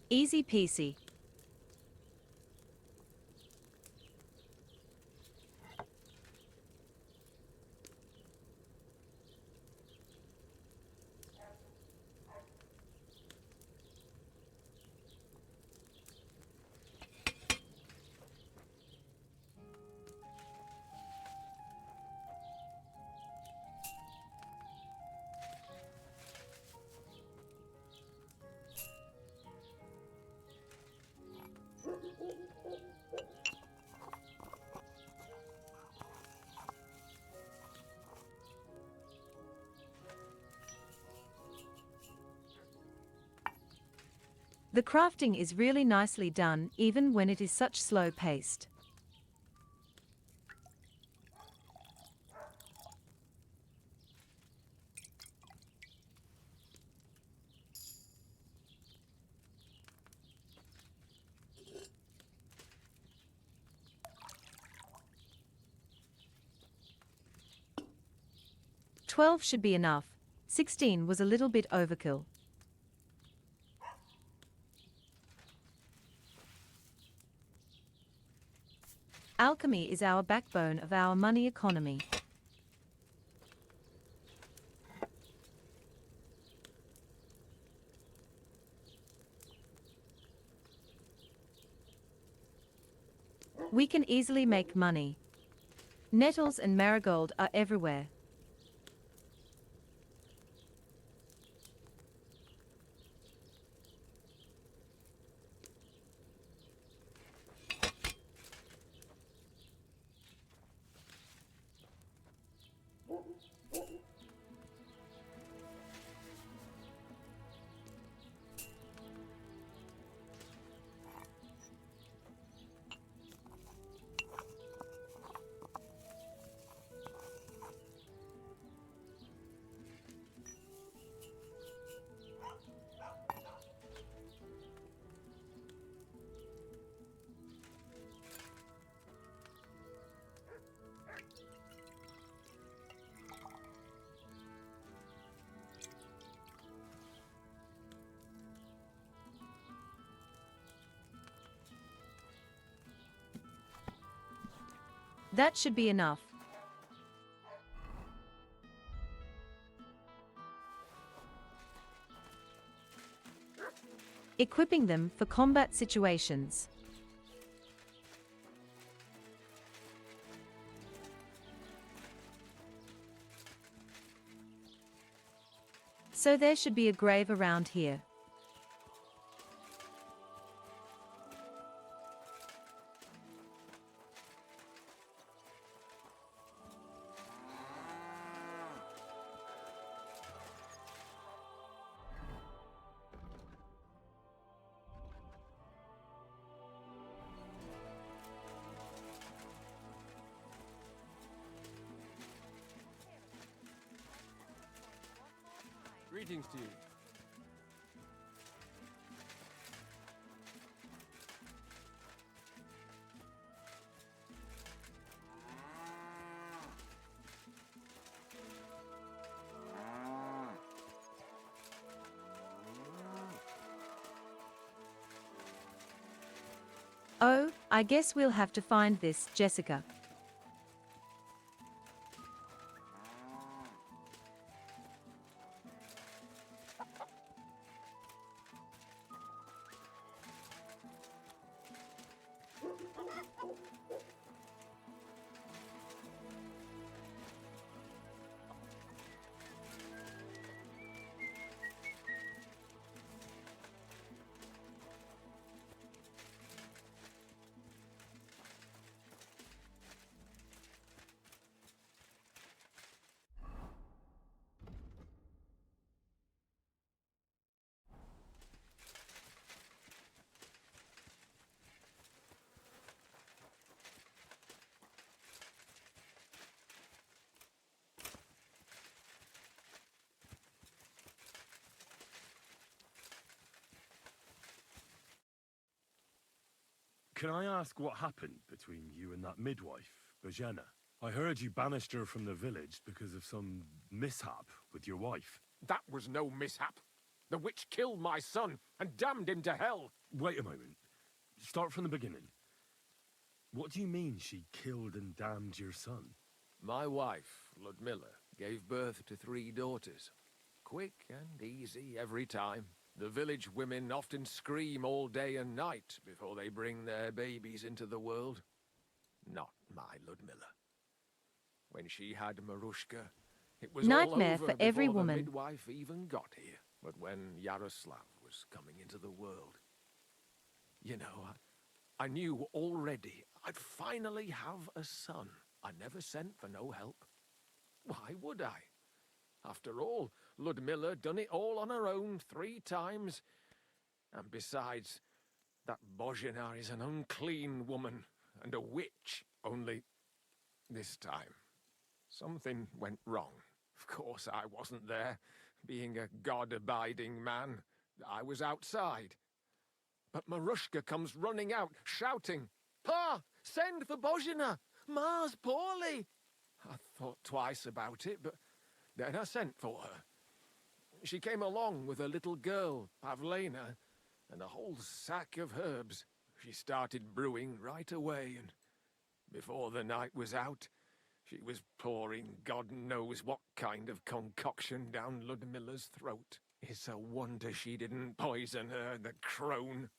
Easy peasy. The crafting is really nicely done, even when it is such slow paced. "12 should be enough. 16 was a little bit overkill." Alchemy is our backbone of our money economy. We can easily make money. Nettles and marigold are everywhere. That should be enough. Equipping them for combat situations. So there should be a grave around here. Greetings to you. Oh, I guess we'll have to find this, Jessica. Can I ask what happened between you and that midwife, Bojana? I heard you banished her from the village because of some mishap with your wife. That was no mishap. The witch killed my son and damned him to hell. Wait a moment. Start from the beginning. What do you mean she killed and damned your son? My wife, Ludmilla, gave birth to 3 daughters. Quick and easy every time. The village women often scream all day and night before they bring their babies into the world. Not my Ludmilla. When she had Marushka, it was Nightmare all over for every before woman. the midwife even got here. But when Yaroslav was coming into the world, you know, I knew already I'd finally have a son. I never sent for no help. Why would I? After all, Ludmilla done it all on her own 3 times. And besides, that Bozhina is an unclean woman and a witch. Only this time, something went wrong. Of course, I wasn't there. Being a God-abiding man, I was outside. But Marushka comes running out, shouting, "Pa, send for Bozhina! Ma's poorly!" I thought twice about it, but then I sent for her. She came along with a little girl, Pavlena, and a whole sack of herbs. She started brewing right away, and before the night was out, she was pouring God knows what kind of concoction down Ludmilla's throat. It's a wonder she didn't poison her, the crone.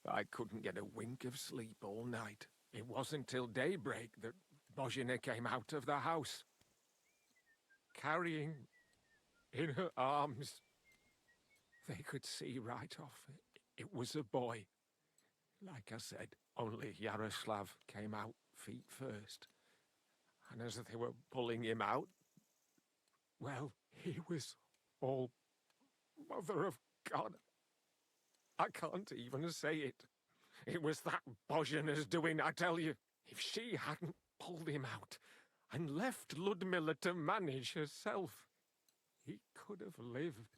I couldn't get a wink of sleep all night. It wasn't till daybreak that Bozhina came out of the house, carrying in her arms. They could see right off it was a boy. Like I said, only Yaroslav came out feet first. And as they were pulling him out, well, he was all Mother of God. I can't even say it. It was that Bozhina's doing, I tell you. If she hadn't pulled him out and left Ludmilla to manage herself, he could have lived.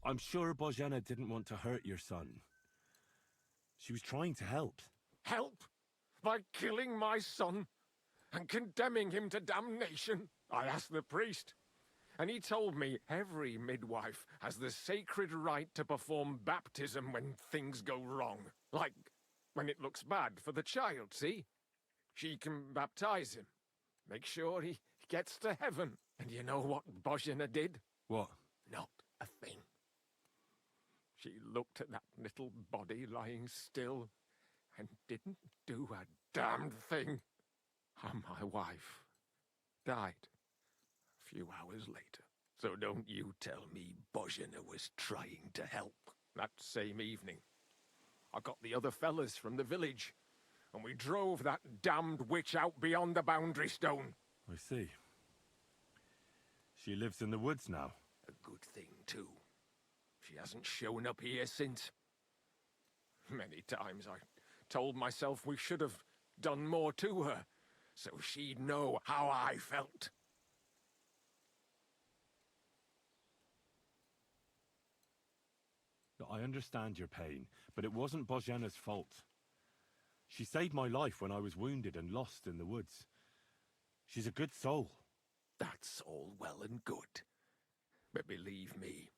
I'm sure Bojana didn't want to hurt your son. She was trying to help. Help? By killing my son and condemning him to damnation? I asked the priest, and he told me every midwife has the sacred right to perform baptism when things go wrong. Like when it looks bad for the child, see? She can baptize him, make sure he gets to heaven. And you know what Bozhina did? What? Not a thing. She looked at that little body lying still and didn't do a damned thing. And my wife died a few hours later. So don't you tell me Bozhina was trying to help. That same evening, I got the other fellas from the village, and we drove that damned witch out beyond the boundary stone. I see. She lives in the woods now. A good thing, too. She hasn't shown up here since. Many times I told myself we should have done more to her, so she'd know how I felt. I understand your pain, but it wasn't Bozhana's fault. She saved my life when I was wounded and lost in the woods. She's a good soul. That's all well and good. But believe me,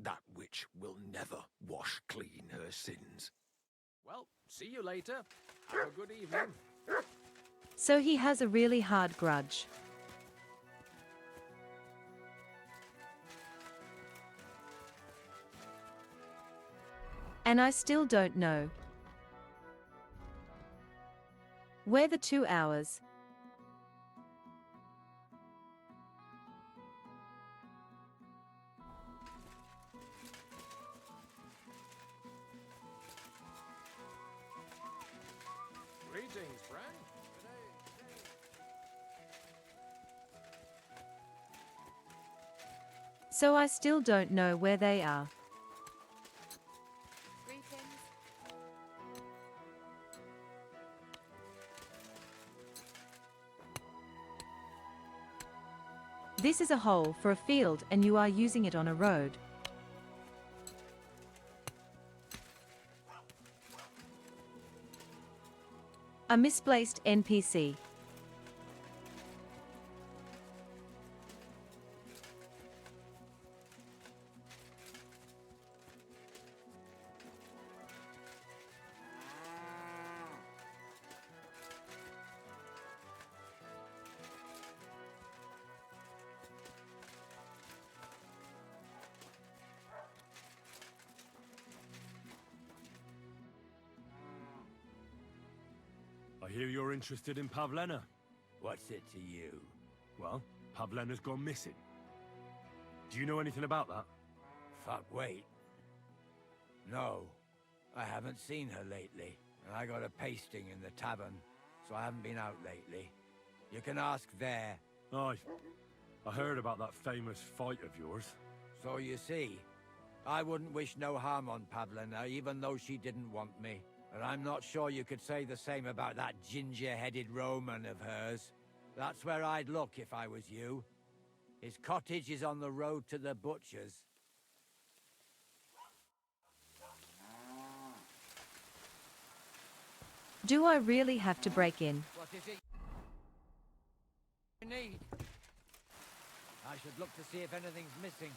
that witch will never wash clean her sins. Well, see you later. Have a good evening. So he has a really hard grudge. And I still don't know where the 2 hours. Greetings, friend. So I still don't know where they are. Greetings. This is a hole for a field and you are using it on a road. A misplaced NPC. I hear you're interested in Pavlena. What's it to you? Well, Pavlena's gone missing. Do you know anything about that? Fuck, wait. No, I haven't seen her lately, and I got a pasting in the tavern, so I haven't been out lately. You can ask there. Aye. I heard about that famous fight of yours. So you see, I wouldn't wish no harm on Pavlena, even though she didn't want me. But I'm not sure you could say the same about that ginger-headed Roman of hers. That's where I'd look if I was you. His cottage is on the road to the butcher's. Do I really have to break in? What is it you need? I should look to see if anything's missing.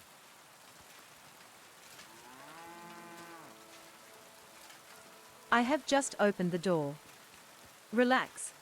I have just opened the door. Relax.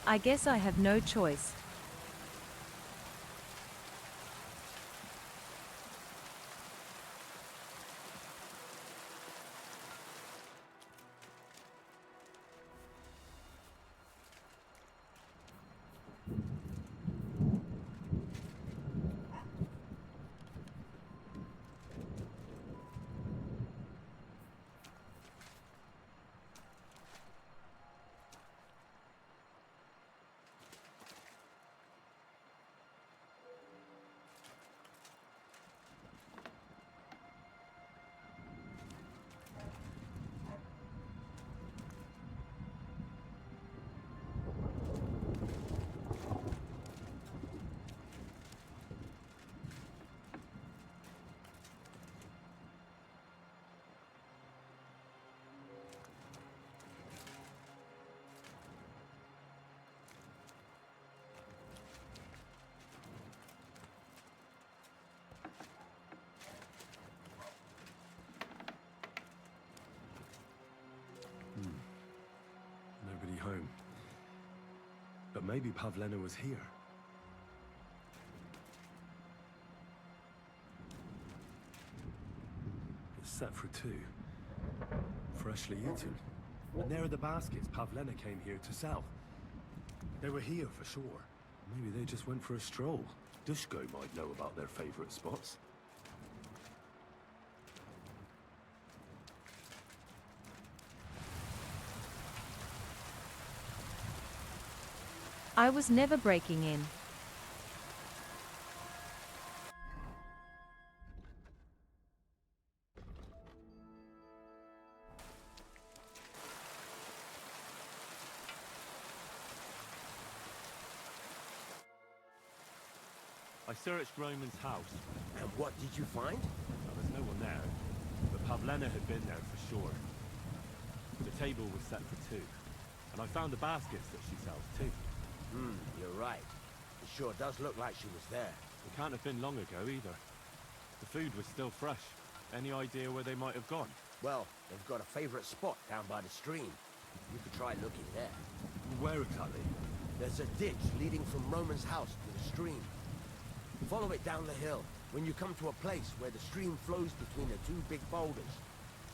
I guess I have no choice. Maybe Pavlena was here. It's set for 2. Freshly eaten. And there are the baskets Pavlena came here to sell. They were here for sure. Maybe they just went for a stroll. Dushko might know about their favorite spots. I was never breaking in. I searched Roman's house. And what did you find? Well, there's no one there, but Pavlena had been there for sure. The table was set for 2, and I found the baskets that she sells too. You're right. It sure does look like she was there. It can't have been long ago either. The food was still fresh. Any idea where they might have gone? Well, they've got a favorite spot down by the stream. You could try looking there. Where exactly? There's a ditch leading from Roman's house to the stream. Follow it down the hill. When you come to a place where the stream flows between the 2 big boulders,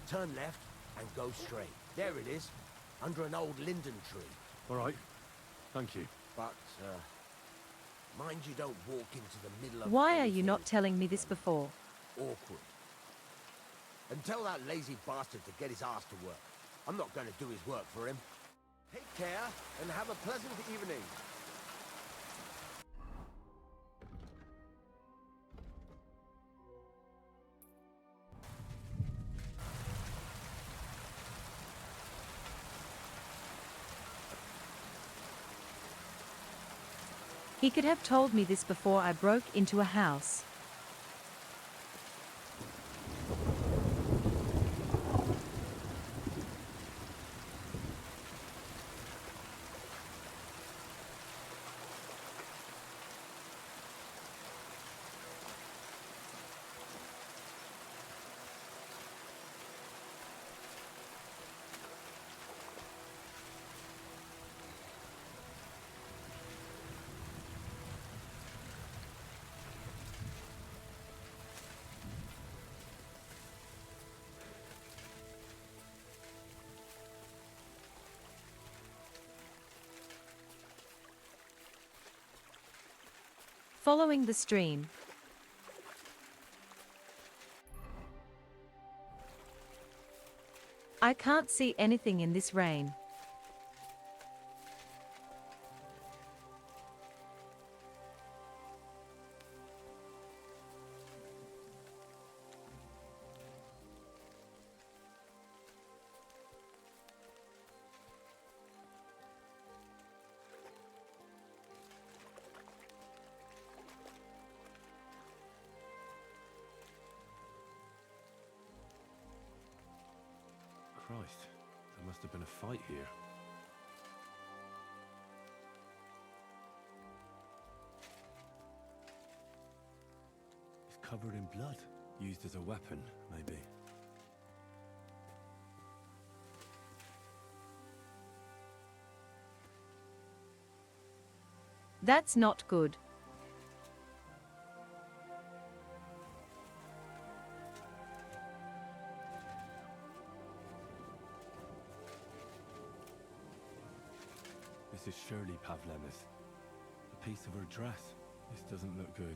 turn left and go straight. There it is, under an old linden tree. All right. Thank you. But, mind you don't walk into the middle of... Why are you not telling me this before? Awkward. And tell that lazy bastard to get his ass to work. I'm not going to do his work for him. Take care and have a pleasant evening. He could have told me this before I broke into a house. Following the stream. I can't see anything in this rain. Christ, there must have been a fight here. It's covered in blood. Used as a weapon, maybe. That's not good. This is surely Pavlena's. A piece of her dress. This doesn't look good.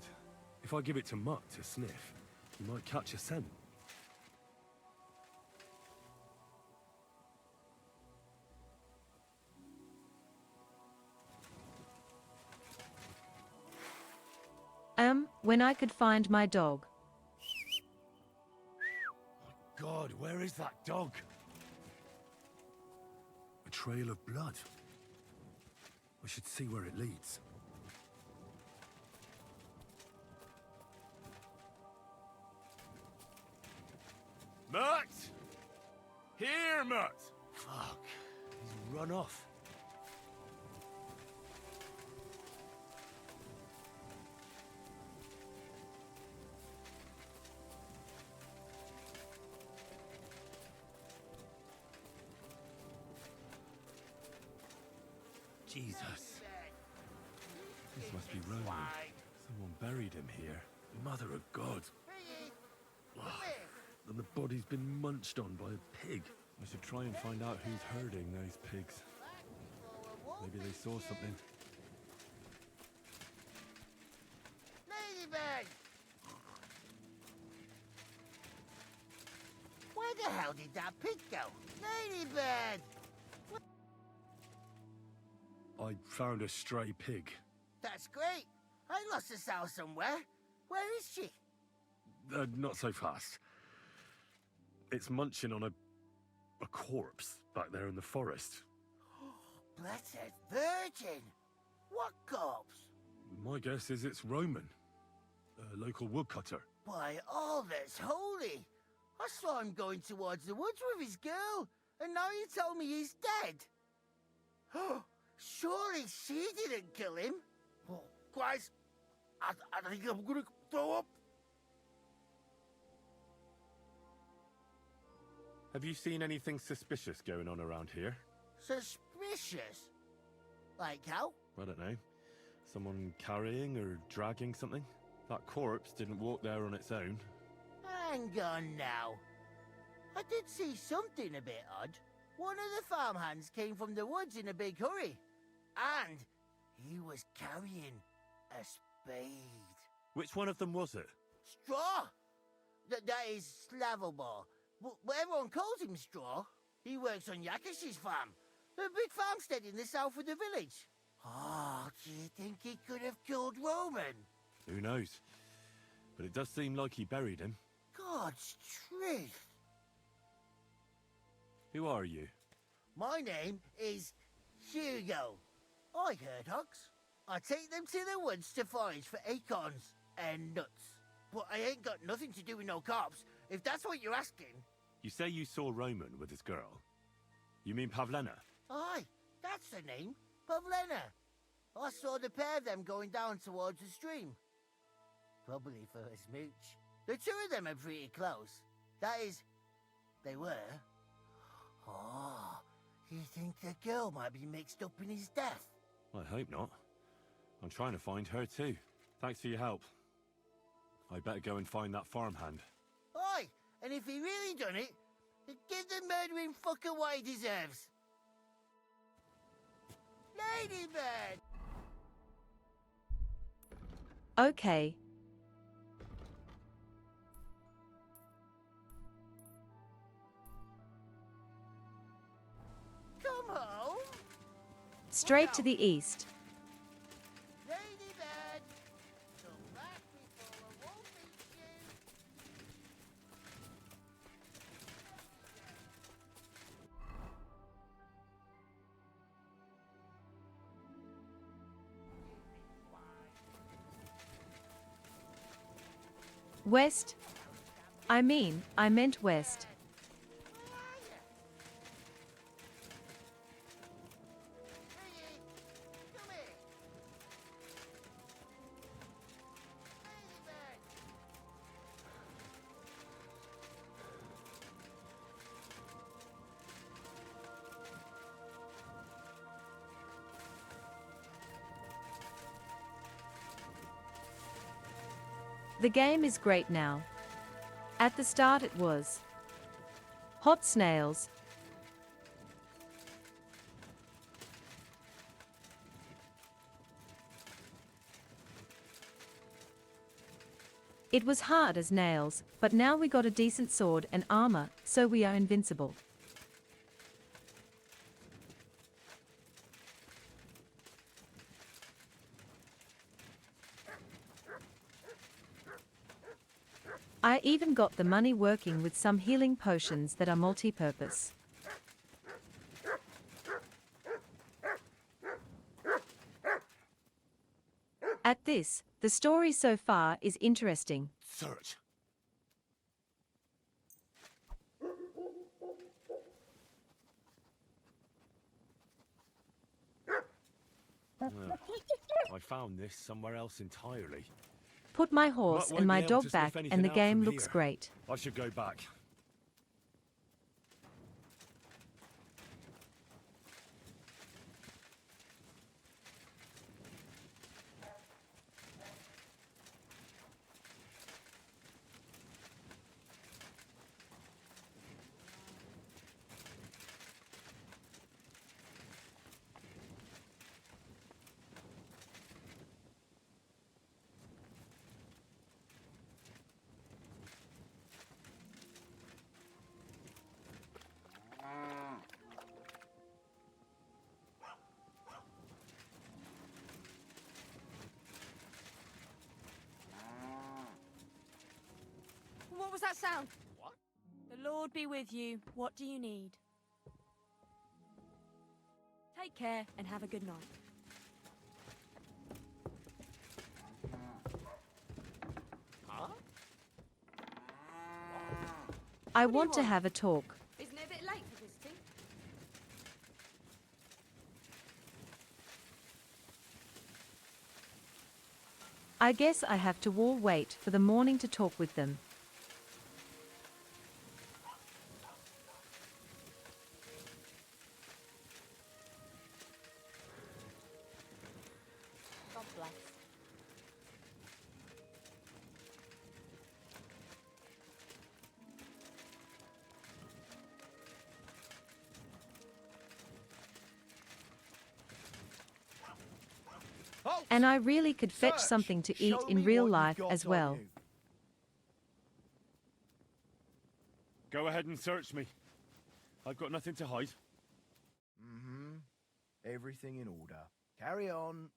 If I give it to Mutt to sniff, he might catch a scent. When I could find my dog. God, where is that dog? A trail of blood. We should see where it leads. Mutt! Here, Mutt! Fuck. He's run off. Jesus. must be Roman. Someone buried him here. Mother of God. And the body's been munched on by a pig. I should try and find out who's herding those pigs. Maybe they saw something. Ladybird! Where the hell did that pig go? Ladybird! I found a stray pig. That's great. I lost a sow somewhere. Where is she? Not so fast. It's munching on a corpse back there in the forest. Blessed Virgin! What corpse? My guess is it's Roman, a local woodcutter. By all that's holy! I saw him going towards the woods with his girl, and now you tell me he's dead. Surely she didn't kill him. Oh, Christ! I think I'm gonna throw up. Have you seen anything suspicious going on around here? Suspicious? Like how? I don't know. Someone carrying or dragging something? That corpse didn't walk there on its own. Hang on now. I did see something a bit odd. One of the farmhands came from the woods in a big hurry. And he was carrying a spade. Which one of them was it? Straw! That is Slavobor. But everyone calls him Straw. He works on Yakish's farm. A big farmstead in the south of the village. Oh, do you think he could have killed Roman? Who knows? But it does seem like he buried him. God's truth. Who are you? My name is Hugo. I herd hogs. I take them to the woods to forage for acorns and nuts. But I ain't got nothing to do with no cops, if that's what you're asking. You say you saw Roman with his girl. You mean Pavlena? Aye, that's the name. Pavlena. I saw the pair of them going down towards the stream. Probably for a smooch. The two of them are pretty close. That is, they were. Oh, you think the girl might be mixed up in his death? I hope not. I'm trying to find her too. Thanks for your help. I better go and find that farmhand. Aye, and if he really done it, then give the murdering fucker what he deserves. Ladybird! Okay. Come home! Straight to the east. Ladybird! Come back before I won't beat you! West? I meant west. The game is great now. At the start it was hot snails. It was hard as nails, but now we got a decent sword and armor, so we are invincible. I even got the money working with some healing potions that are multi-purpose. At this, the story so far is interesting. Search. I found this somewhere else entirely. Put my horse Won't and my be able dog to back sniff and anything the out game from looks here. great. I should go back. that sound? What? The Lord be with you. What do you need? Take care and have a good night. Huh? I want to have a talk. Isn't it a bit late for visiting? I guess I have to all wait for the morning to talk with them. God bless. And I really could fetch Search. something to eat Show in me real what you've life got as on well. you. Go ahead and search me. I've got nothing to hide. Mm-hmm. Everything in order. Carry on.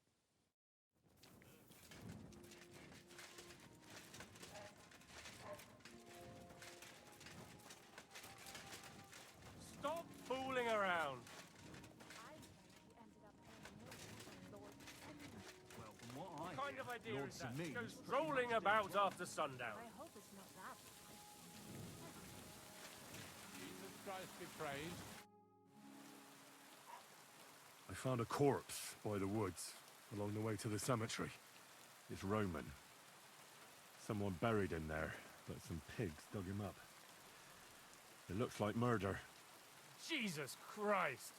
Stop fooling around. Well, from what What I kind of idea Lord is that? Semene's Go pretty strolling much about dead as after sundown. I hope it's not that. Jesus Christ be praised. I found a corpse by the woods, along the way to the cemetery. It's Roman. Someone buried him there, but some pigs dug him up. It looks like murder. Jesus Christ!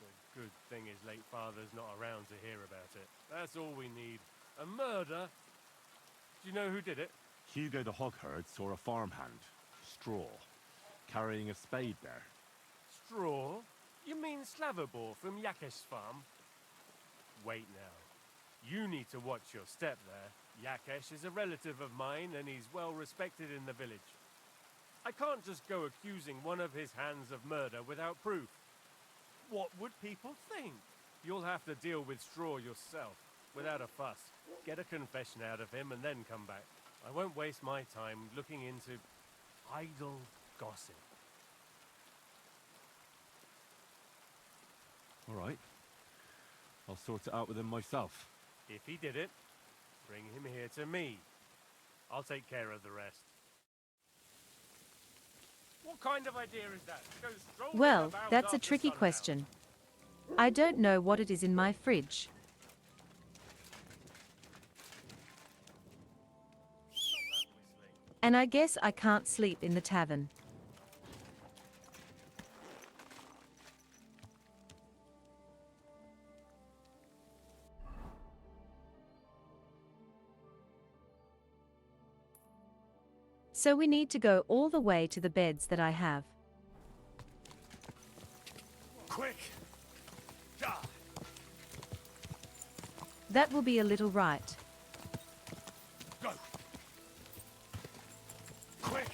It's a good thing his late father's not around to hear about it. That's all we need. A murder? Do you know who did it? Hugo the hogherd saw a farmhand, Straw, carrying a spade there. Straw? You mean Slavobor from Yakesh's farm? Wait now. You need to watch your step there. Yakesh is a relative of mine and he's well respected in the village. I can't just go accusing one of his hands of murder without proof. What would people think? You'll have to deal with Straw yourself, without a fuss. Get a confession out of him and then come back. I won't waste my time looking into idle gossip. All right. I'll sort it out with him myself. If he did it, bring him here to me. I'll take care of the rest. What kind of idea is that? Go strolling Well, about that's a after tricky sundown. question. I don't know what it is in my fridge. And I guess I can't sleep in the tavern. So we need to go all the way to the beds that I have. Quick! Gah! That will be a little right. Go! Quick!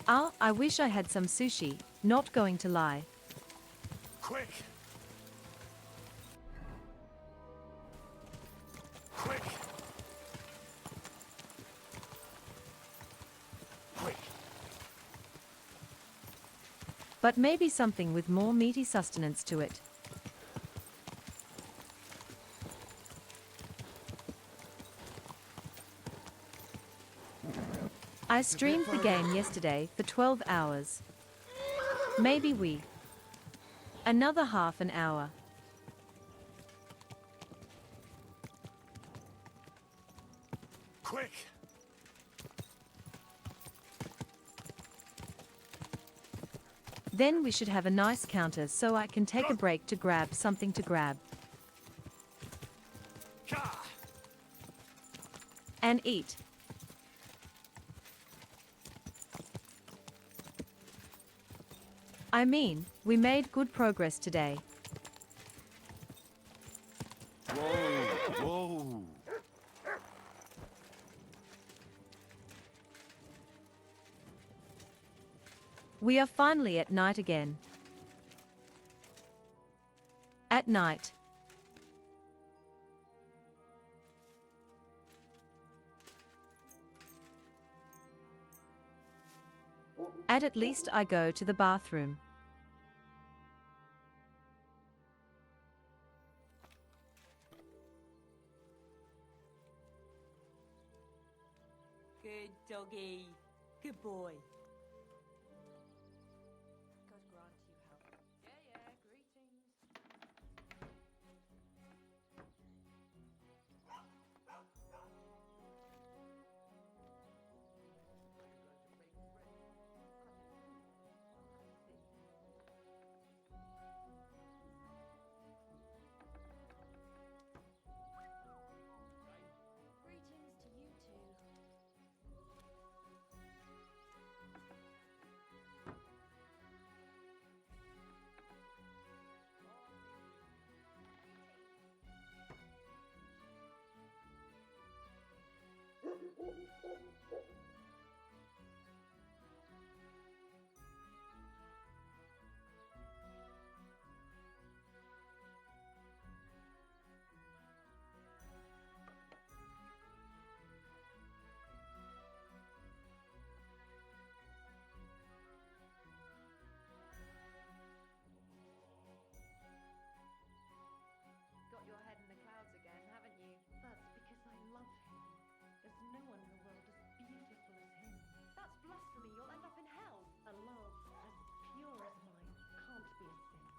Ah, I wish I had some sushi, not going to lie. Quick! Quick! Quick! But maybe something with more meaty sustenance to it. I streamed the game yesterday for 12 hours. Maybe another half an hour. Quick! Then we should have a nice counter so I can take a break to grab something to grab. Gah! And eat. I mean, we made good progress today. Whoa! Whoa! We are finally at night again. At night. At least I go to the bathroom. Good doggy. Good boy. God grant you health. Yeah, greetings. Greetings to you too. Got your head in the clouds again, haven't you? That's because I love him. There's no one in the world as beautiful as him. That's blasphemy. You'll end up in hell. A love as pure as mine can't be a sin.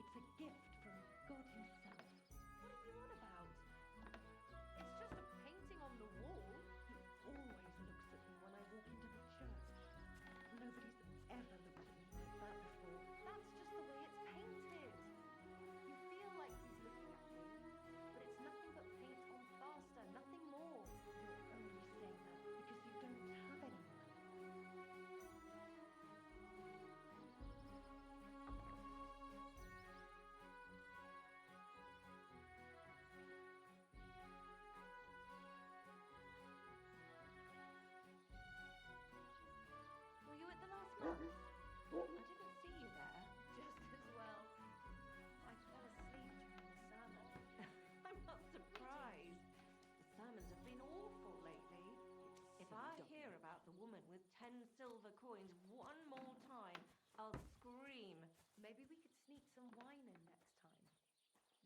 It's a gift from God himself. What are you on about? It's just a painting on the wall. He always looks at me when I walk into the church. Nobody's ever looked at me like that before. That's just the way it's painted. You feel like he's looking at you, but it's nothing but paint on faster, nothing more. You're only saying that because you don't have anyone. Were you at the last mass? I didn't see you there. Just as well. I fell asleep during the sermon. I'm not surprised. The sermons have been awful lately. If I hear about the woman with 10 silver coins one more time, I'll scream. Maybe we could sneak some wine in next time.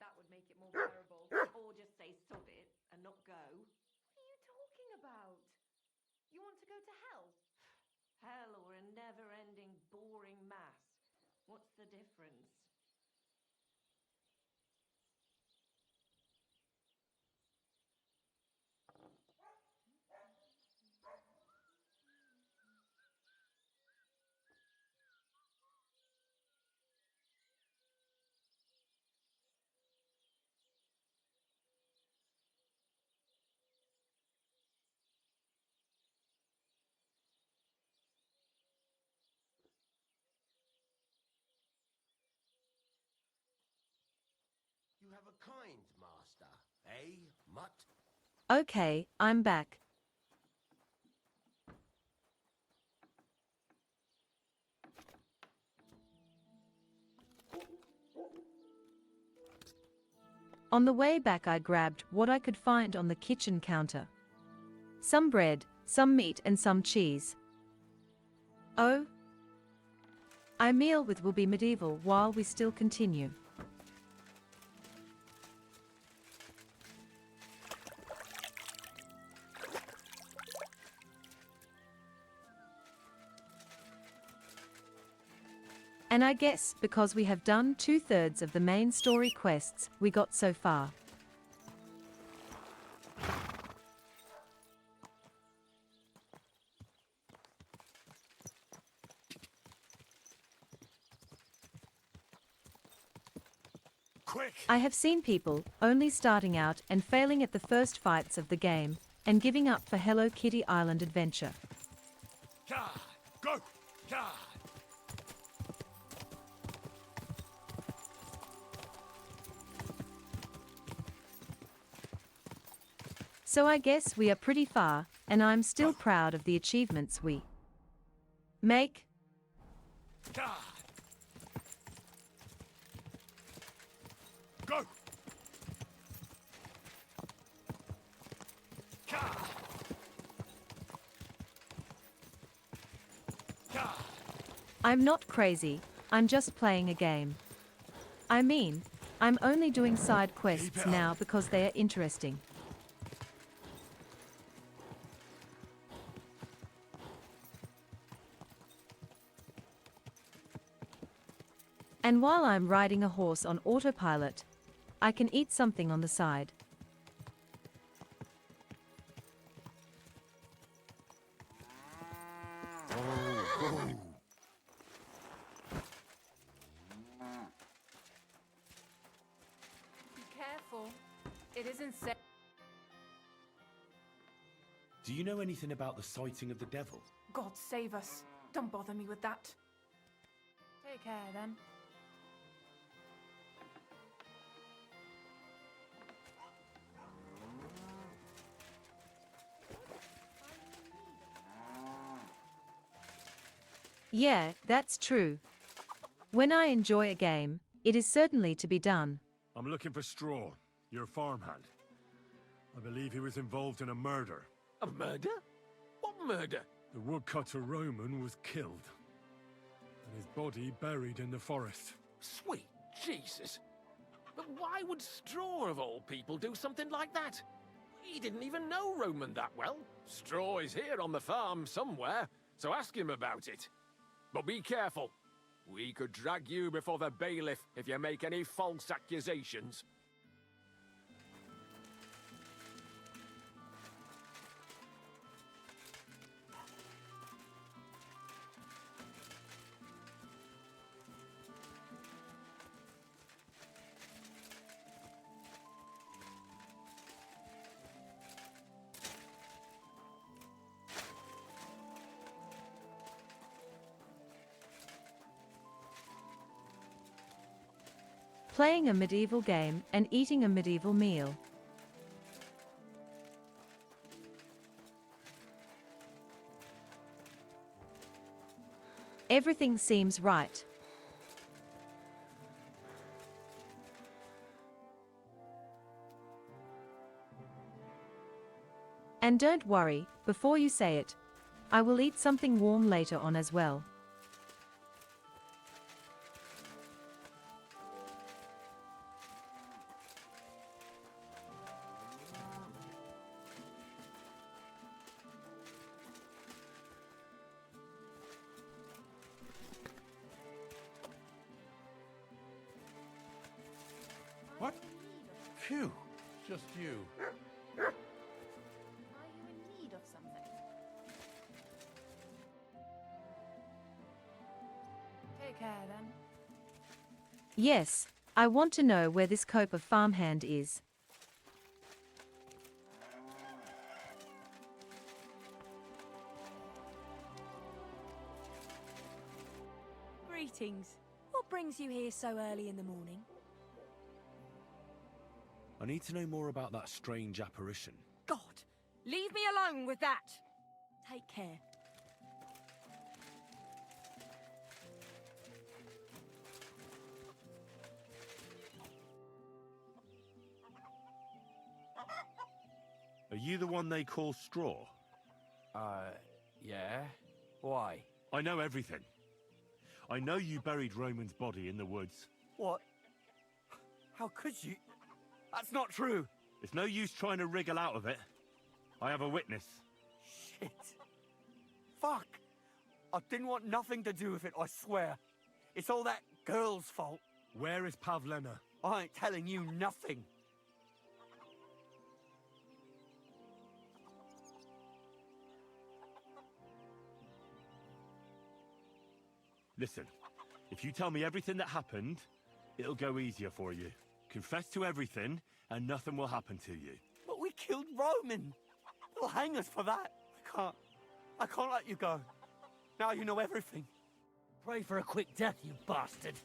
That would make it more bearable. Or just say sod it and not go. What are you talking about? You want to go to hell? Hell or a never-ending, boring mass. What's the difference? You have a kind master, eh, mutt? Okay, I'm back. On the way back I grabbed what I could find on the kitchen counter. Some bread, some meat and some cheese. Oh, our meal with will be medieval while we still continue. And I guess because we have done 2/3 of the main story quests we got so far. Quick! I have seen people only starting out and failing at the first fights of the game and giving up for Hello Kitty Island adventure. God! Go! God! So I guess we are pretty far, and I'm still proud of the achievements we make. God! Go! God! God! I'm not crazy, I'm just playing a game. I mean, I'm only doing side quests now because they are interesting. And while I'm riding a horse on autopilot, I can eat something on the side. Be careful. It isn't safe. Do you know anything about the sighting of the devil? God save us. Don't bother me with that. Take care, then. Yeah, that's true. When I enjoy a game, it is certainly to be done. I'm looking for Straw, your farmhand. I believe he was involved in a murder. A murder? What murder? The woodcutter Roman was killed, and his body buried in the forest. Sweet Jesus. But why would Straw, of all people, do something like that? He didn't even know Roman that well. Straw is here on the farm somewhere, so ask him about it. But be careful. We could drag you before the bailiff if you make any false accusations. Playing a medieval game and eating a medieval meal. Everything seems right. And don't worry, before you say it, I will eat something warm later on as well. What? Phew, just you. Are you in need of something? Take care, then. Yes, I want to know where this cope of farmhand is. Greetings. What brings you here so early in the morning? I need to know more about that strange apparition. God, leave me alone with that. Take care. Are you the one they call Straw? Yeah? Why? I know everything. I know you buried Roman's body in the woods. What? How could you? That's not true. It's no use trying to wriggle out of it. I have a witness. Shit. Fuck. I didn't want nothing to do with it, I swear. It's all that girl's fault. Where is Pavlena? I ain't telling you nothing. Listen, if you tell me everything that happened, it'll go easier for you. Confess to everything, and nothing will happen to you. But we killed Roman. They'll hang us for that. I can't let you go. Now you know everything. Pray for a quick death, you bastard.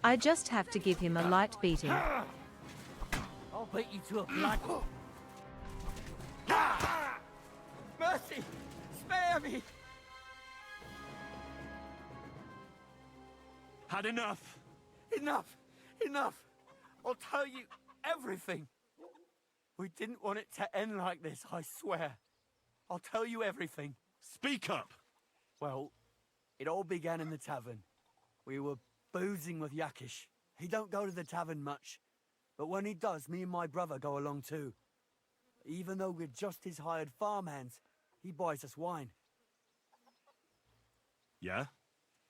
I just have to give him a light beating. I'll beat you to a blood. Mercy! Spare me! had enough. Enough! Enough! I'll tell you everything. We didn't want it to end like this, I swear. I'll tell you everything. Speak up! Well, it all began in the tavern. We were boozing with Yakish. He don't go to the tavern much, but when he does, me and my brother go along too. Even though we're just his hired farmhands, he buys us wine. Yeah?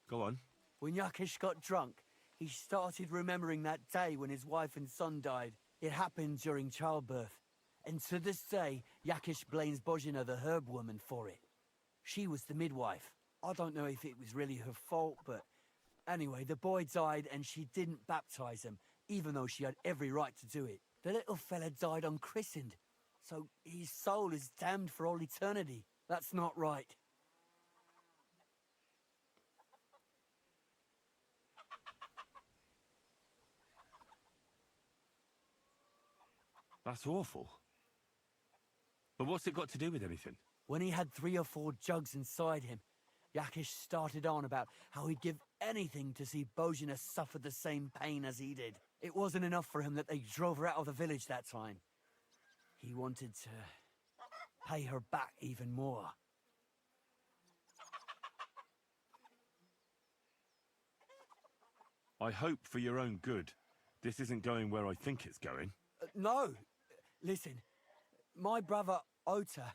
Go on. When Yakish got drunk, he started remembering that day when his wife and son died. It happened during childbirth. And to this day, Yakish blames Bozhina, the herb woman, for it. She was the midwife. I don't know if it was really her fault, but anyway, the boy died and she didn't baptize him, even though she had every right to do it. The little fella died unchristened, so his soul is damned for all eternity. That's not right. That's awful. But what's it got to do with anything? When he had 3 or 4 jugs inside him, Yakish started on about how he'd give anything to see Bozhina suffer the same pain as he did. It wasn't enough for him that they drove her out of the village that time. He wanted to pay her back even more. I hope for your own good, this isn't going where I think it's going. No. Listen, my brother Ota,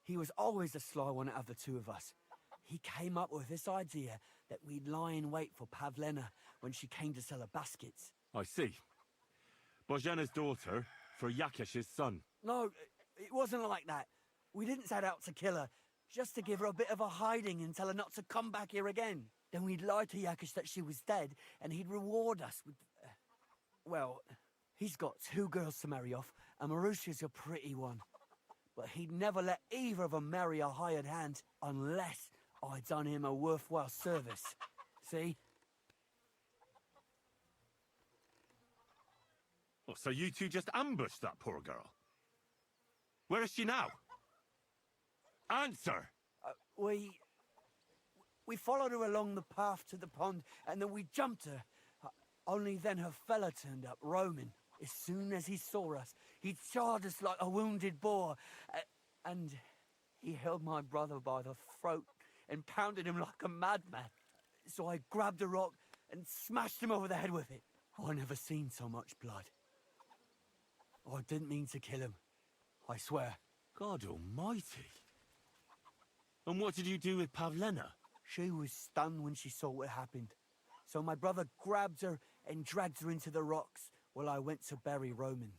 he was always the sly one out of the two of us. He came up with this idea that we'd lie in wait for Pavlena when she came to sell her baskets. I see. Bozhana's daughter for Yakish's son. No, it wasn't like that. We didn't set out to kill her, just to give her a bit of a hiding and tell her not to come back here again. Then we'd lie to Yakish that she was dead, and he'd reward us with... well, he's got 2 girls to marry off, and Marusha's a pretty one. But he'd never let either of them marry a hired hand unless I'd done him a worthwhile service. See? Oh, so you two just ambushed that poor girl? Where is she now? Answer! We followed her along the path to the pond, and then we jumped her. Only then her fella turned up, Roman. As soon as he saw us, he charged us like a wounded boar. And he held my brother by the throat and pounded him like a madman. So I grabbed a rock and smashed him over the head with it. I never seen so much blood. I didn't mean to kill him, I swear. God almighty. And what did you do with Pavlena? She was stunned when she saw what happened. So my brother grabbed her and dragged her into the rocks while I went to bury Roman.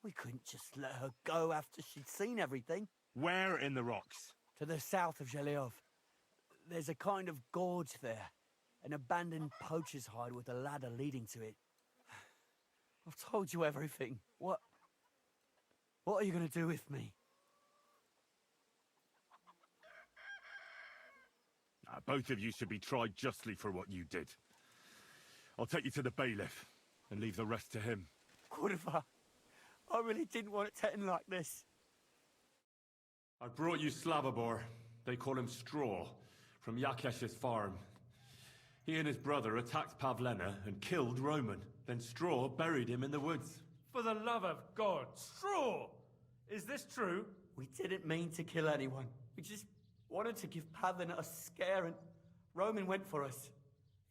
We couldn't just let her go after she'd seen everything. Where in the rocks? To the south of Zhelyov. There's a kind of gorge there. An abandoned poacher's hide with a ladder leading to it. I've told you everything. What are you going to do with me? Both of you should be tried justly for what you did. I'll take you to the bailiff and leave the rest to him. Kurva, I really didn't want it to end like this. I brought you Slavobor, they call him Straw, from Yakesh's farm. He and his brother attacked Pavlena and killed Roman. Then Straw buried him in the woods. For the love of God, Straw! Is this true? We didn't mean to kill anyone. We just wanted to give Pavlena a scare, and Roman went for us.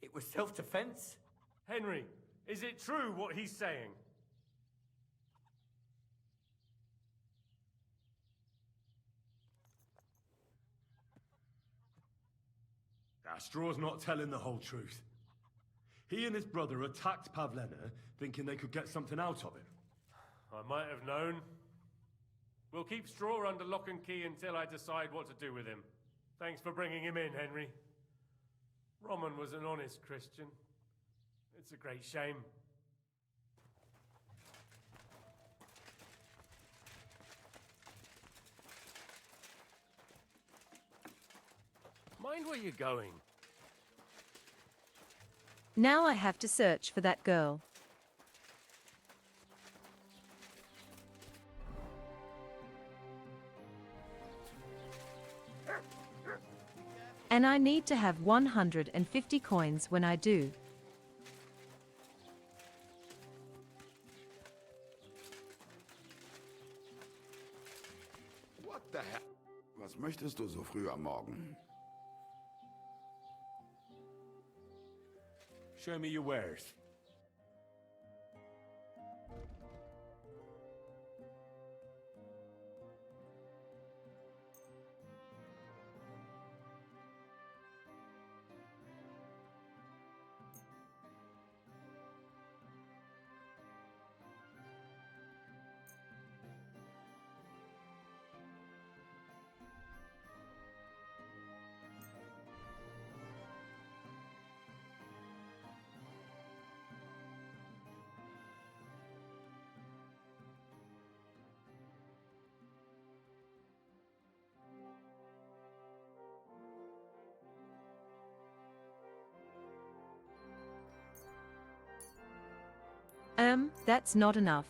It was self-defense. Henry, is it true what he's saying? Straw's not telling the whole truth. He and his brother attacked Pavlena, thinking they could get something out of him. I might have known. We'll keep Straw under lock and key until I decide what to do with him. Thanks for bringing him in, Henry. Roman was an honest Christian. It's a great shame. Mind where you're going. Now I have to search for that girl. And I need to have 150 coins when I do. What the hell? Was möchtest du so früh am Morgen? Show me your wares. That's not enough.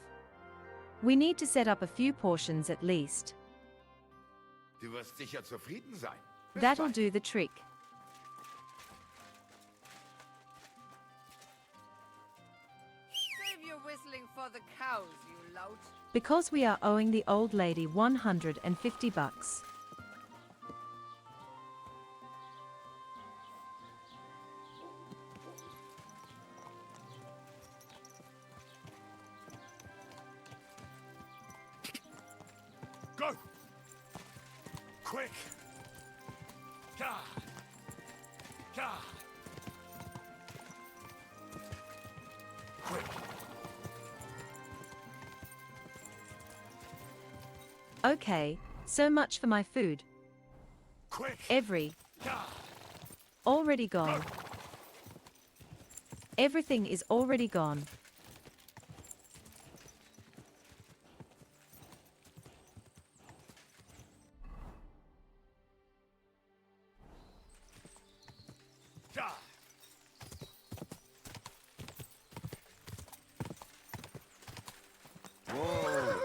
We need to set up a few portions at least. Du wirst sicher zufrieden sein. Bis That'll bald. do the trick. Save your whistling for the cows, you lout. Because we are owing the old lady 150 bucks. Go! Quick! Gah! Gah! Quick! Okay, so much for my food. Quick! Every. Gah! Already gone. Everything is already gone. Gah! Whoa.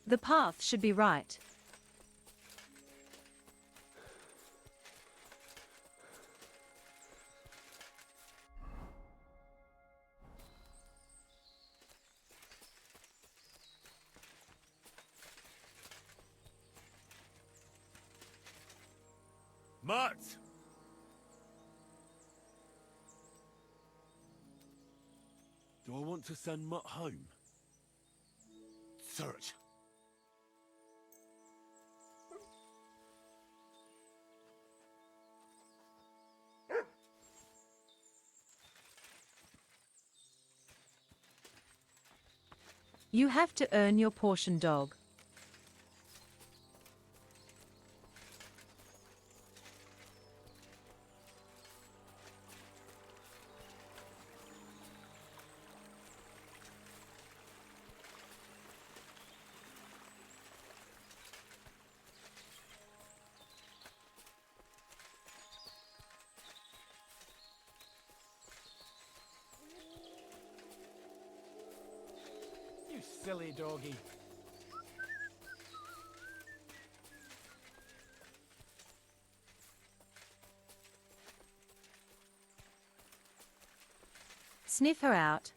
The path should be right. Mutt! Do I want to send Mutt home? Search. You have to earn your portion, dog. You silly doggy. Sniff her out.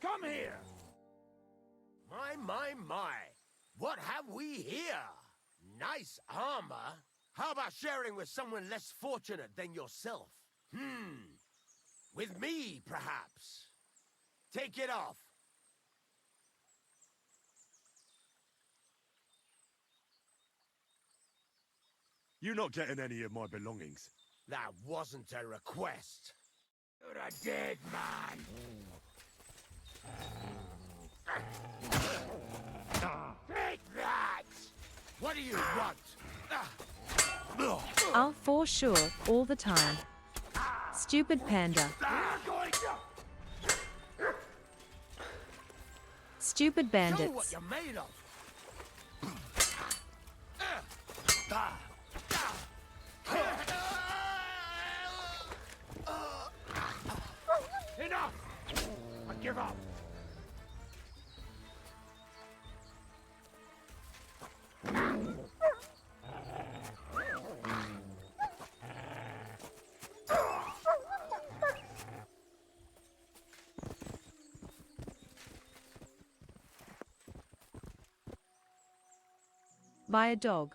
Come here! My. What have we here? Nice armor. How about sharing with someone less fortunate than yourself? With me, perhaps. Take it off. You're not getting any of my belongings. That wasn't a request. You're a dead man. Take that! What do you want? I'll for sure, all the time. Stupid panda. Stupid Show what bandits. you're made of. Enough! I give up. By a dog.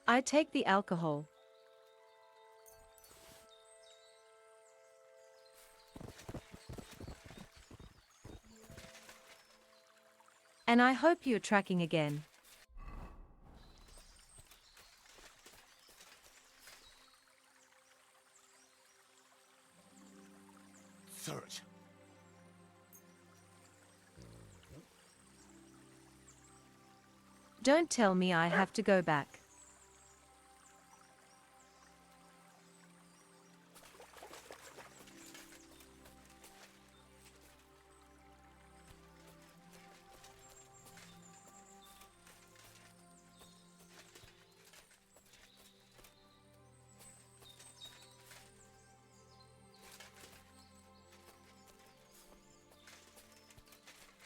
I take the alcohol. And I hope you're tracking again. Search. Don't tell me I have to go back.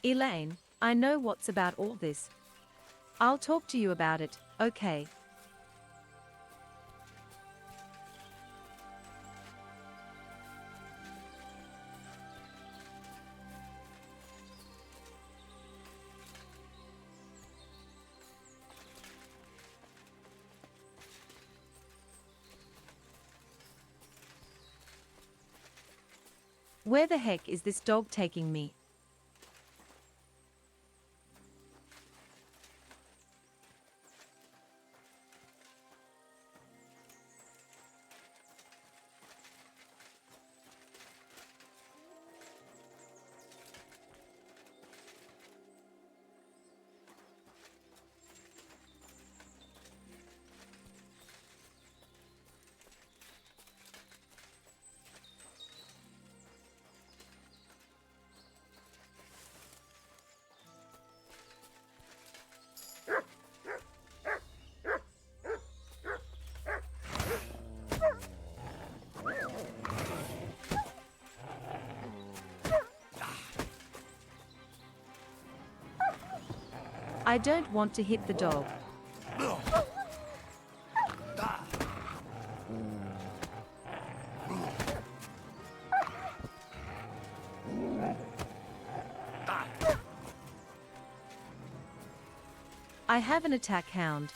Elaine, I know what's about all this. I'll talk to you about it, okay? Where the heck is this dog taking me? I don't want to hit the dog. I have an attack hound.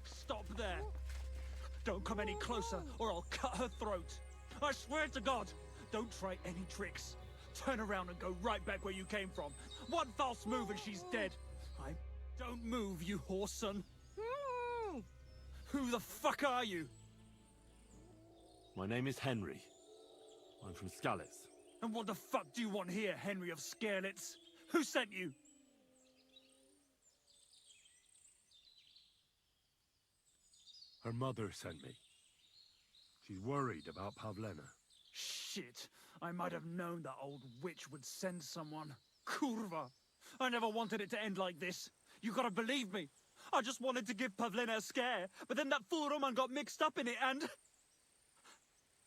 Stop there! Don't come any closer, or I'll cut her throat. I swear to God, don't try any tricks. Turn around and go right back where you came from. One false move and she's dead. Don't move, you whoreson. Who the fuck are you? My name is Henry. I'm from Skalitz. And what the fuck do you want here, Henry of Skalitz? Who sent you? Her mother sent me. She's worried about Pavlena. Shit, I might have known that old witch would send someone. Kurva! I never wanted it to end like this. You gotta believe me. I just wanted to give Pavlena a scare, but then that fool Roman got mixed up in it and...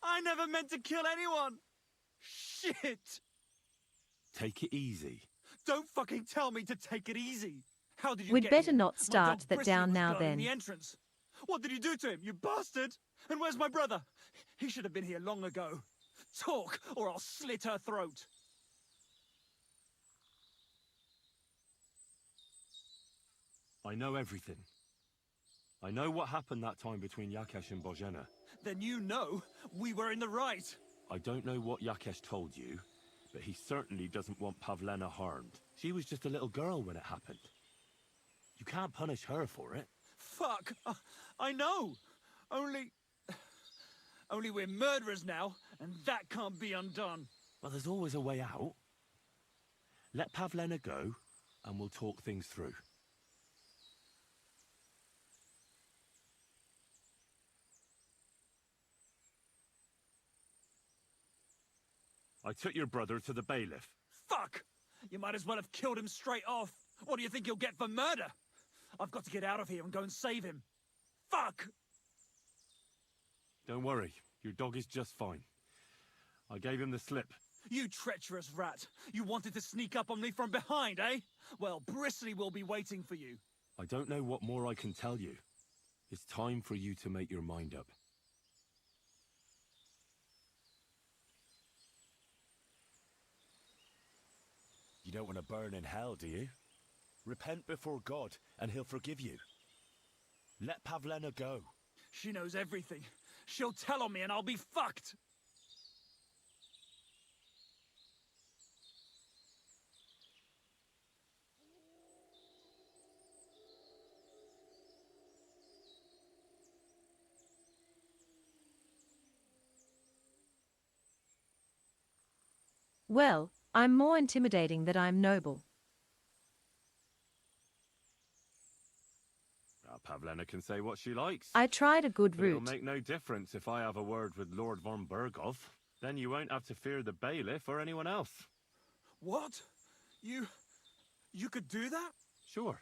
I never meant to kill anyone! Shit! Take it easy. Don't fucking tell me to take it easy! How did you We'd get better here? not My start dog that Bristly down was now guarding then. the entrance. What did you do to him, you bastard? And where's my brother? He should have been here long ago. Talk, or I'll slit her throat. I know everything. I know what happened that time between Yakesh and Bozhena. Then you know we were in the right. I don't know what Yakesh told you, but he certainly doesn't want Pavlena harmed. She was just a little girl when it happened. You can't punish her for it. Fuck! I know! Only we're murderers now, and that can't be undone. Well, there's always a way out. Let Pavlena go, and we'll talk things through. I took your brother to the bailiff. Fuck! You might as well have killed him straight off. What do you think you'll get for murder? I've got to get out of here and go and save him. Fuck! Don't worry, your dog is just fine. I gave him the slip. You treacherous rat! You wanted to sneak up on me from behind, eh? Well, Bristly will be waiting for you. I don't know what more I can tell you. It's time for you to make your mind up. You don't want to burn in hell, do you? Repent before God, and he'll forgive you. Let Pavlena go. She knows everything. She'll tell on me and I'll be fucked! Well, I'm more intimidating that I'm noble. Pavlena can say what she likes. I tried a good But it'll route. make no difference if I have a word with Lord von Berghoff. Then you won't have to fear the bailiff or anyone else. What? You could do that? Sure.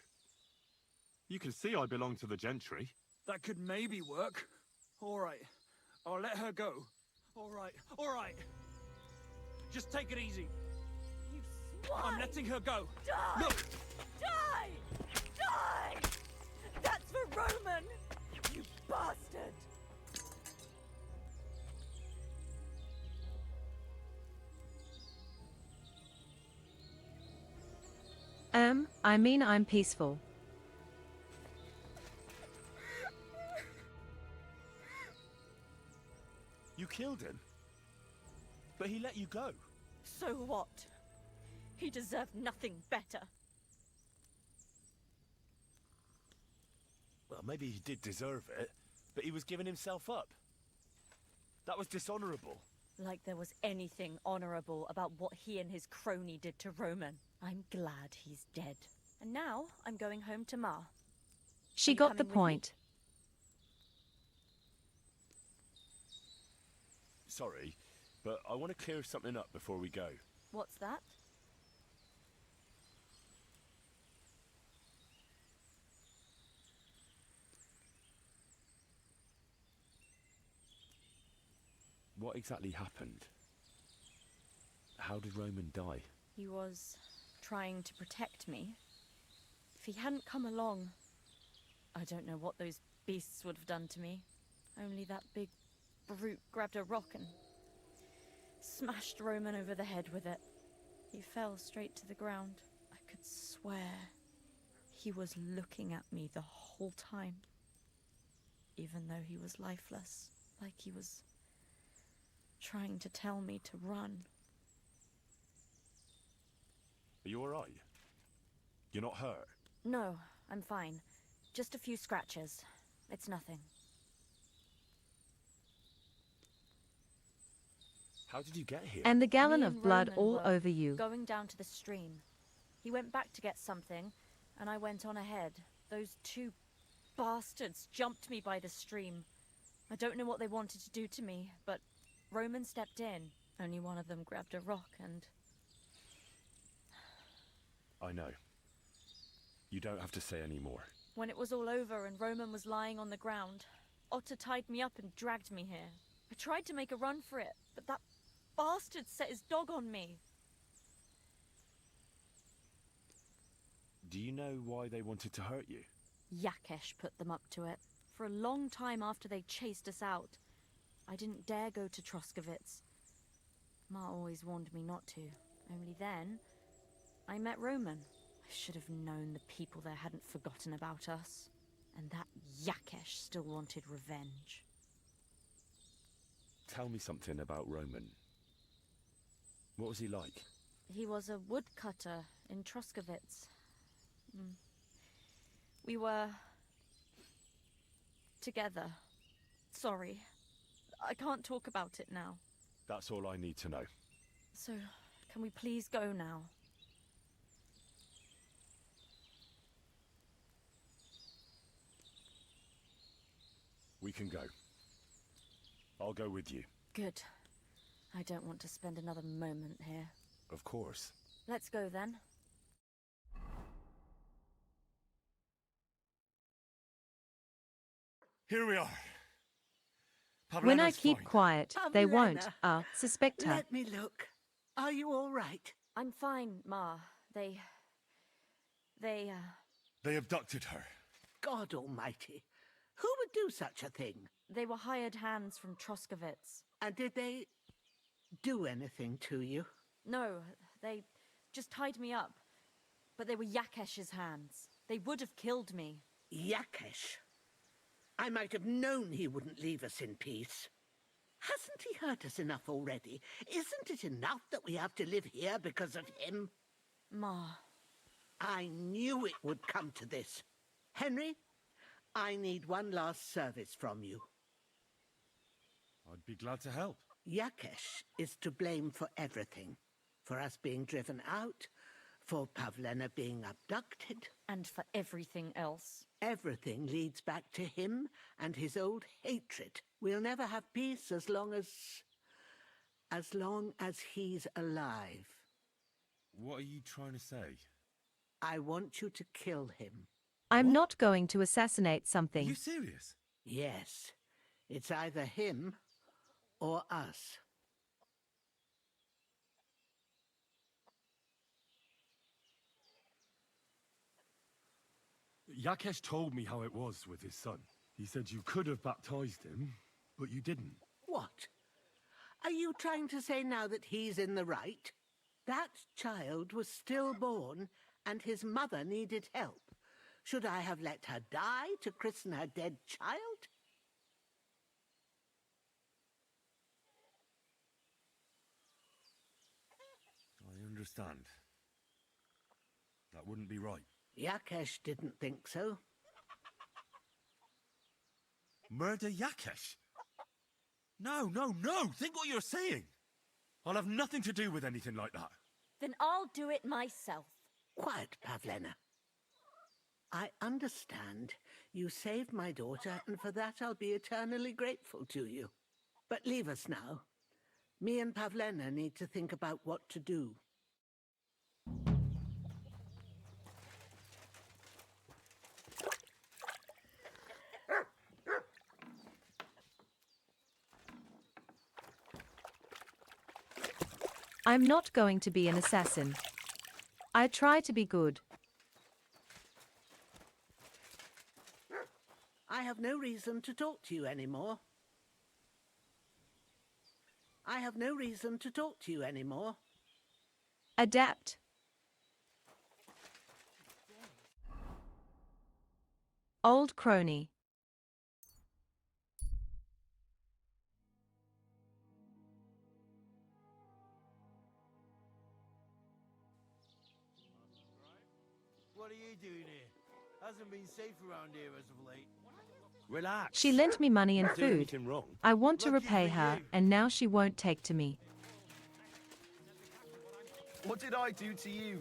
You can see I belong to the gentry. That could maybe work. All right. I'll let her go. All right. All right. Just take it easy. You swine! I'm letting her go. Die! Look! Die! Die! That's for Roman! You bastard! I mean I'm peaceful. You killed him? But he let you go. So what? He deserved nothing better. Well, maybe he did deserve it, but he was giving himself up. That was dishonorable. Like there was anything honorable about what he and his crony did to Roman. I'm glad he's dead. And now I'm going home to Ma. She Are you got the coming with me? point. Sorry, but I want to clear something up before we go. What's that? What exactly happened? How did Roman die? He was trying to protect me. If he hadn't come along, I don't know what those beasts would have done to me. Only that big brute grabbed a rock and smashed Roman over the head with it. He fell straight to the ground. I could swear he was looking at me the whole time, even though he was lifeless, like he was trying to tell me to run. Are you alright? You're not hurt? No, I'm fine. Just a few scratches. It's nothing. How did you get here? And the gallon Me of and blood Roman all were over you. Going down to the stream. He went back to get something, and I went on ahead. Those two bastards jumped me by the stream. I don't know what they wanted to do to me, but Roman stepped in. Only one of them grabbed a rock and... I know. You don't have to say any more. When it was all over and Roman was lying on the ground, Otter tied me up and dragged me here. I tried to make a run for it, but that bastard set his dog on me. Do you know why they wanted to hurt you? Yakesh put them up to it. For a long time after they chased us out, I didn't dare go to Troskovitz. Ma always warned me not to. Only then, I met Roman. I should have known the people there hadn't forgotten about us. And that Yakesh still wanted revenge. Tell me something about Roman. What was he like? He was a woodcutter in Troskovitz. We were... together. Sorry. I can't talk about it now. That's all I need to know. So, can we please go now? We can go. I'll go with you. Good. I don't want to spend another moment here. Of course. Let's go then. Here we are. When I Pavlena's keep fine. quiet, they won't, suspect her. Let me look. Are you all right? I'm fine, Ma. They... They abducted her. God almighty. Who would do such a thing? They were hired hands from Troskovitz. And did they do anything to you? No, they just tied me up. But they were Yakesh's hands. They would have killed me. Yakesh? I might have known he wouldn't leave us in peace. Hasn't he hurt us enough already? Isn't it enough that we have to live here because of him? Ma. I knew it would come to this. Henry, I need one last service from you. I'd be glad to help. Yakesh is to blame for everything. For us being driven out, for Pavlena being abducted. And for everything else. Everything leads back to him and his old hatred. We'll never have peace as long as he's alive. What are you trying to say? I want you to kill him. I'm not going to assassinate something. Are you serious? Yes. It's either him or us. Yakesh told me how it was with his son. He said you could have baptized him, but you didn't. What? Are you trying to say now that he's in the right? That child was stillborn, and his mother needed help. Should I have let her die to christen her dead child? I understand. That wouldn't be right. Yakesh didn't think so. Murder Yakesh? No, no, no! Think what you're saying! I'll have nothing to do with anything like that. Then I'll do it myself. Quiet, Pavlena. I understand. You saved my daughter, and for that I'll be eternally grateful to you. But leave us now. Me and Pavlena need to think about what to do. I'm not going to be an assassin. I try to be good. I have no reason to talk to you anymore. I have no reason to talk to you anymore. Adapt. Old crony. What are you doing here? Hasn't been safe around here as of late. Relax. She lent me money and Not doing food. anything wrong. I want to Lucky repay for her, you. and now she won't take to me. What did I do to you?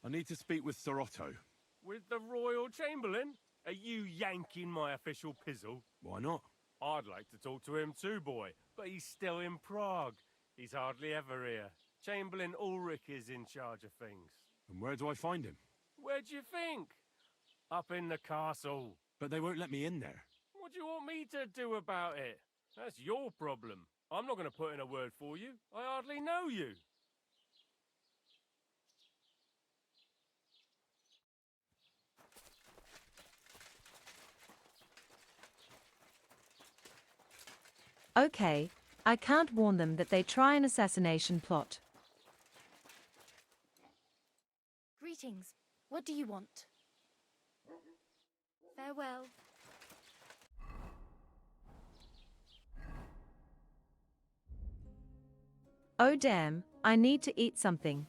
I need to speak with Sir Otto. With the Royal Chamberlain? Are you yanking my official pizzle? Why not? I'd like to talk to him too, boy, but he's still in Prague. He's hardly ever here. Chamberlain Ulrich is in charge of things. And where do I find him? Where do you think? Up in the castle. But they won't let me in there. What do you want me to do about it? That's your problem. I'm not going to put in a word for you. I hardly know you. Okay, I can't warn them that they try an assassination plot. Greetings. What do you want? Farewell. Oh damn, I need to eat something.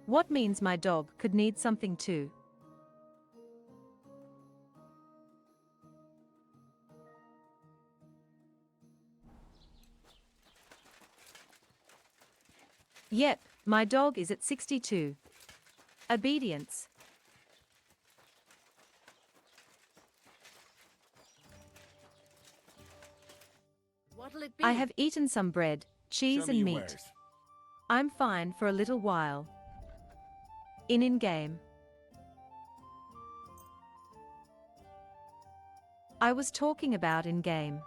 What means my dog could need something too? Yep, my dog is at 62. Obedience. What'll it be? I have eaten some bread, cheese Show me and your meat. wares. I'm fine for a little while. In-game. I was talking about in-game.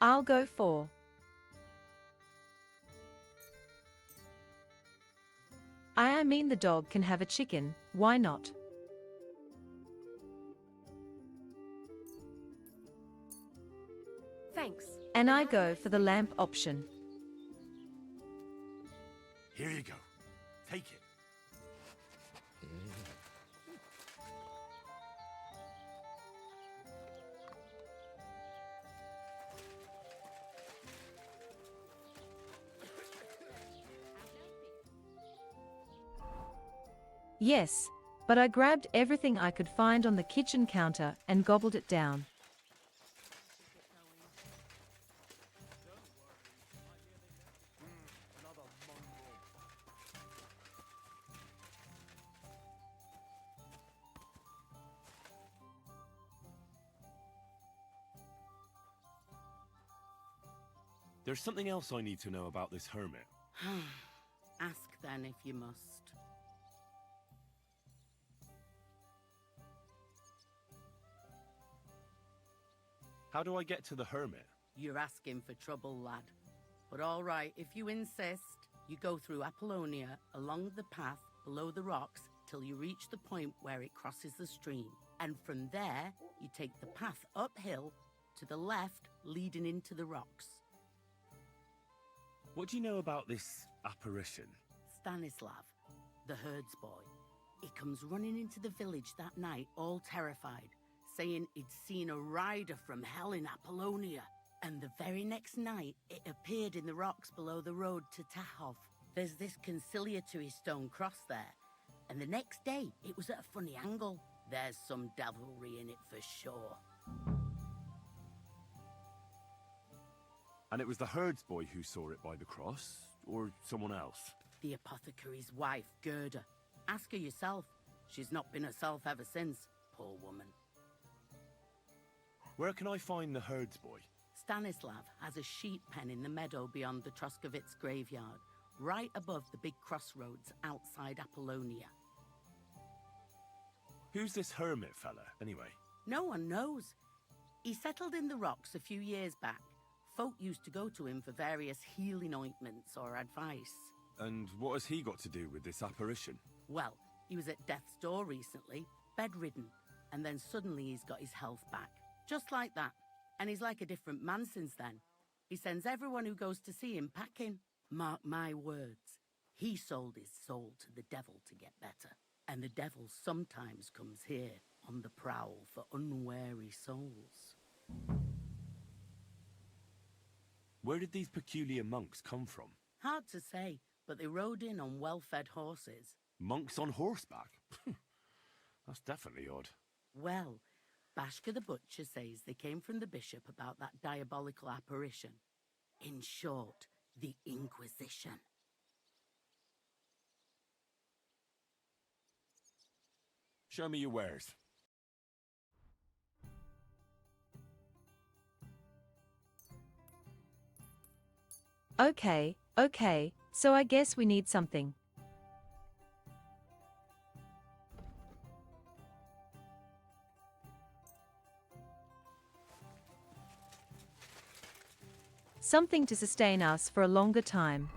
I'll go for. I mean the dog can have a chicken, why not? Thanks. And I go for the lamp option. Here you go. Take it. Yes, but I grabbed everything I could find on the kitchen counter and gobbled it down. There's something else I need to know about this hermit. Ask then if you must. How do I get to the hermit? You're asking for trouble, lad. But all right, if you insist, you go through Apollonia along the path below the rocks till you reach the point where it crosses the stream. And from there, you take the path uphill to the left, leading into the rocks. What do you know about this apparition? Stanislav, the herds boy. He comes running into the village that night, all terrified, saying he'd seen a rider from hell in Apollonia. And the very next night, it appeared in the rocks below the road to Tahov. There's this conciliatory stone cross there. And the next day, it was at a funny angle. There's some devilry in it for sure. And it was the herds boy who saw it by the cross, or someone else? The apothecary's wife, Gerda. Ask her yourself. She's not been herself ever since, poor woman. Where can I find the herds boy? Stanislav has a sheep pen in the meadow beyond the Troskovitz graveyard, right above the big crossroads outside Apollonia. Who's this hermit fella, anyway? No one knows. He settled in the rocks a few years back. Folk used to go to him for various healing ointments or advice. And what has he got to do with this apparition? Well, he was at death's door recently, bedridden, and then suddenly he's got his health back. Just like that. And he's like a different man since then. He sends everyone who goes to see him packing. Mark my words. He sold his soul to the devil to get better. And the devil sometimes comes here on the prowl for unwary souls. Where did these peculiar monks come from? Hard to say, but they rode in on well-fed horses. Monks on horseback? That's definitely odd. Well, Bashka the Butcher says they came from the bishop about that diabolical apparition. In short, the Inquisition. Show me your wares. Okay, okay, so I guess we need something. Something to sustain us for a longer time.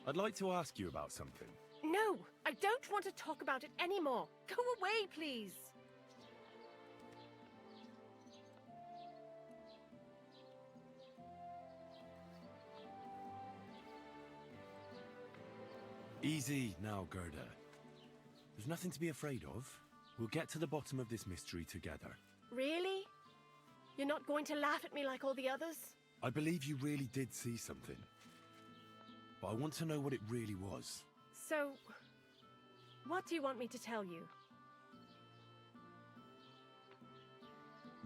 I'd like to ask you about something. No, I don't want to talk about it anymore. Go away, please. Easy now, Gerda. There's nothing to be afraid of. We'll get to the bottom of this mystery together. Really? You're not going to laugh at me like all the others? I believe you really did see something. But I want to know what it really was. So, what do you want me to tell you?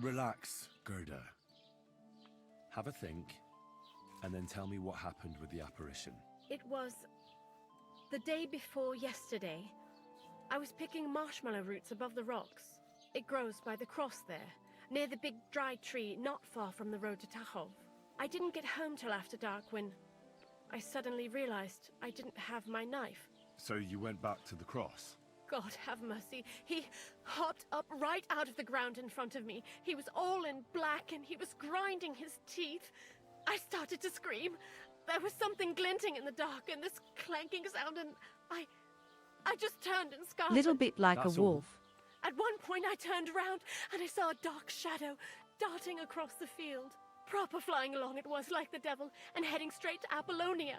Relax, Gerda. Have a think, and then tell me what happened with the apparition. It was the day before yesterday. I was picking marshmallow roots above the rocks. It grows by the cross there, near the big dry tree not far from the road to Tachov. I didn't get home till after dark when I suddenly realized I didn't have my knife. So you went back to the cross? God have mercy. He hopped up right out of the ground in front of me. He was all in black and he was grinding his teeth. I started to scream. There was something glinting in the dark and this clanking sound, and I just turned and scarfed. Little bit like a wolf. At one point I turned around and I saw a dark shadow darting across the field. Proper flying along it was, like the devil, and heading straight to Apollonia.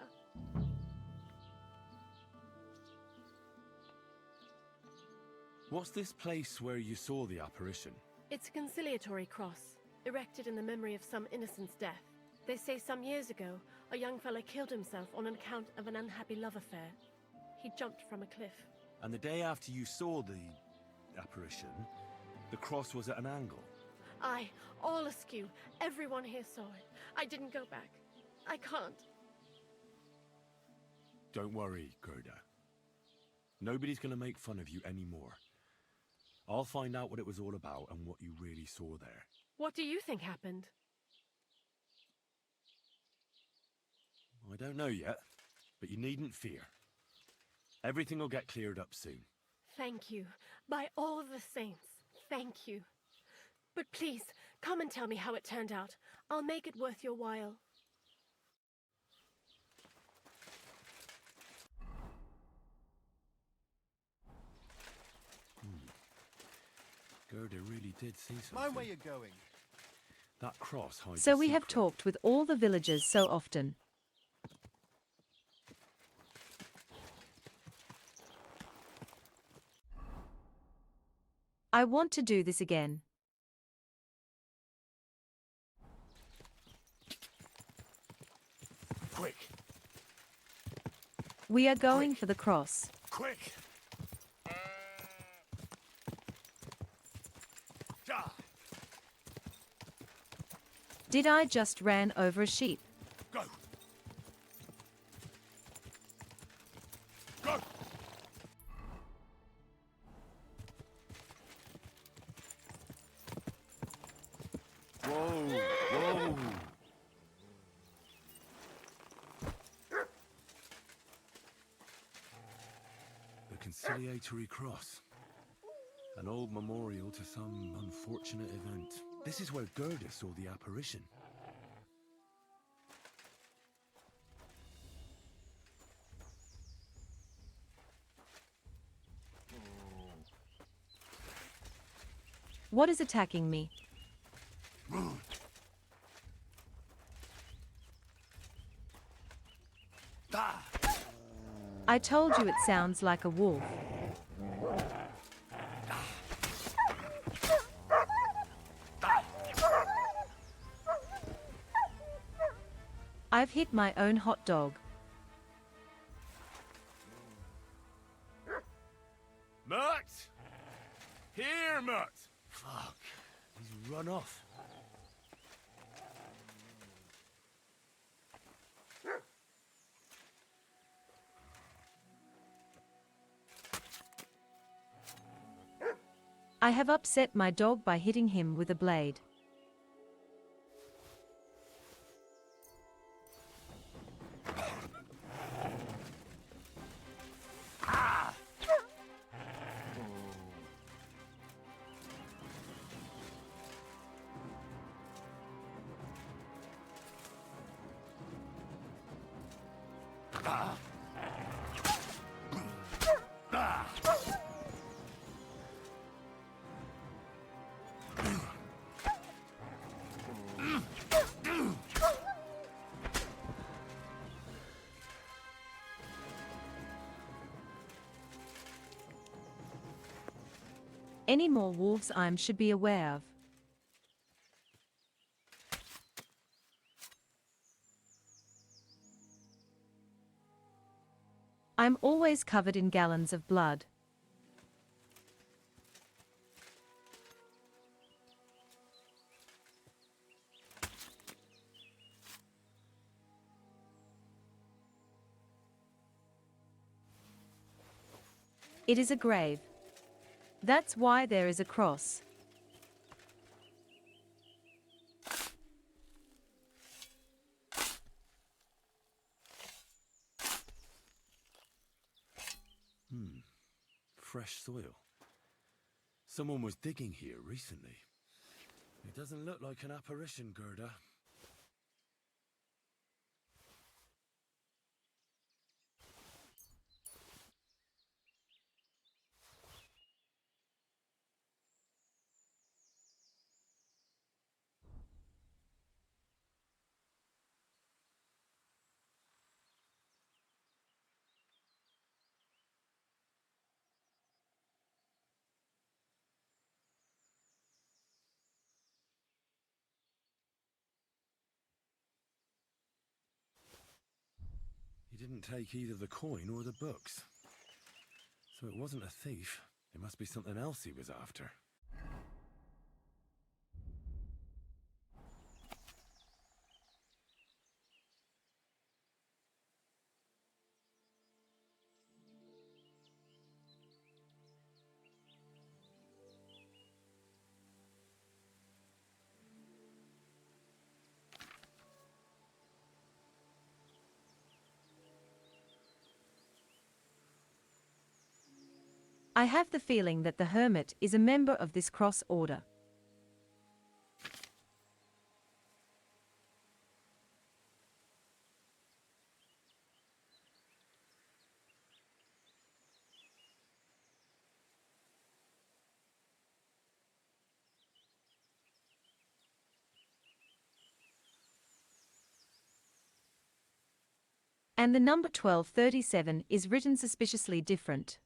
What's this place where you saw the apparition? It's a conciliatory cross, erected in the memory of some innocent's death. They say some years ago, a young fella killed himself on account of an unhappy love affair. He jumped from a cliff. And the day after you saw the apparition, the cross was at an angle? Aye, all askew. Everyone here saw it. I didn't go back. I can't. Don't worry, Gerda. Nobody's gonna make fun of you anymore. I'll find out what it was all about and what you really saw there. What do you think happened? I don't know yet, but you needn't fear. Everything will get cleared up soon. Thank you. By all the saints, thank you. But please, come and tell me how it turned out. I'll make it worth your while. Gerda really did see something. Mind where you're going. That cross hides So a we have secret. talked with all the villagers so often. I want to do this again. Quick! We are going for the cross. Quick! Ja! Did I just ran over a sheep? Go! Go! Whoa! Whoa! A conciliatory cross. An old memorial to some unfortunate event. This is where Gerda saw the apparition. What is attacking me? I told you it sounds like a wolf. I've hit my own hot dog. Mutt! Here, Mutt! Fuck. He's run off. I have upset my dog by hitting him with a blade. Any more wolves I should be aware of? I'm always covered in gallons of blood. It is a grave. That's why there is a cross. Fresh soil. Someone was digging here recently. It doesn't look like an apparition, Gerda. He didn't take either the coin or the books. So it wasn't a thief. It must be something else he was after. I have the feeling that the hermit is a member of this cross order. And the number 1237 is written suspiciously different.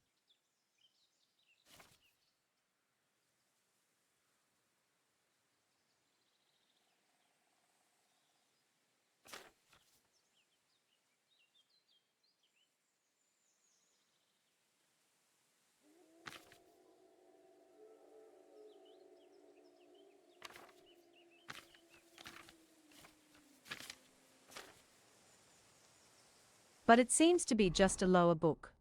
But it seems to be just a lower book.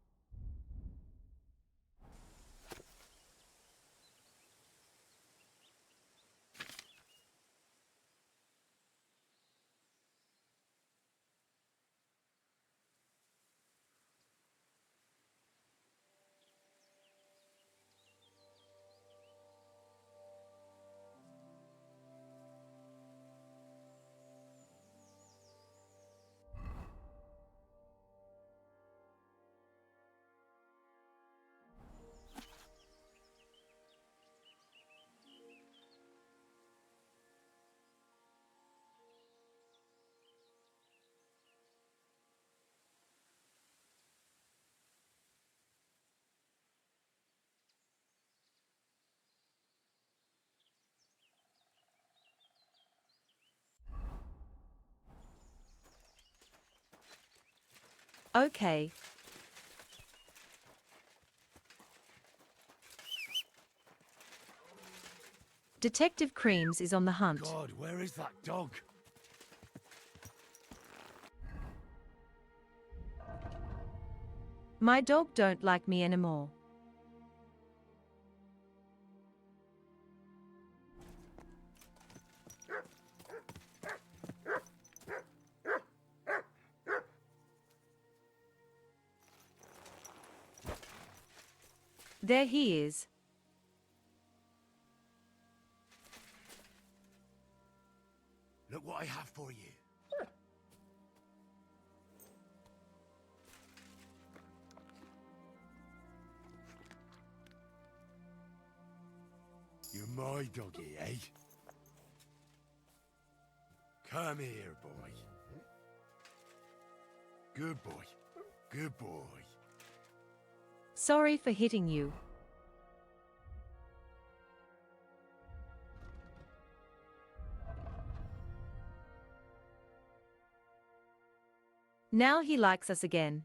Okay. Detective Creams is on the hunt. God, where is that dog? My dog don't like me anymore. There he is. Look what I have for you. You're my doggy, eh? Come here, boy. Good boy. Good boy. Sorry for hitting you. Now he likes us again.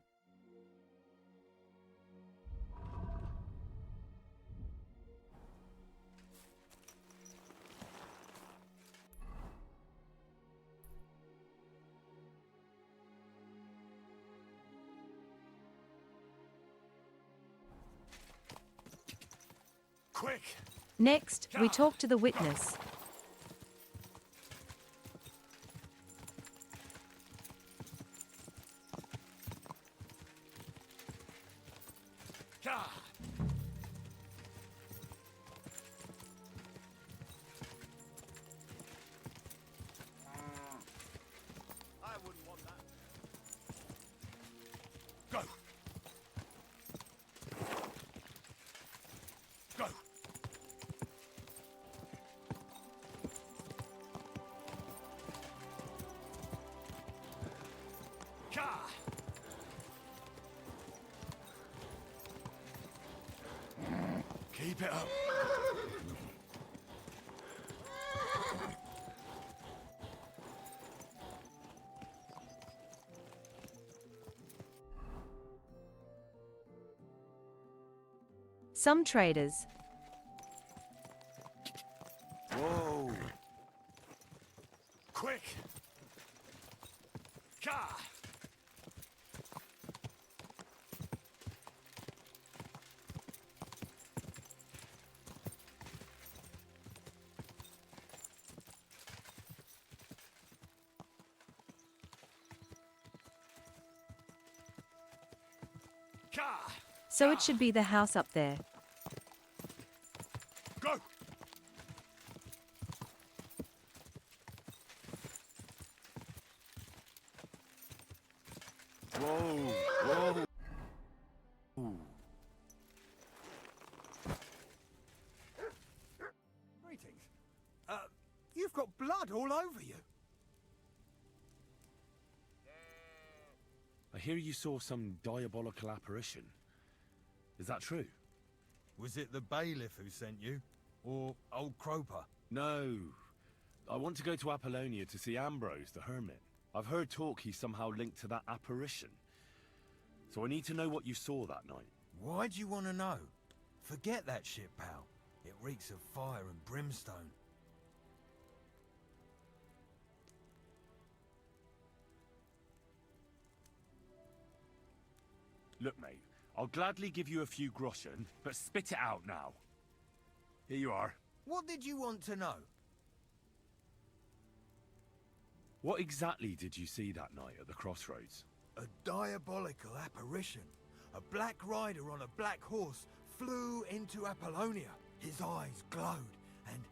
Quick! Next, we talk to the witness. I wouldn't want that. Go! Go! Keep it up. Some traders. Whoa! Quick! Ka! So it should be the house up there. Go! Whoa! Whoa! Ooh. Greetings. You've got blood all over you. I hear you saw some diabolical apparition. Is that true? Was it the bailiff who sent you? Or old Croper? No. I want to go to Apollonia to see Ambrose, the hermit. I've heard talk he's somehow linked to that apparition. So I need to know what you saw that night. Why'd you want to know? Forget that shit, pal. It reeks of fire and brimstone. Look, mate, I'll gladly give you a few groschen, but spit it out now. Here you are. What did you want to know? What exactly did you see that night at the crossroads? A diabolical apparition. A black rider on a black horse flew into Apollonia. His eyes glowed, and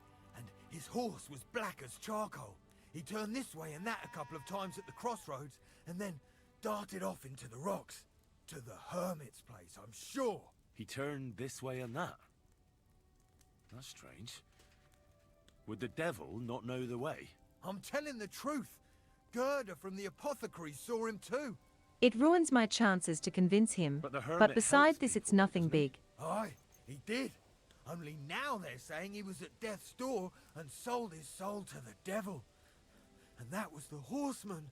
his horse was black as charcoal. He turned this way and that a couple of times at the crossroads, and then darted off into the rocks. To the hermit's place, I'm sure. He turned this way and that? That's strange. Would the devil not know the way? I'm telling the truth. Gerda from the apothecary saw him too. It ruins my chances to convince him, But the hermit but beside helps this it's people, nothing doesn't he? big. Aye, he did. Only now they're saying he was at death's door and sold his soul to the devil. And that was the horseman.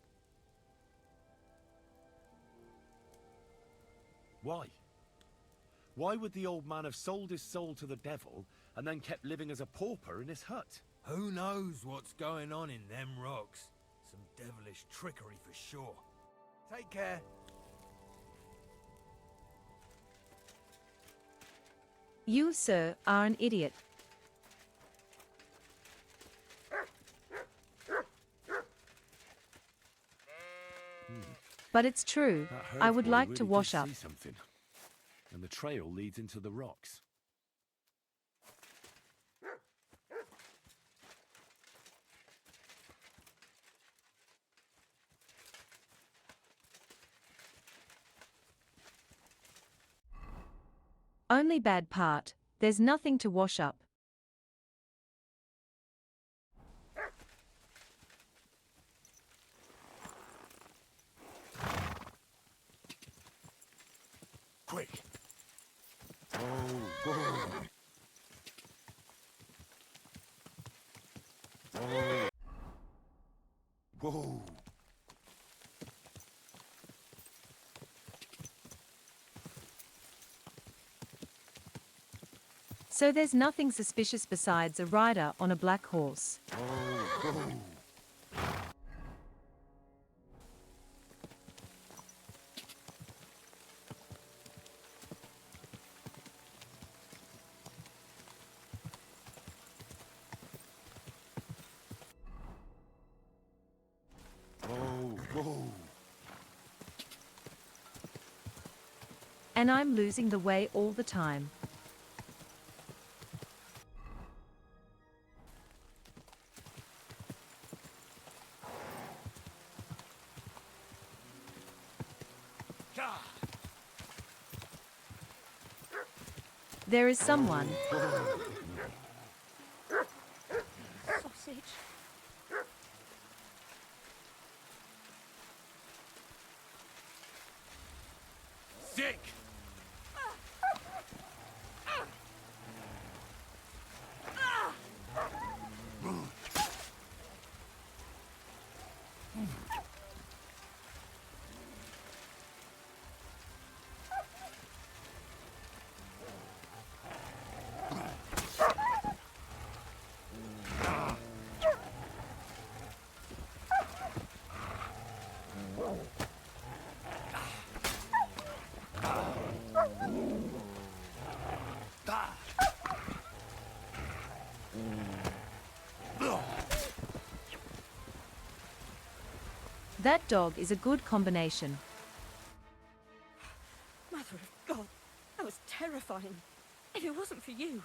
Why? Why would the old man have sold his soul to the devil and then kept living as a pauper in his hut? Who knows what's going on in them rocks? Some devilish trickery for sure. Take care. You, sir, are an idiot. But it's true. That I herd would boy like really to did wash up. see something. And the trail leads into the rocks. Only bad part, there's nothing to wash up. Quick! Whoa, whoa! Whoa! Whoa! So there's nothing suspicious besides a rider on a black horse. Whoa! Whoa! Whoa! And I'm losing the way all the time. There is someone. Sausage. Sick! That dog is a good combination. Mother of God, that was terrifying. If it wasn't for you,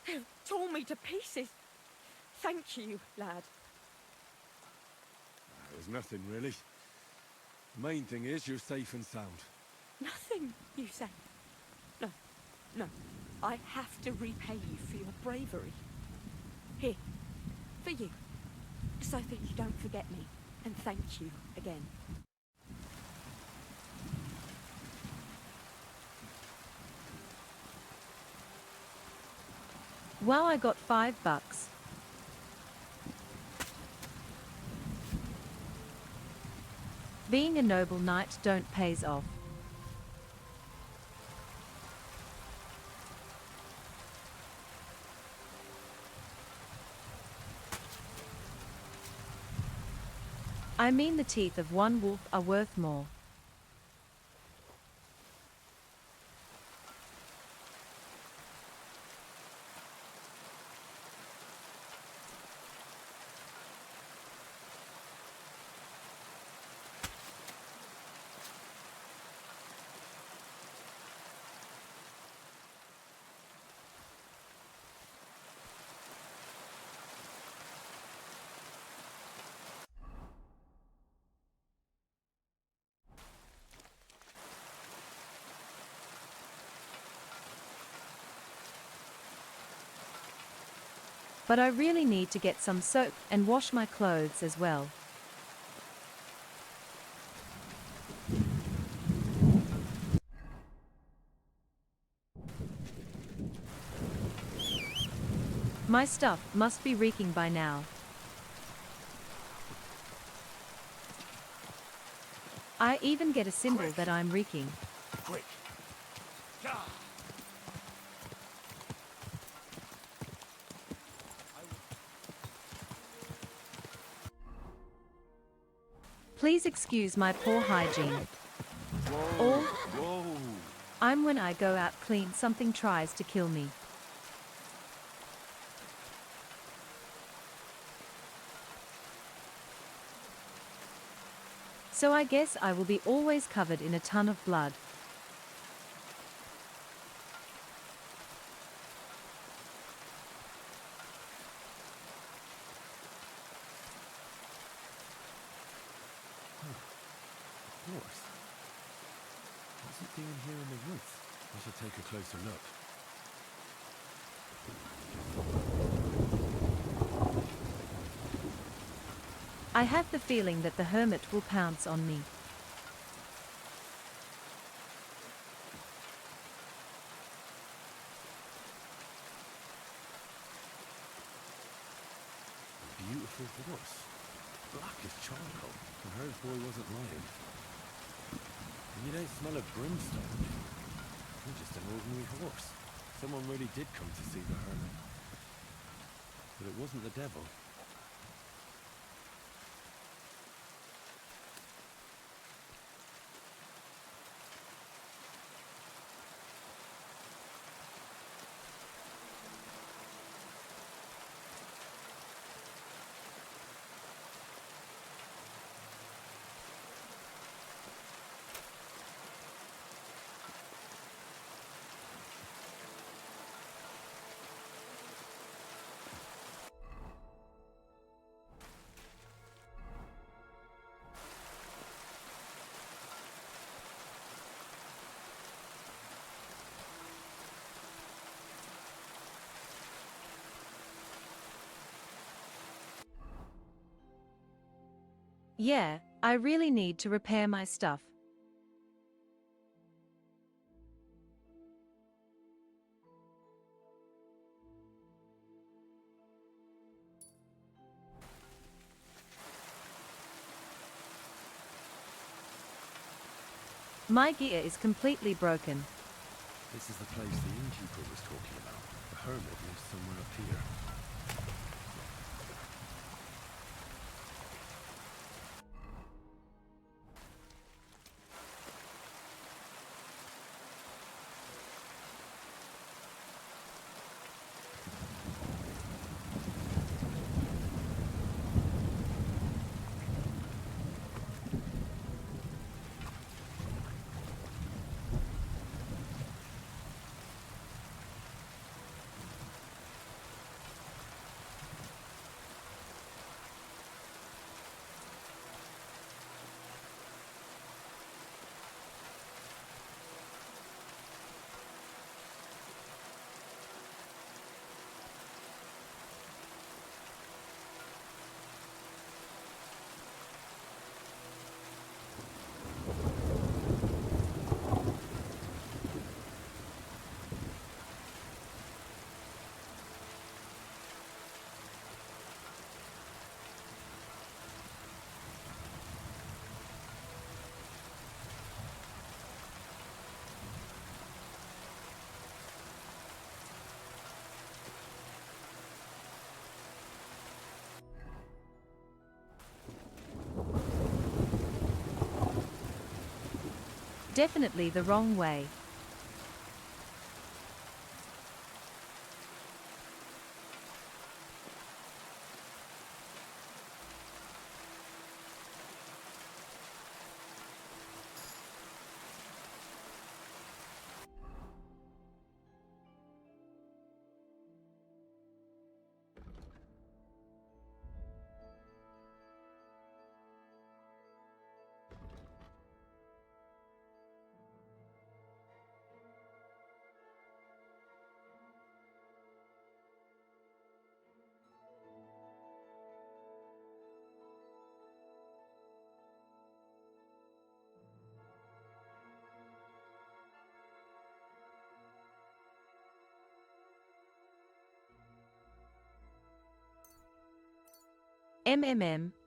they'd have torn me to pieces. Thank you, lad. There's nothing, really. The main thing is you're safe and sound. Nothing, you say? No, no. I have to repay you for your bravery. Here, for you. So that you don't forget me. And thank you again. Wow, I got $5. Being a noble knight don't pays off. I mean the teeth of one wolf are worth more. But I really need to get some soap and wash my clothes as well. My stuff must be reeking by now. I even get a symbol that I'm reeking. Quick! Please excuse my poor hygiene. Or I'm when I go out clean something tries to kill me. So I guess I will be always covered in a ton of blood. Horse? What's it doing here in the woods? I should take a closer look. I have the feeling that the hermit will pounce on me. Beautiful horse. Black as charcoal. The herd boy wasn't lying. And you don't smell of brimstone. You're just an ordinary horse. Someone really did come to see the hermit. But it wasn't the devil. Yeah, I really need to repair my stuff. My gear is completely broken. This is the place the innkeeper was talking about. The hermit lives somewhere up here. Definitely the wrong way.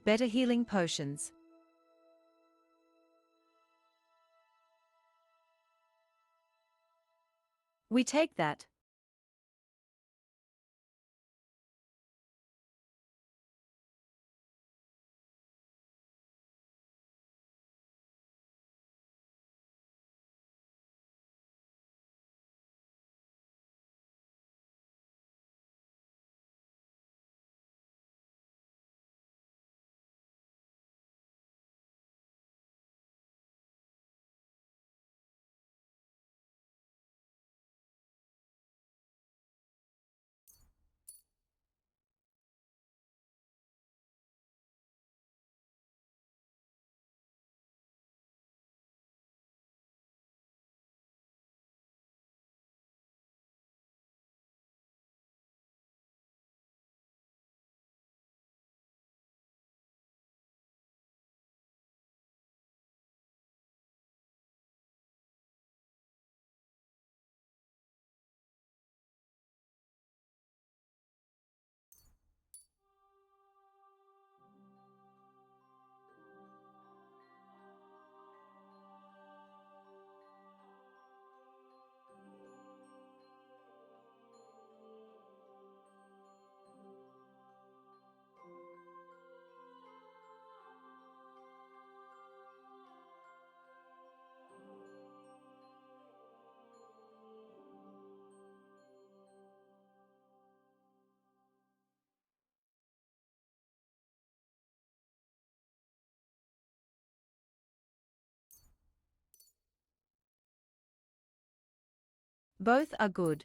Better healing potions. We take that. Both are good.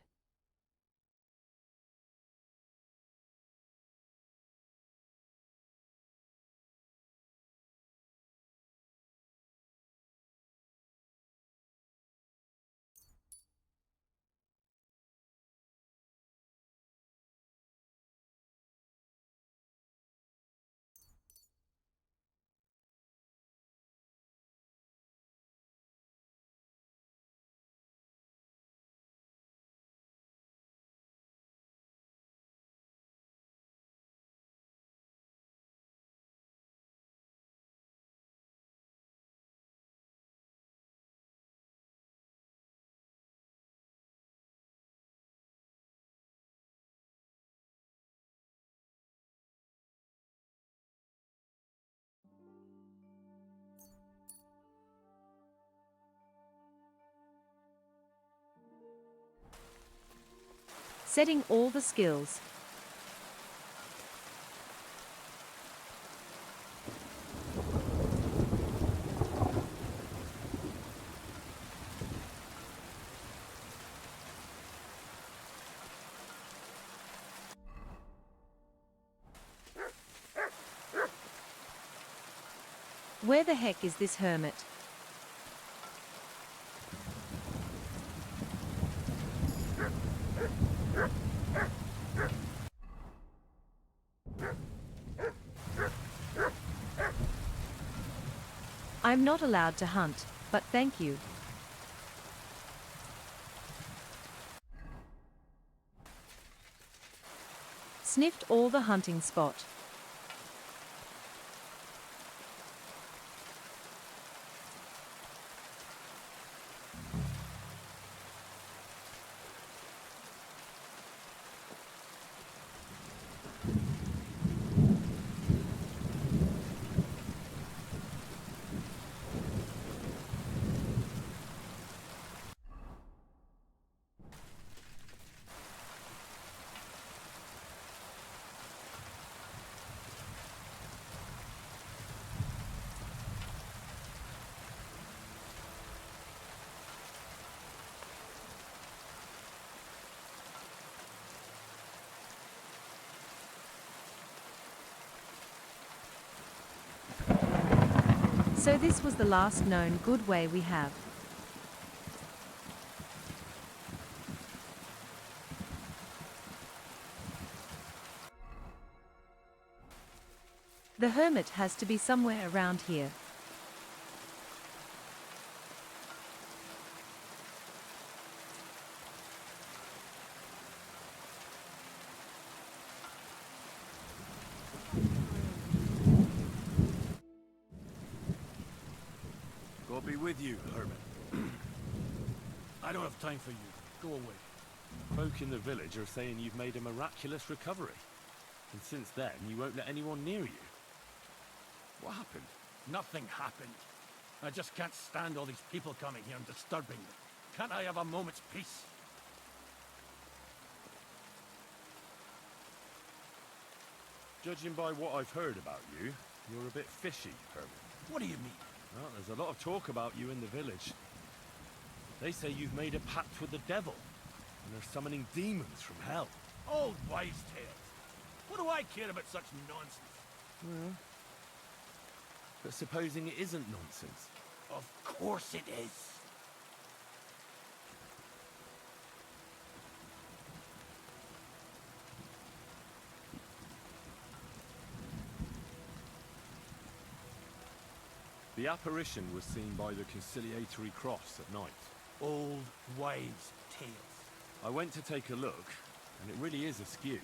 Setting all the skills. Where the heck is this hermit? I'm not allowed to hunt, but thank you. Sniffed all the hunting spot. So this was the last known good way we have. The hermit has to be somewhere around here. God be with you, hermit. I don't have time for you. Go away. Folk in the village are saying you've made a miraculous recovery. And since then, you won't let anyone near you. What happened? Nothing happened. I just can't stand all these people coming here and disturbing me. Can't I have a moment's peace? Judging by what I've heard about you, you're a bit fishy, Herman. What do you mean? Well, there's a lot of talk about you in the village. They say you've made a pact with the devil, and they're summoning demons from hell. Old wives' tales. What do I care about such nonsense? Well, but supposing it isn't nonsense? Of course it is. The apparition was seen by the conciliatory cross at night. Old wives' tales. I went to take a look, and it really is askew.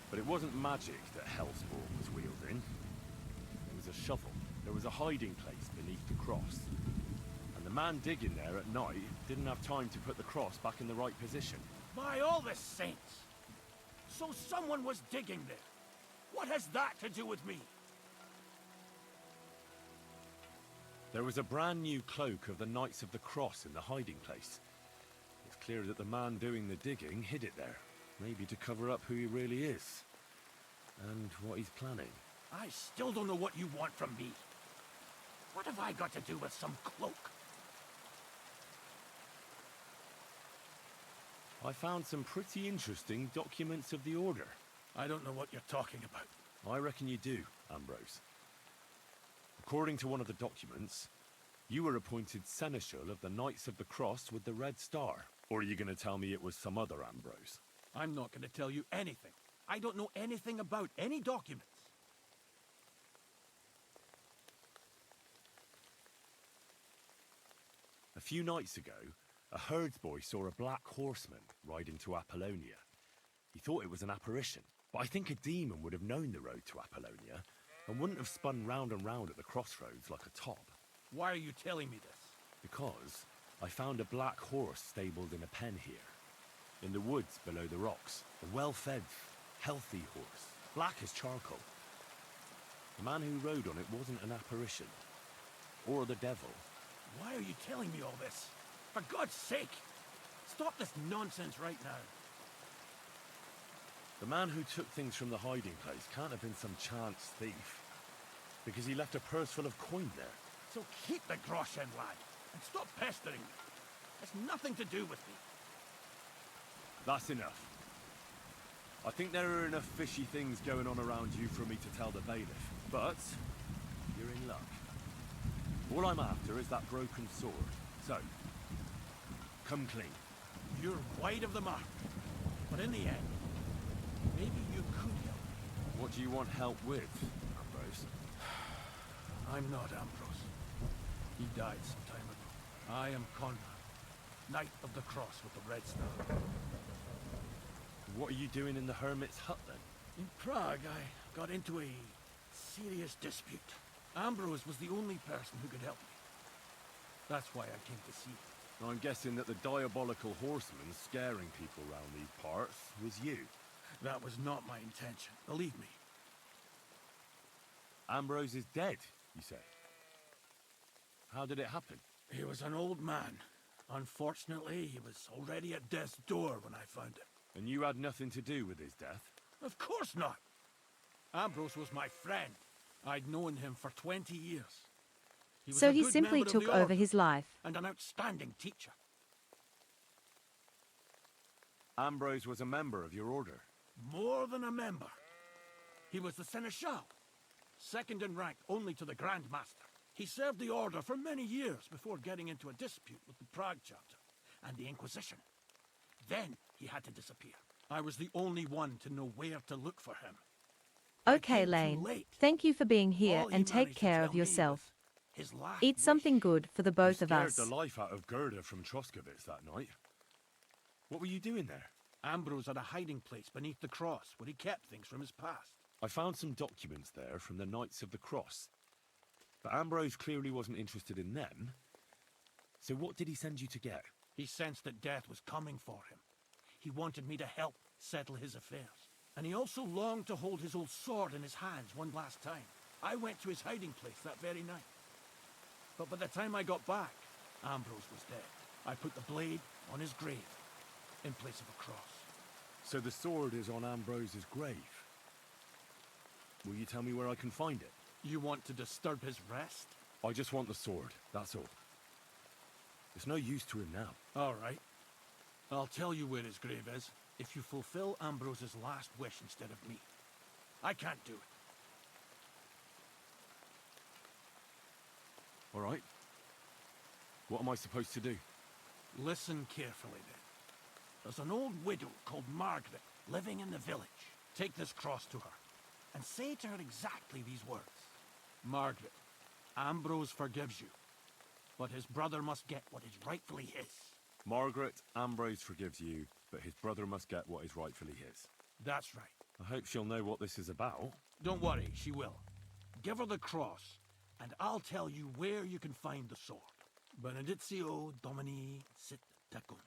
But it wasn't magic that Hellspawn was wielding. It was a shovel. There was a hiding place beneath the cross. And the man digging there at night didn't have time to put the cross back in the right position. By all the saints! So someone was digging there. What has that to do with me? There was a brand new cloak of the Knights of the Cross in the hiding place. It's clear that the man doing the digging hid it there. Maybe to cover up who he really is. And what he's planning. I still don't know what you want from me. What have I got to do with some cloak? I found some pretty interesting documents of the Order. I don't know what you're talking about. I reckon you do, Ambrose. According to one of the documents, you were appointed Seneschal of the Knights of the Cross with the Red Star. Or are you going to tell me it was some other Ambrose? I'm not going to tell you anything. I don't know anything about any documents. A few nights ago, a herdsboy saw a black horseman ride into Apollonia. He thought it was an apparition, but I think a demon would have known the road to Apollonia and wouldn't have spun round and round at the crossroads like a top. Why are you telling me this? Because I found a black horse stabled in a pen here. In the woods below the rocks. A well-fed, healthy horse. Black as charcoal. The man who rode on it wasn't an apparition. Or the devil. Why are you telling me all this? For God's sake! Stop this nonsense right now. The man who took things from the hiding place can't have been some chance thief. Because he left a purse full of coin there. So keep the groschen, lad, and stop pestering me. It's nothing to do with me. That's enough. I think there are enough fishy things going on around you for me to tell the bailiff. But you're in luck. All I'm after is that broken sword. So, come clean. You're wide of the mark. But in the end, maybe you could help me. What do you want help with, Ambrose? I'm not Ambrose. He died some time ago. I am Conrad, Knight of the Cross with the Red Star. What are you doing in the hermit's hut then? In Prague, I got into a serious dispute. Ambrose was the only person who could help me. That's why I came to see you. I'm guessing that the diabolical horseman scaring people round these parts was you. That was not my intention, believe me. Ambrose is dead, you say? How did it happen? He was an old man. Unfortunately, he was already at death's door when I found him. And you had nothing to do with his death? Of course not. Ambrose was my friend. I'd known him for 20 years. So he simply took over his life. And an outstanding teacher. Ambrose was a member of your order? More than a member. He was the Seneschal. Second in rank only to the Grand Master. He served the order for many years before getting into a dispute with the Prague chapter and the Inquisition. Then he had to disappear. I was the only one to know where to look for him. Okay, Lane. Thank you for being here and take care of yourself. Eat something good for the both of us. Scared the life out of Gerda from Troskowitz that night. What were you doing there? Ambrose had a hiding place beneath the cross where he kept things from his past. I found some documents there from the Knights of the Cross. But Ambrose clearly wasn't interested in them. So what did he send you to get? He sensed that death was coming for him. He wanted me to help settle his affairs. And he also longed to hold his old sword in his hands one last time. I went to his hiding place that very night. But by the time I got back, Ambrose was dead. I put the blade on his grave, in place of a cross. So the sword is on Ambrose's grave? Will you tell me where I can find it? You want to disturb his rest? I just want the sword, that's all. It's no use to him now. All right. I'll tell you where his grave is, if you fulfill Ambrose's last wish instead of me. I can't do it. All right. What am I supposed to do? Listen carefully, then. There's an old widow called Margaret living in the village. Take this cross to her, and say to her exactly these words. Margaret, Ambrose forgives you, but his brother must get what is rightfully his. Margaret, Ambrose forgives you, but his brother must get what is rightfully his. That's right. I hope she'll know what this is about. Don't worry, she will. Give her the cross, and I'll tell you where you can find the sword. Benedictio Domini sit tecum.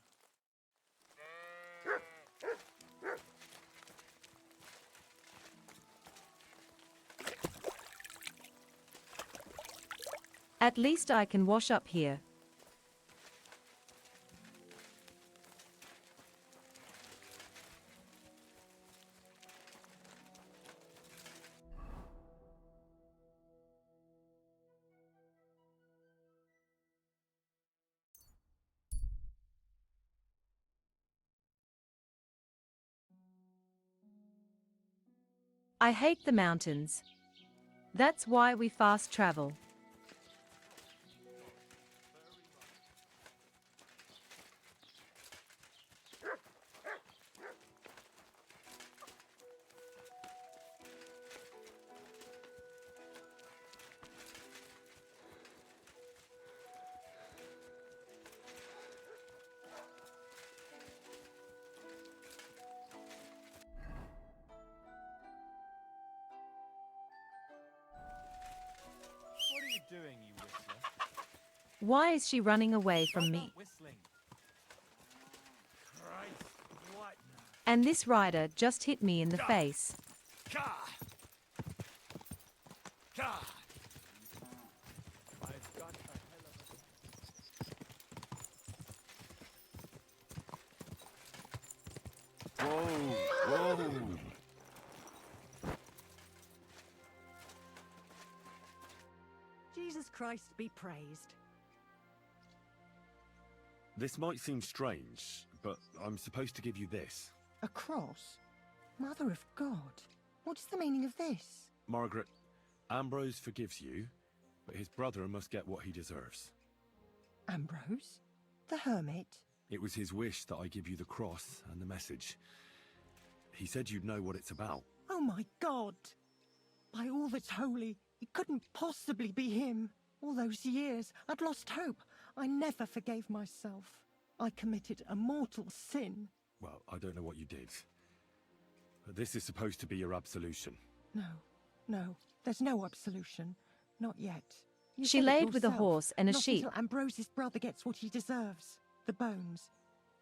At least I can wash up here. I hate the mountains. That's why we fast travel. What are you doing, you whistler? Why is she running away from me? Whistling. Christ, what now? And this rider just hit me in the face. Gah! Gah! I've got a hell of a... Whoa, whoa! Jesus Christ be praised. This might seem strange, but I'm supposed to give you this. A cross? Mother of God. What is the meaning of this? Margaret, Ambrose forgives you, but his brother must get what he deserves. Ambrose? The hermit? It was his wish that I give you the cross and the message. He said you'd know what it's about. Oh my God! By all that's holy, it couldn't possibly be him. All those years, I'd lost hope. I never forgave myself. I committed a mortal sin. Well, I don't know what you did. But this is supposed to be your absolution. No, there's no absolution. Not yet. You She said it laid with a yourself. horse and a Not sheep. until Ambrose's brother gets what he deserves. The bones.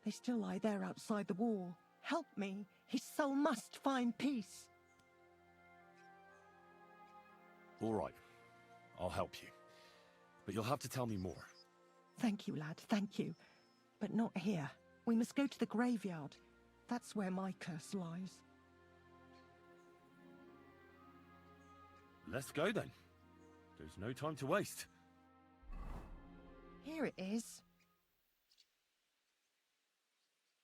They still lie there outside the wall. Help me. His soul must find peace. All right. I'll help you. But you'll have to tell me more. Thank you, lad, thank you. But not here. We must go to the graveyard. That's where my curse lies. Let's go then. There's no time to waste. Here it is.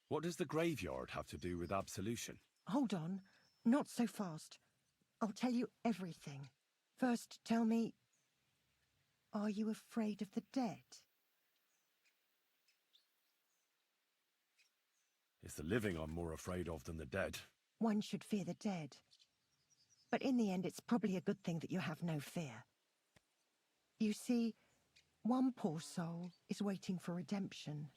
What does the graveyard have to do with absolution? Hold on. Not so fast. I'll tell you everything. First, tell me... Are you afraid of the dead? It's the living I'm more afraid of than the dead. One should fear the dead. But in the end, it's probably a good thing that you have no fear. You see, one poor soul is waiting for redemption.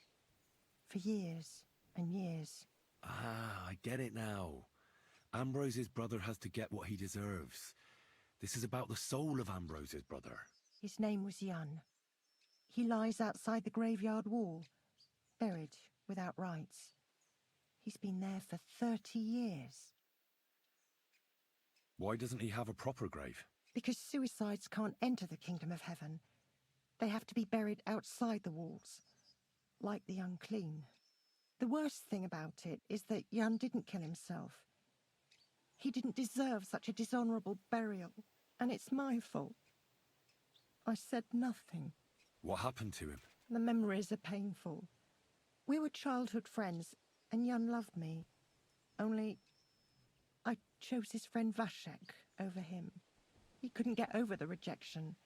For years and years. Ah, I get it now. Ambrose's brother has to get what he deserves. This is about the soul of Ambrose's brother. His name was Yun. He lies outside the graveyard wall, buried without rites. He's been there for 30 years. Why doesn't he have a proper grave? Because suicides can't enter the kingdom of heaven. They have to be buried outside the walls, like the unclean. The worst thing about it is that Jan didn't kill himself. He didn't deserve such a dishonourable burial, and it's my fault. I said nothing. What happened to him? The memories are painful. We were childhood friends, and Jan loved me. Only I chose his friend Vashek over him. He couldn't get over the rejection.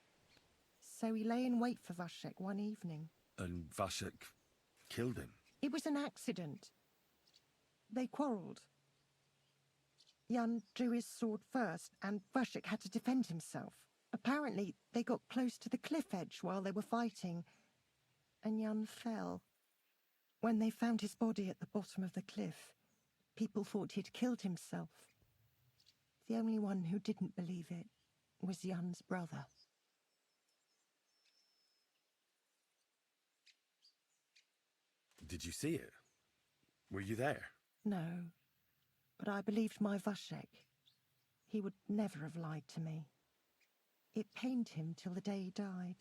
So he lay in wait for Vashek one evening. And Vashek killed him? It was an accident. They quarrelled. Jan drew his sword first, and Vashek had to defend himself. Apparently, they got close to the cliff edge while they were fighting, and Jan fell. When they found his body at the bottom of the cliff, people thought he'd killed himself. The only one who didn't believe it was Jan's brother. Did you see it? Were you there? No, but I believed my Vashek. He would never have lied to me. It pained him till the day he died,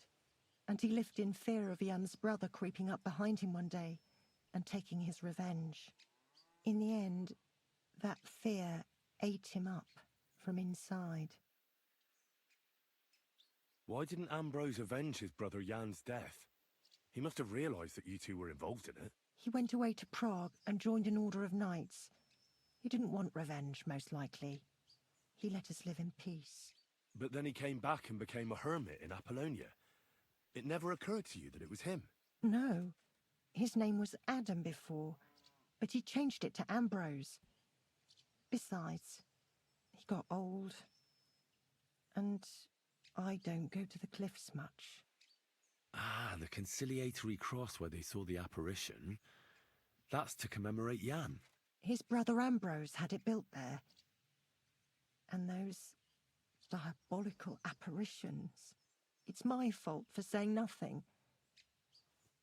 and he lived in fear of Jan's brother creeping up behind him one day and taking his revenge. In the end, that fear ate him up from inside. Why didn't Ambrose avenge his brother Jan's death? He must have realised that you two were involved in it. He went away to Prague and joined an order of knights. He didn't want revenge, most likely. He let us live in peace. But then he came back and became a hermit in Apollonia. It never occurred to you that it was him? No. His name was Adam before, but he changed it to Ambrose. Besides, he got old, and I don't go to the cliffs much. Ah, the conciliatory cross where they saw the apparition. That's to commemorate Jan. His brother Ambrose had it built there. And those diabolical apparitions. It's my fault for saying nothing.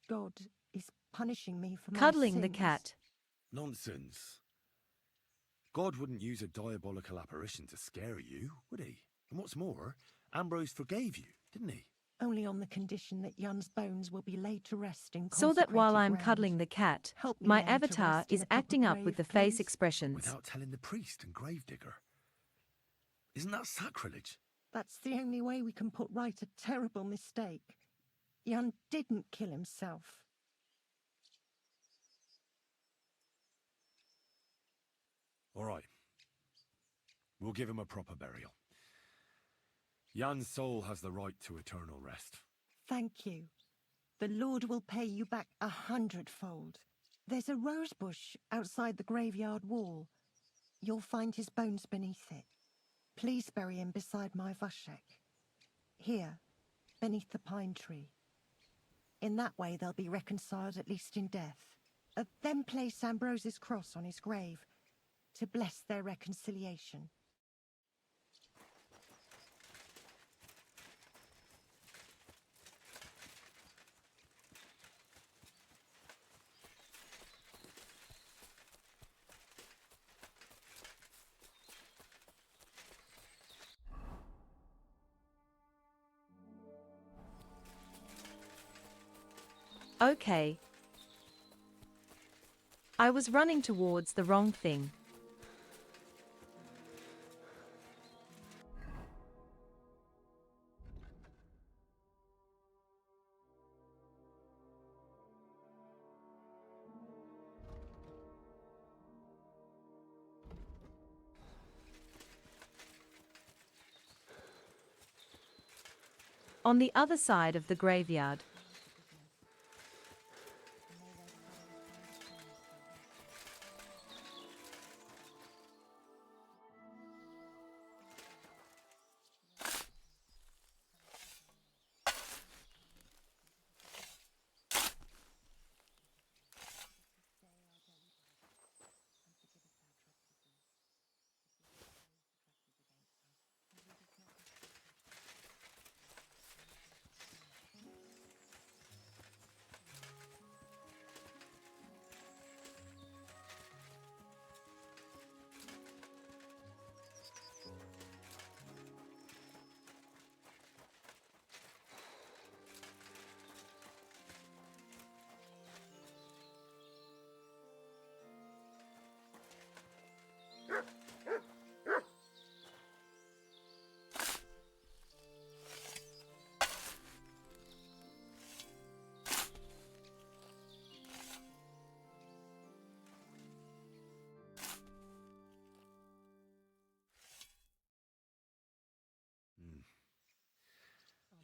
God is punishing me for my Cuddling the sins. cat. Nonsense. God wouldn't use a diabolical apparition to scare you, would he? And what's more, Ambrose forgave you, didn't he? Only on the condition that Jan's bones will be laid to rest in So that while consecrated I'm ground. cuddling the cat, Help me my lay to avatar rest in is a proper acting up grave, with the face please. expressions. Without telling the priest and gravedigger. Isn't that sacrilege? That's the only way we can put right a terrible mistake. Jan didn't kill himself. All right. We'll give him a proper burial. Jan's soul has the right to eternal rest. Thank you. The Lord will pay you back 100-fold. There's a rose bush outside the graveyard wall. You'll find his bones beneath it. Please bury him beside my Vashek. Here, beneath the pine tree. In that way they'll be reconciled, at least in death. Then place Ambrose's cross on his grave to bless their reconciliation. Okay. I was running towards the wrong thing. On the other side of the graveyard.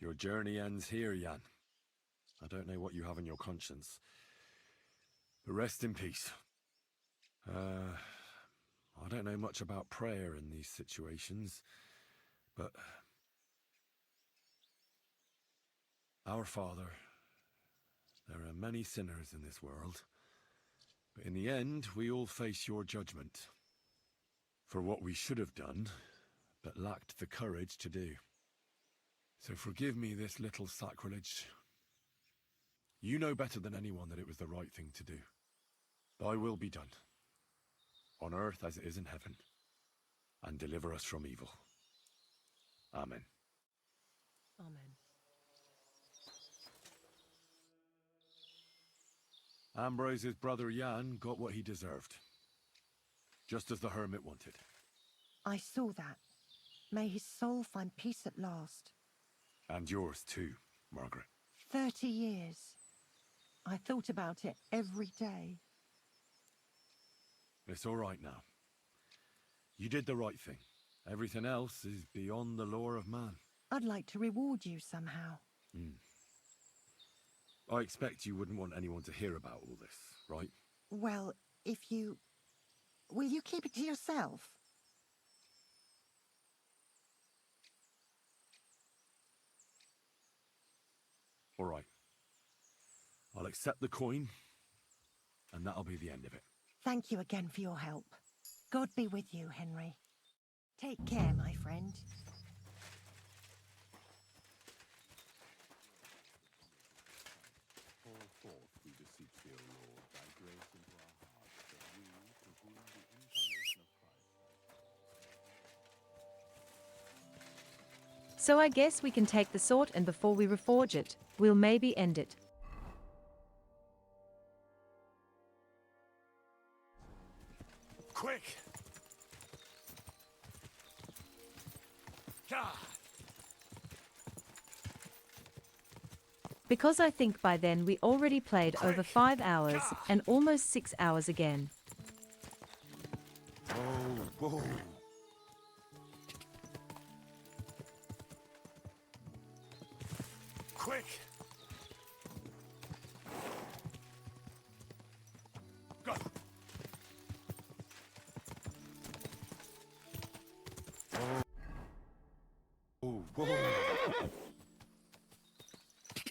Your journey ends here, Jan. I don't know what you have on your conscience. But rest in peace. I don't know much about prayer in these situations, but... Our Father, there are many sinners in this world, but in the end, we all face your judgment for what we should have done, but lacked the courage to do. So forgive me this little sacrilege. You know better than anyone that it was the right thing to do. Thy will be done, on earth as it is in heaven, and deliver us from evil. Amen. Amen. Ambrose's brother Jan got what he deserved, just as the hermit wanted. I saw that. May his soul find peace at last. And yours too, Margaret. 30 years. I thought about it every day. It's all right now. You did the right thing. Everything else is beyond the law of man. I'd like to reward you somehow. I expect you wouldn't want anyone to hear about all this, right? Well, if you... Will you keep it to yourself? All right. I'll accept the coin, and that'll be the end of it. Thank you again for your help. God be with you, Henry. Take care, my friend. Pour forth, we beseech thee, O Lord, thy grace into our hearts, that we, to whom the incarnation of Christ... So I guess we can take the sword, and before we reforge it, we'll maybe end it. Quick! God! Because I think by then we already played over 5 hours, and almost 6 hours again. Whoa! Quick! Go! Whoa!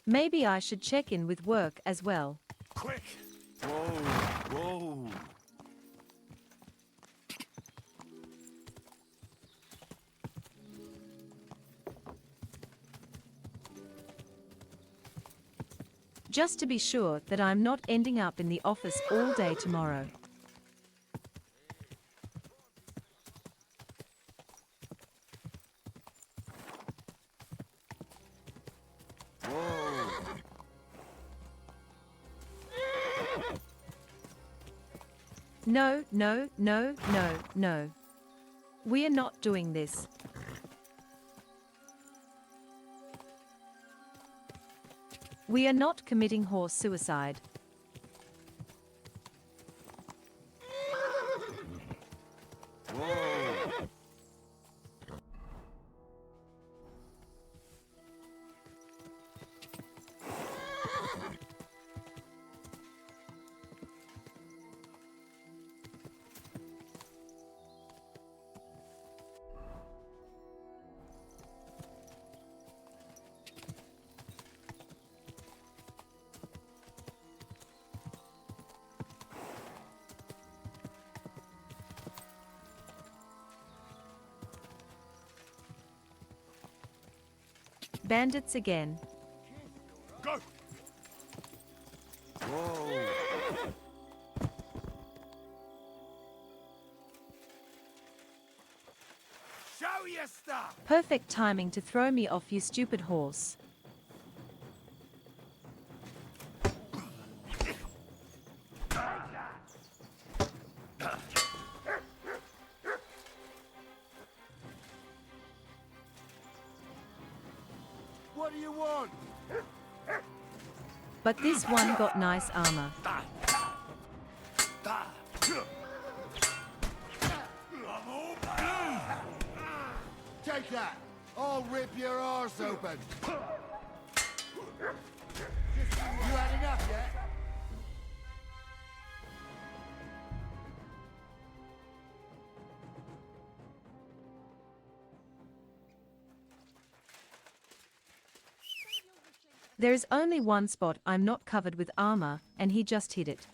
Maybe I should check in with work as well. Quick! Whoa! Just to be sure that I'm not ending up in the office all day tomorrow. No, no, no, no, no. We are not doing this. We are not committing horse suicide. Bandits again. Go! Whoa! Show your stuff! Perfect timing to throw me off, you stupid horse. What do you want? But this one got nice armor. Take that! I'll rip your arse open! enough yet? There is only one spot I'm not covered with armor, and he just hid it.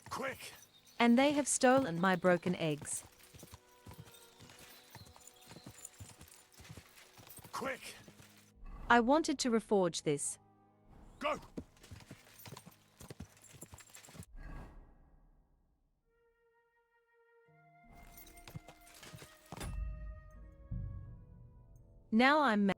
Quick! And they have stolen my broken eggs. Quick! I wanted to reforge this. Go! Now I'm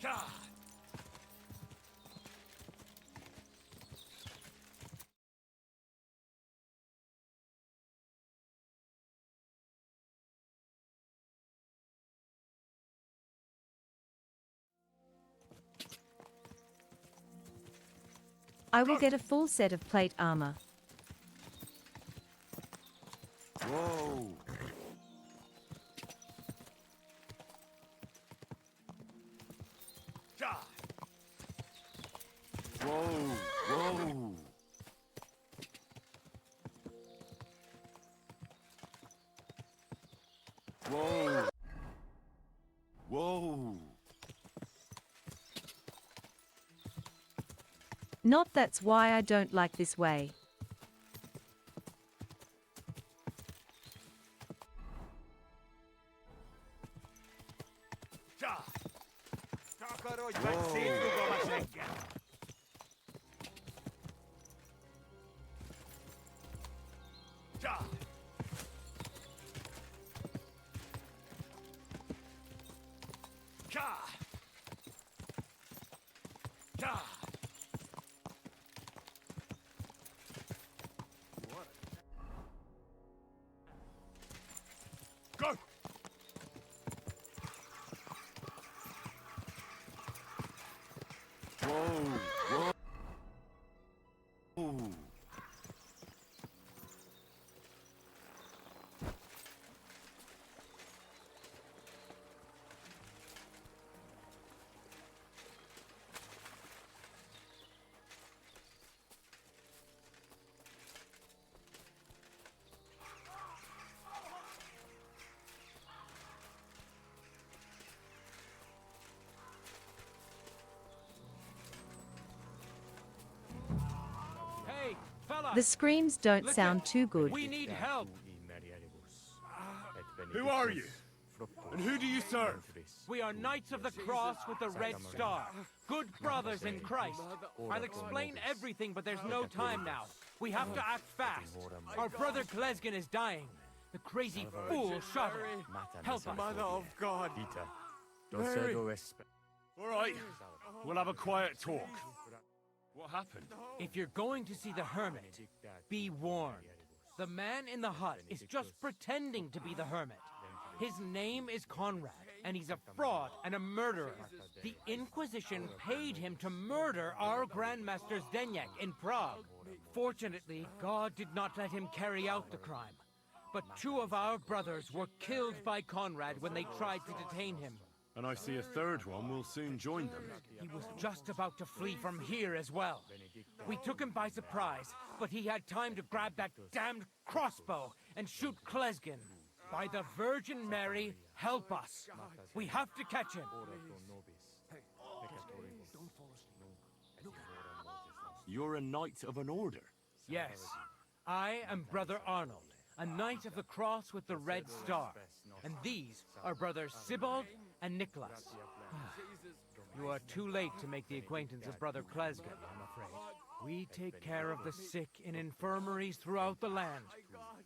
God! I will get a full set of plate armor. Whoa! God! Whoa! Whoa! Whoa! Whoa! Not that's why I don't like this way. Go! Whoa! Whoa! Ooh. Hey, fella! The screams don't Look sound at- too good. We need help! Who are you? And who do you serve? We are Knights of the Cross with the Red Star. Good brothers in Christ. I'll explain everything, but there's no time now. We have to act fast. Our brother Klesgen is dying. The crazy fool shot him. Help us. Mother of God. Mary. All right, we'll have a quiet talk. What happened? If you're going to see the hermit, be warned. The man in the hut is just pretending to be the hermit. His name is Conrad, and he's a fraud and a murderer. The Inquisition paid him to murder our Grandmaster Zdeněk in Prague. Fortunately, God did not let him carry out the crime. But 2 of our brothers were killed by Conrad when they tried to detain him. And I see a third one will soon join them. He was just about to flee from here as well. We took him by surprise, but he had time to grab that damned crossbow and shoot Klesgen. By the Virgin Mary, help us. We have to catch him. You're a knight of an order. Yes, I am Brother Arnold, a Knight of the Cross with the Red Star. And these are Brothers Sibald and Nicholas. You are too late to make the acquaintance of Brother Klesgen, I'm afraid. We take care of the sick in infirmaries throughout the land,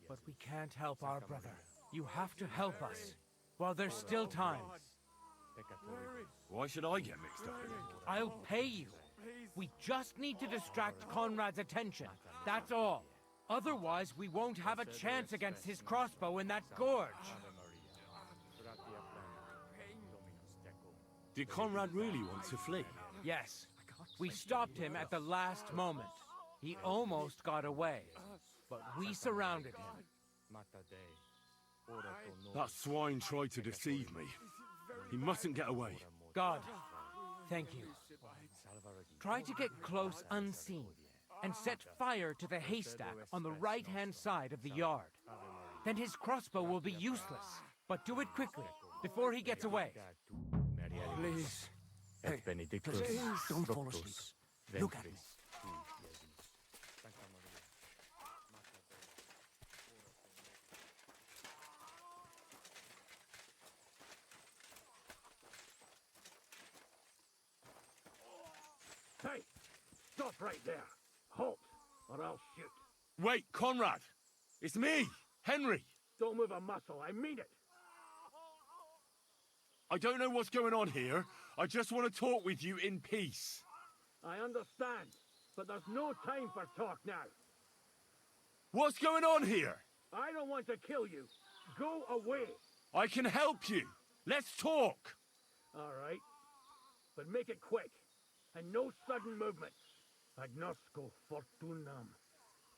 but we can't help our brother. You have to help us, while there's still time. Why should I get mixed up in it? I'll pay you. We just need to distract Conrad's attention. That's all. Otherwise, we won't have a chance against his crossbow in that gorge. Did Conrad really want to flee? Yes. We stopped him at the last moment. He almost got away, but we surrounded him. That swine tried to deceive me. He mustn't get away. God, thank you. Try to get close unseen, and set fire to the haystack on the right-hand side of the yard. Then his crossbow will be useless, but do it quickly, before he gets away. Please. Hey, please, don't fall asleep. Look at me. Hey, stop right there. Halt, or I'll shoot. Wait, Conrad! It's me, Henry! Don't move a muscle, I mean it. I don't know what's going on here. I just want to talk with you in peace. I understand, but there's no time for talk now. What's going on here? I don't want to kill you. Go away. I can help you. Let's talk. All right, but make it quick, and no sudden movements. Agnosco fortunam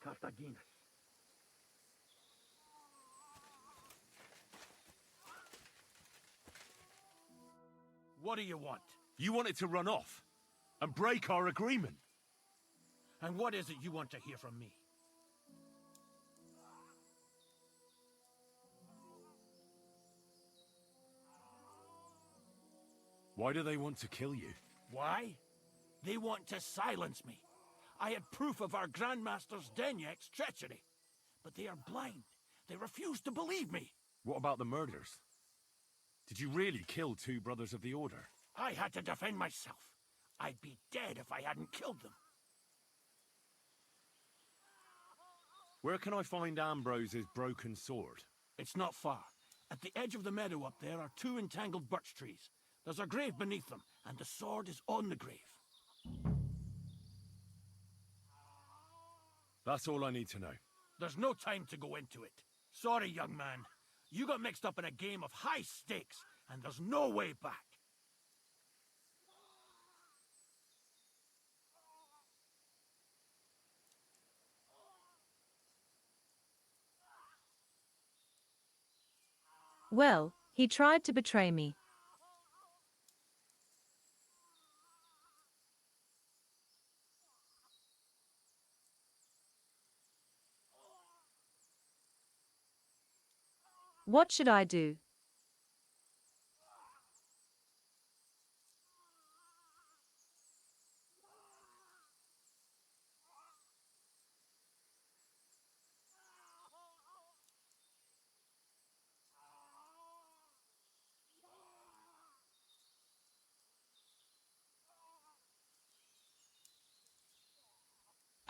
Cartaginus. What do you want? You wanted to run off and break our agreement. And what is it you want to hear from me? Why do they want to kill you? Why? They want to silence me. I had proof of our Grandmaster's Denyek's treachery. But they are blind. They refuse to believe me. What about the murders? Did you really kill 2 brothers of the Order? I had to defend myself. I'd be dead if I hadn't killed them. Where can I find Ambrose's broken sword? It's not far. At the edge of the meadow up there are 2 entangled birch trees. There's a grave beneath them, and the sword is on the grave. That's all I need to know. There's no time to go into it. Sorry, young man. You got mixed up in a game of high stakes, and there's no way back. Well, he tried to betray me. What should I do?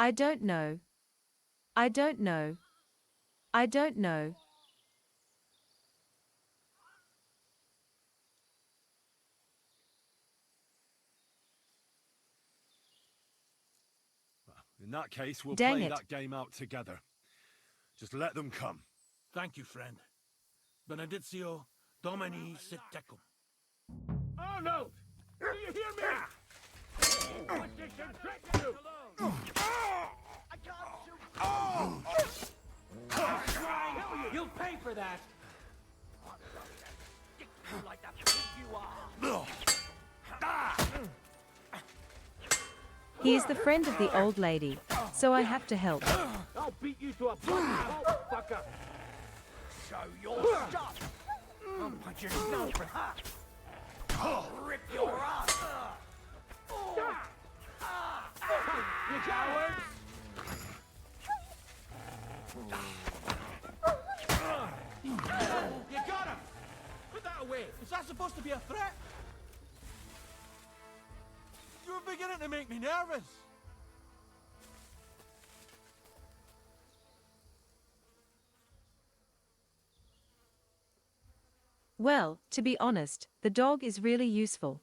I don't know. I don't know. I don't know. In that case, we'll Dang play it. that game out together. Just let them come. Thank you, friend. Benedictio Domini sit tecum. Oh no! Do you hear me? What did you trick you? I can't shoot. You'll pay for that! Like the pig you are. He is the friend of the old lady, so I have to help. I'll beat you to a bloody pulp, fucker. Show your stuff. I'll punch your nose for that. Rip your ass. You cowards! You got him! Put that away! Is that supposed to be a threat? You're beginning to make me nervous. Well, to be honest, the dog is really useful.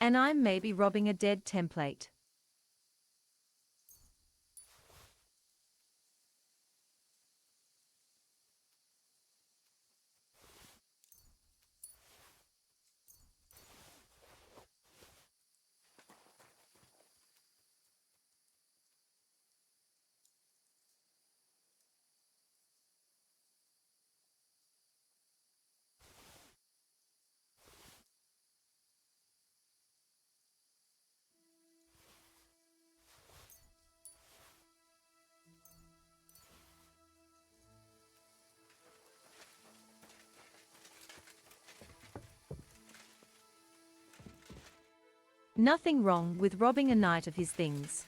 And I'm maybe robbing a dead template. Nothing wrong with robbing a knight of his things.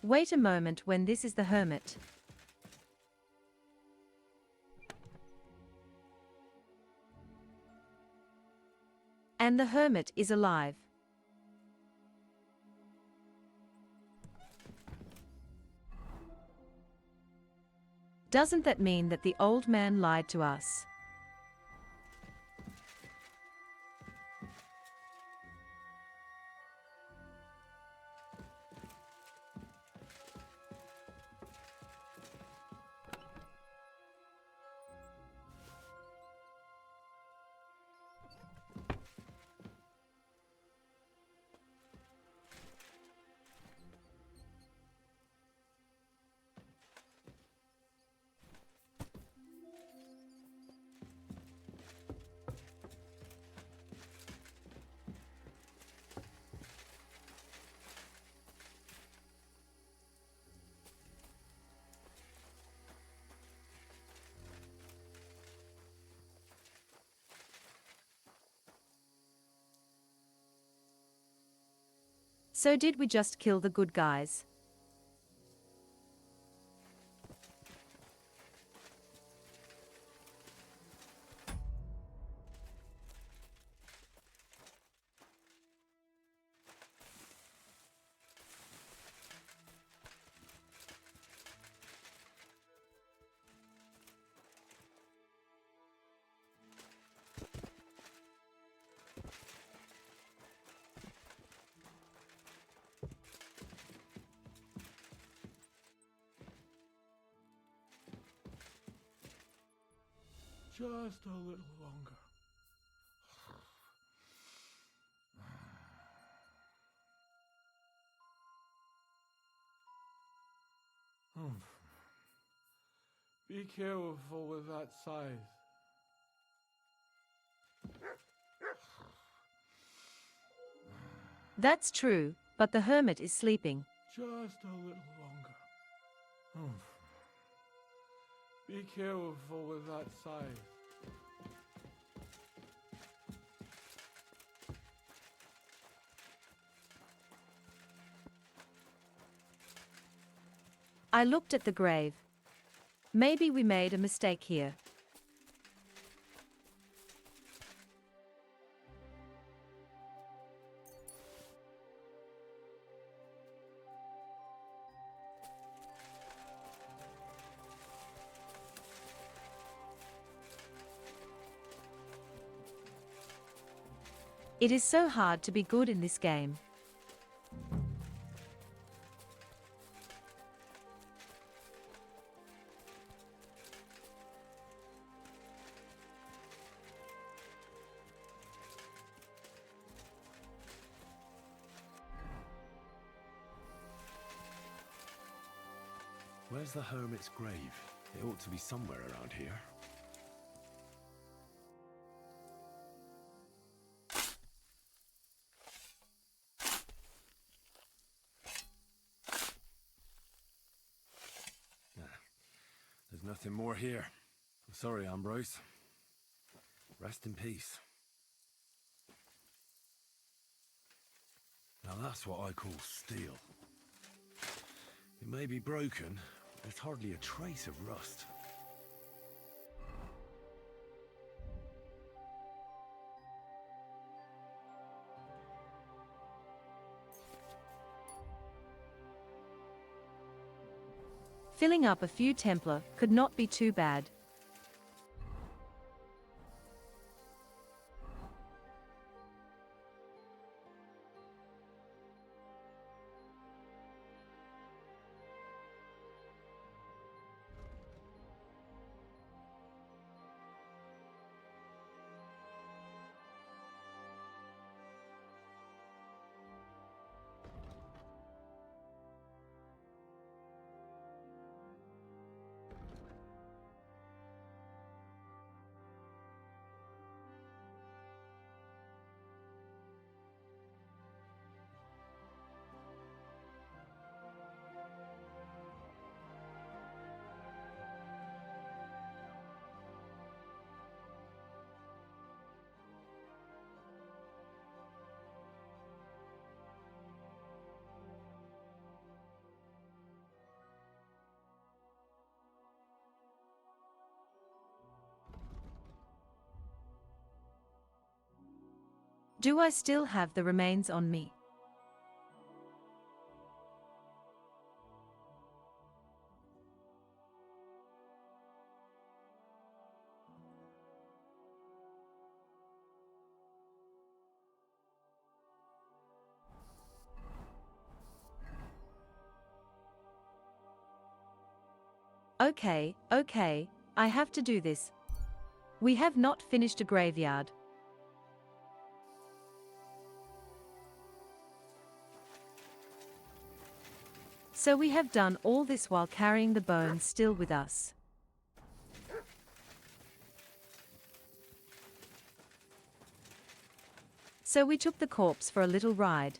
Wait a moment, when this is the hermit. And the hermit is alive. Doesn't that mean that the old man lied to us? So did we just kill the good guys? Just a little longer. Be careful with that scythe. That's true, but the hermit is sleeping. Just a little longer. Be careful with that scythe. I looked at the grave. Maybe we made a mistake here. It is so hard to be good in this game. Where's the hermit's grave? It ought to be somewhere around here. There's nothing more here. I'm sorry, Ambrose. Rest in peace. Now that's what I call steel. It may be broken, but there's hardly a trace of rust. Filling up a few Templar could not be too bad. Do I still have the remains on me? Okay, I have to do this. We have not finished a graveyard. So we have done all this while carrying the bones still with us. So we took the corpse for a little ride.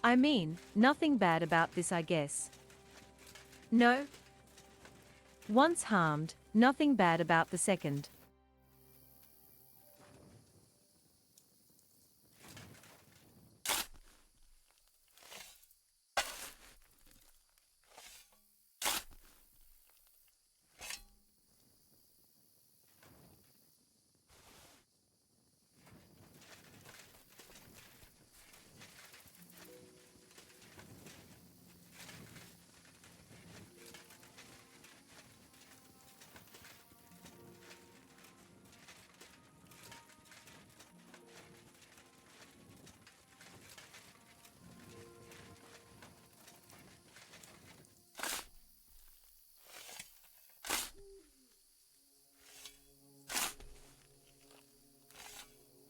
I mean, nothing bad about this, I guess. No? Once harmed, nothing bad about the second.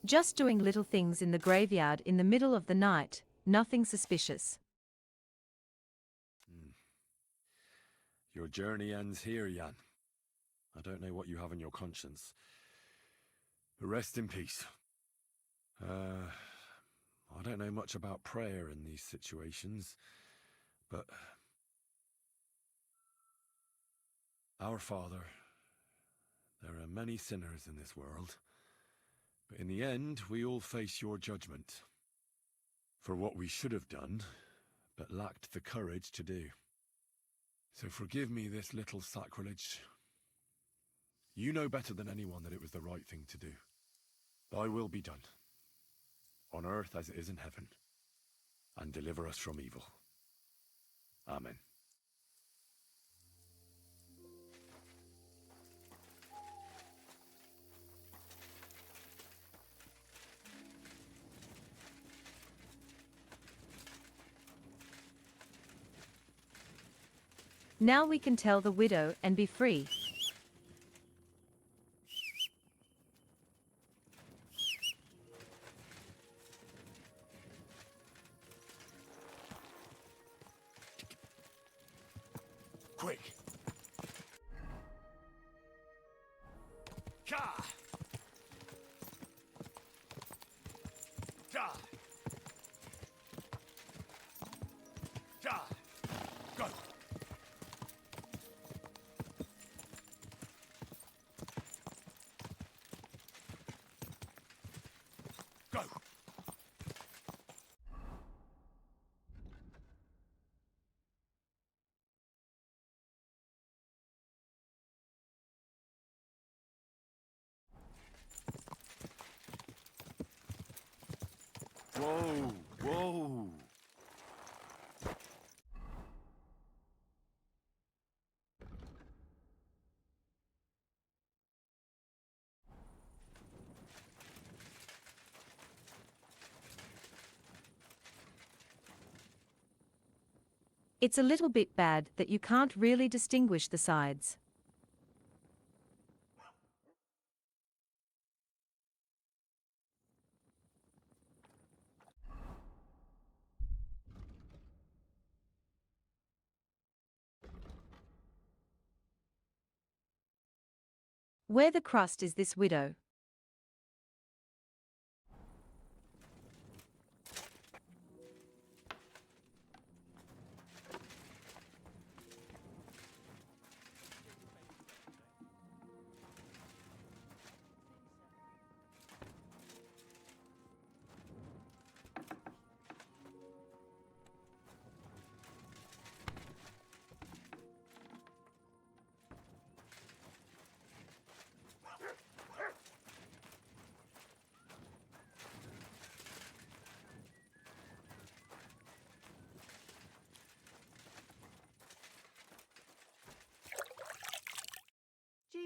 Just doing little things in the graveyard in the middle of the night, nothing suspicious. Your journey ends here, Jan. I don't know what you have on your conscience. But rest in peace. I don't know much about prayer in these situations, but... Our Father, there are many sinners in this world. But in the end, we all face your judgment for what we should have done, but lacked the courage to do. So forgive me this little sacrilege. You know better than anyone that it was the right thing to do. Thy will be done, on earth as it is in heaven, and deliver us from evil. Amen. Now we can tell the widow and be free. Quick! Ka! Da! Da! Go! Go! Whoa! Whoa! It's a little bit bad that you can't really distinguish the sides. Where the crust is this widow?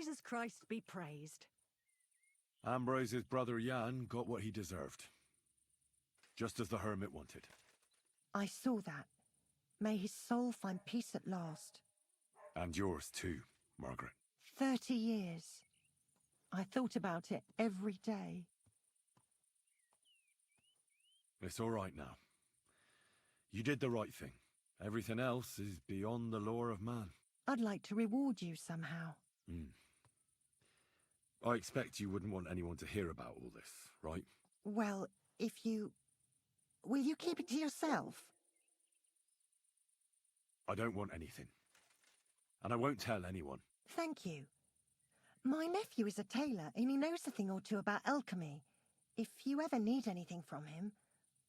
Jesus Christ be praised. Ambrose's brother Jan got what he deserved. Just as the hermit wanted. I saw that. May his soul find peace at last. And yours too, Margaret. 30 years. I thought about it every day. It's all right now. You did the right thing. Everything else is beyond the law of man. I'd like to reward you somehow. I expect you wouldn't want anyone to hear about all this, right? Well, if you... Will you keep it to yourself? I don't want anything. And I won't tell anyone. Thank you. My nephew is a tailor and he knows a thing or two about alchemy. If you ever need anything from him,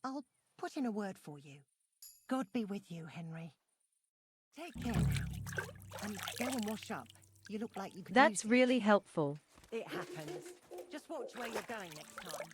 I'll put in a word for you. God be with you, Henry. Take care now. And go and wash up. You look like you could That's use really helpful. it. It happens. Just watch where you're going next time.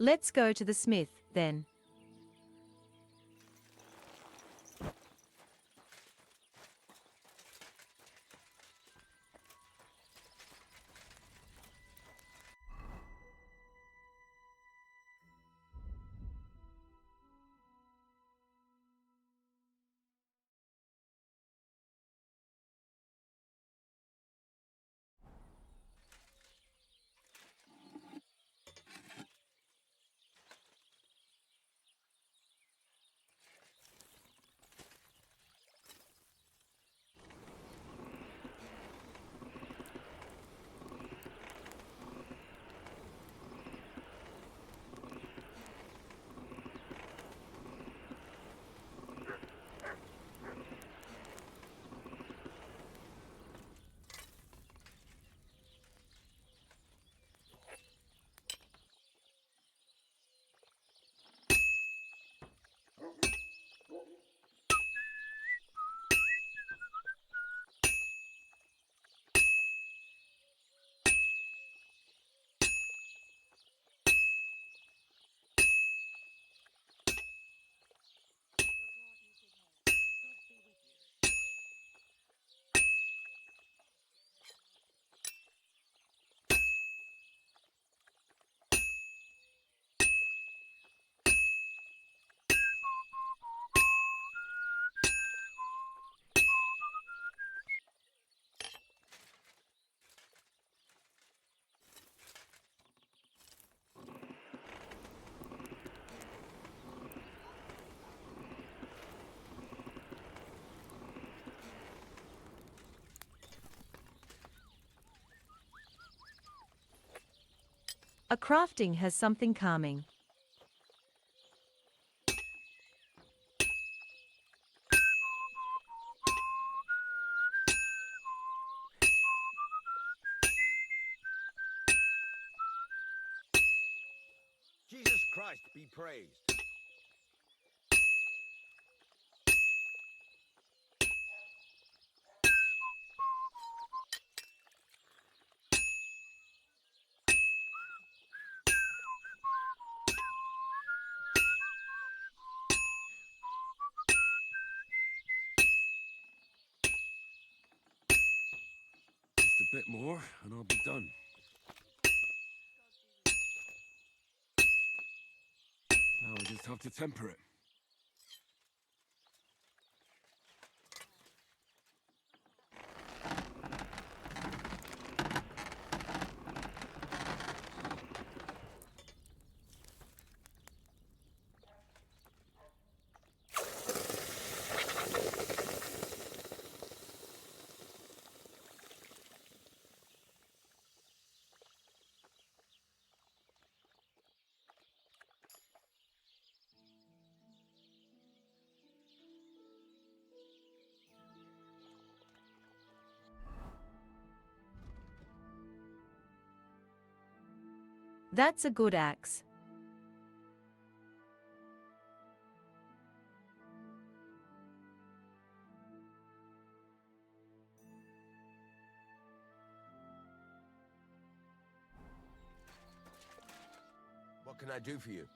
Let's go to the smith, then. A crafting has something calming. Jesus Christ be praised. Just a bit more, and I'll be done. Now I just have to temper it. That's a good axe. What can I do for you?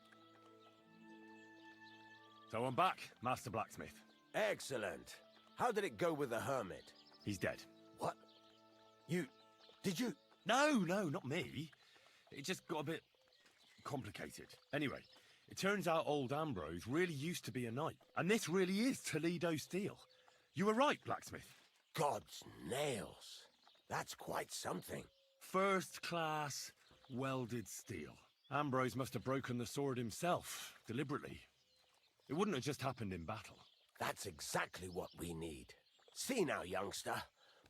So I'm back, Master Blacksmith. Excellent. How did it go with the hermit? He's dead. What? Did you? No, not me. It just got a bit complicated. Anyway, it turns out old Ambrose really used to be a knight. And this really is Toledo steel. You were right, Blacksmith. God's nails. That's quite something. First class welded steel. Ambrose must have broken the sword himself, deliberately. It wouldn't have just happened in battle. That's exactly what we need. See now, youngster.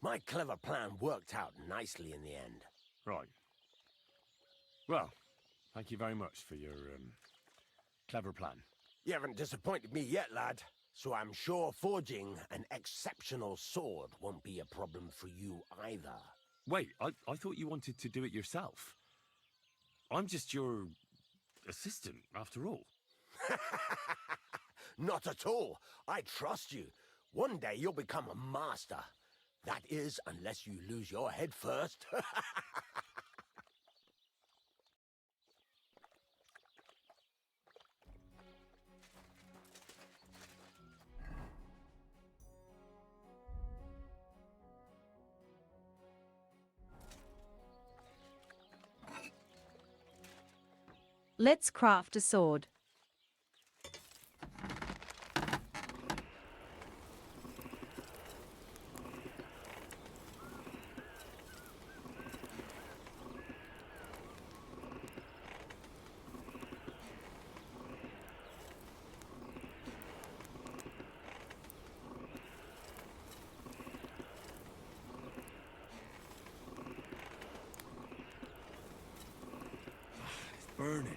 My clever plan worked out nicely in the end. Right. Well, thank you very much for your, clever plan. You haven't disappointed me yet, lad. So I'm sure forging an exceptional sword won't be a problem for you either. Wait, I thought you wanted to do it yourself. I'm just your assistant, after all. Not at all. I trust you. One day you'll become a master. That is, unless you lose your head first. Let's craft a sword. It's burning.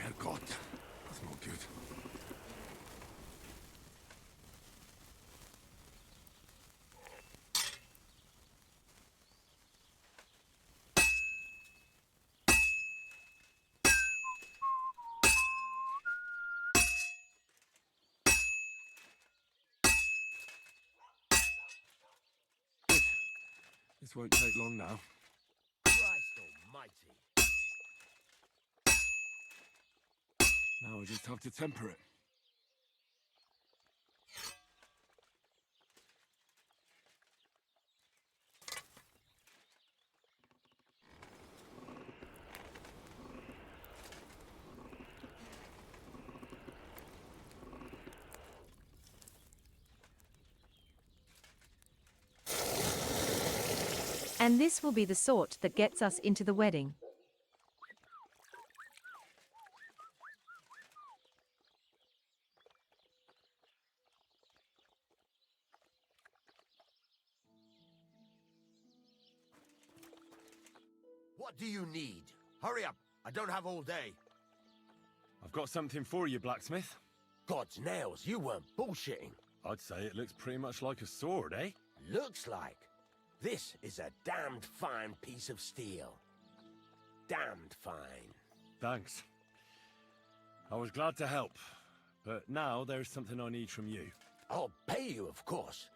Herrgott. That's not good. This won't take long now. Christ almighty. Now I just have to temper it. And this will be the sort that gets us into the wedding. What do you need? Hurry up. I don't have all day. I've got something for you, blacksmith. God's nails, you weren't bullshitting. I'd say it looks pretty much like a sword, eh? Looks like. This is a damned fine piece of steel. Damned fine. Thanks. I was glad to help, but now there's something I need from you. I'll pay you, of course.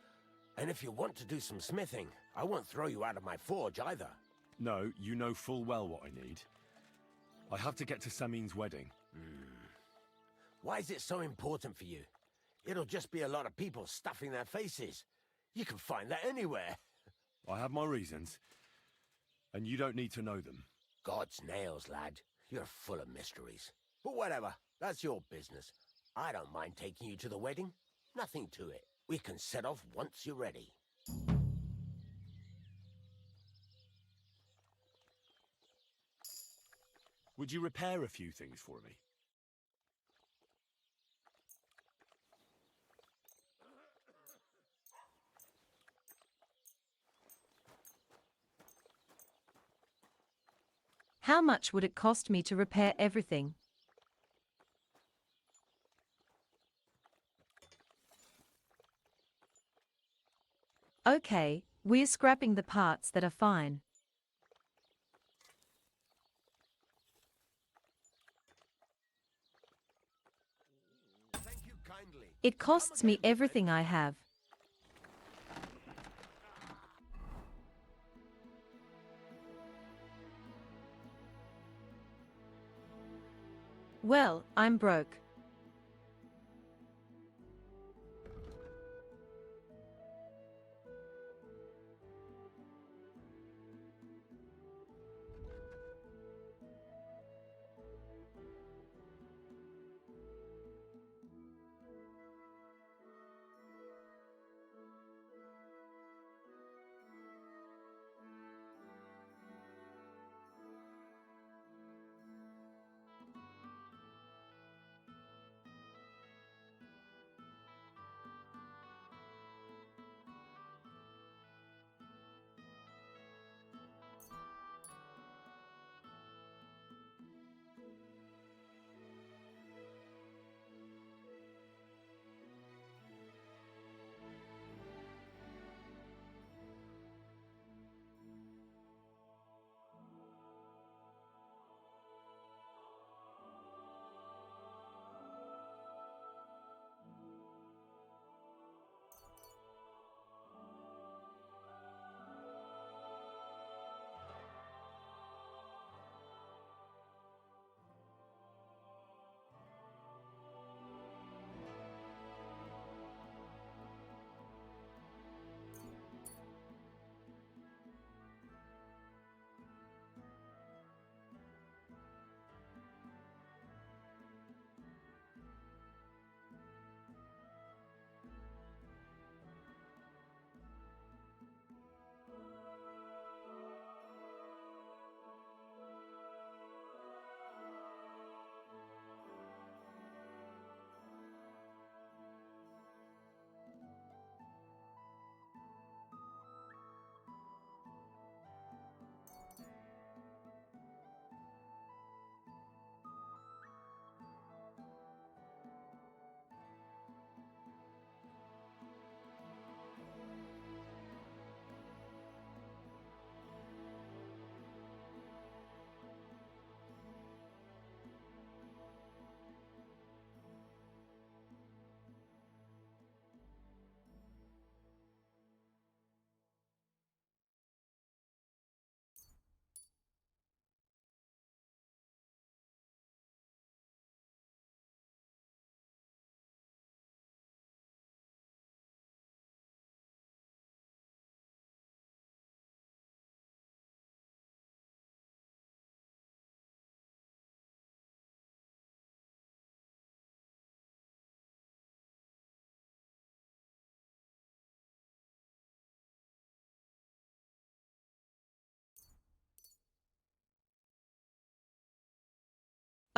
And if you want to do some smithing, I won't throw you out of my forge either. No, you know full well what I need. I have to get to Samin's wedding. Why is it so important for you? It'll just be a lot of people stuffing their faces. You can find that anywhere. I have my reasons, and you don't need to know them. God's nails, lad. You're full of mysteries. But whatever, that's your business. I don't mind taking you to the wedding. Nothing to it. We can set off once you're ready. Would you repair a few things for me? How much would it cost me to repair everything? Okay, we're scrapping the parts that are fine. Thank you kindly. It costs me everything I have. Well, I'm broke.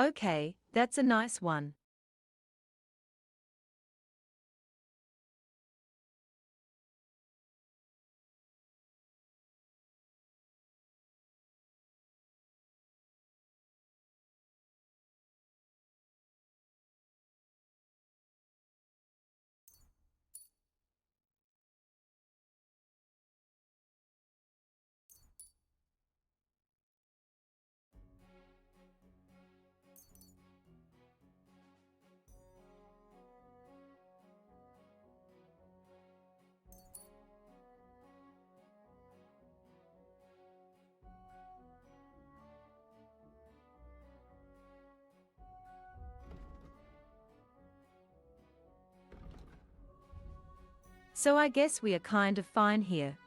Okay, that's a nice one. So I guess we are kind of fine here.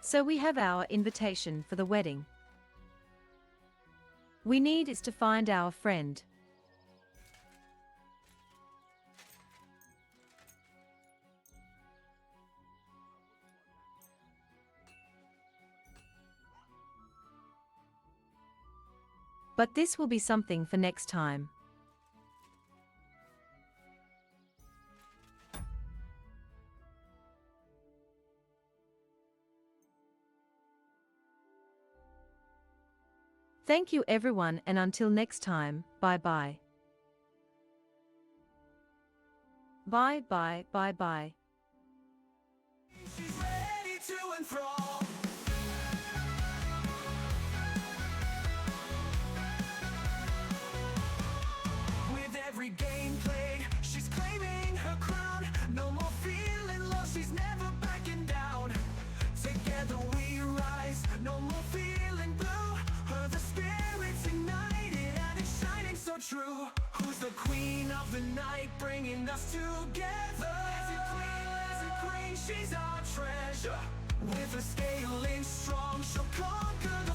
So we have our invitation for the wedding. We need is to find our friend. But this will be something for next time. Thank you everyone, and until next time, bye-bye. Bye-bye, bye-bye. She's ready to enthrall. With every game played, she's claiming her crown. No more feeling lost, she's never backing down. Together we rise, no more feeling blue. The spirit's ignited and it's shining so true. Who's the queen of the night, bringing us together? As a queen, she's our treasure. With her scaling strong, she'll conquer the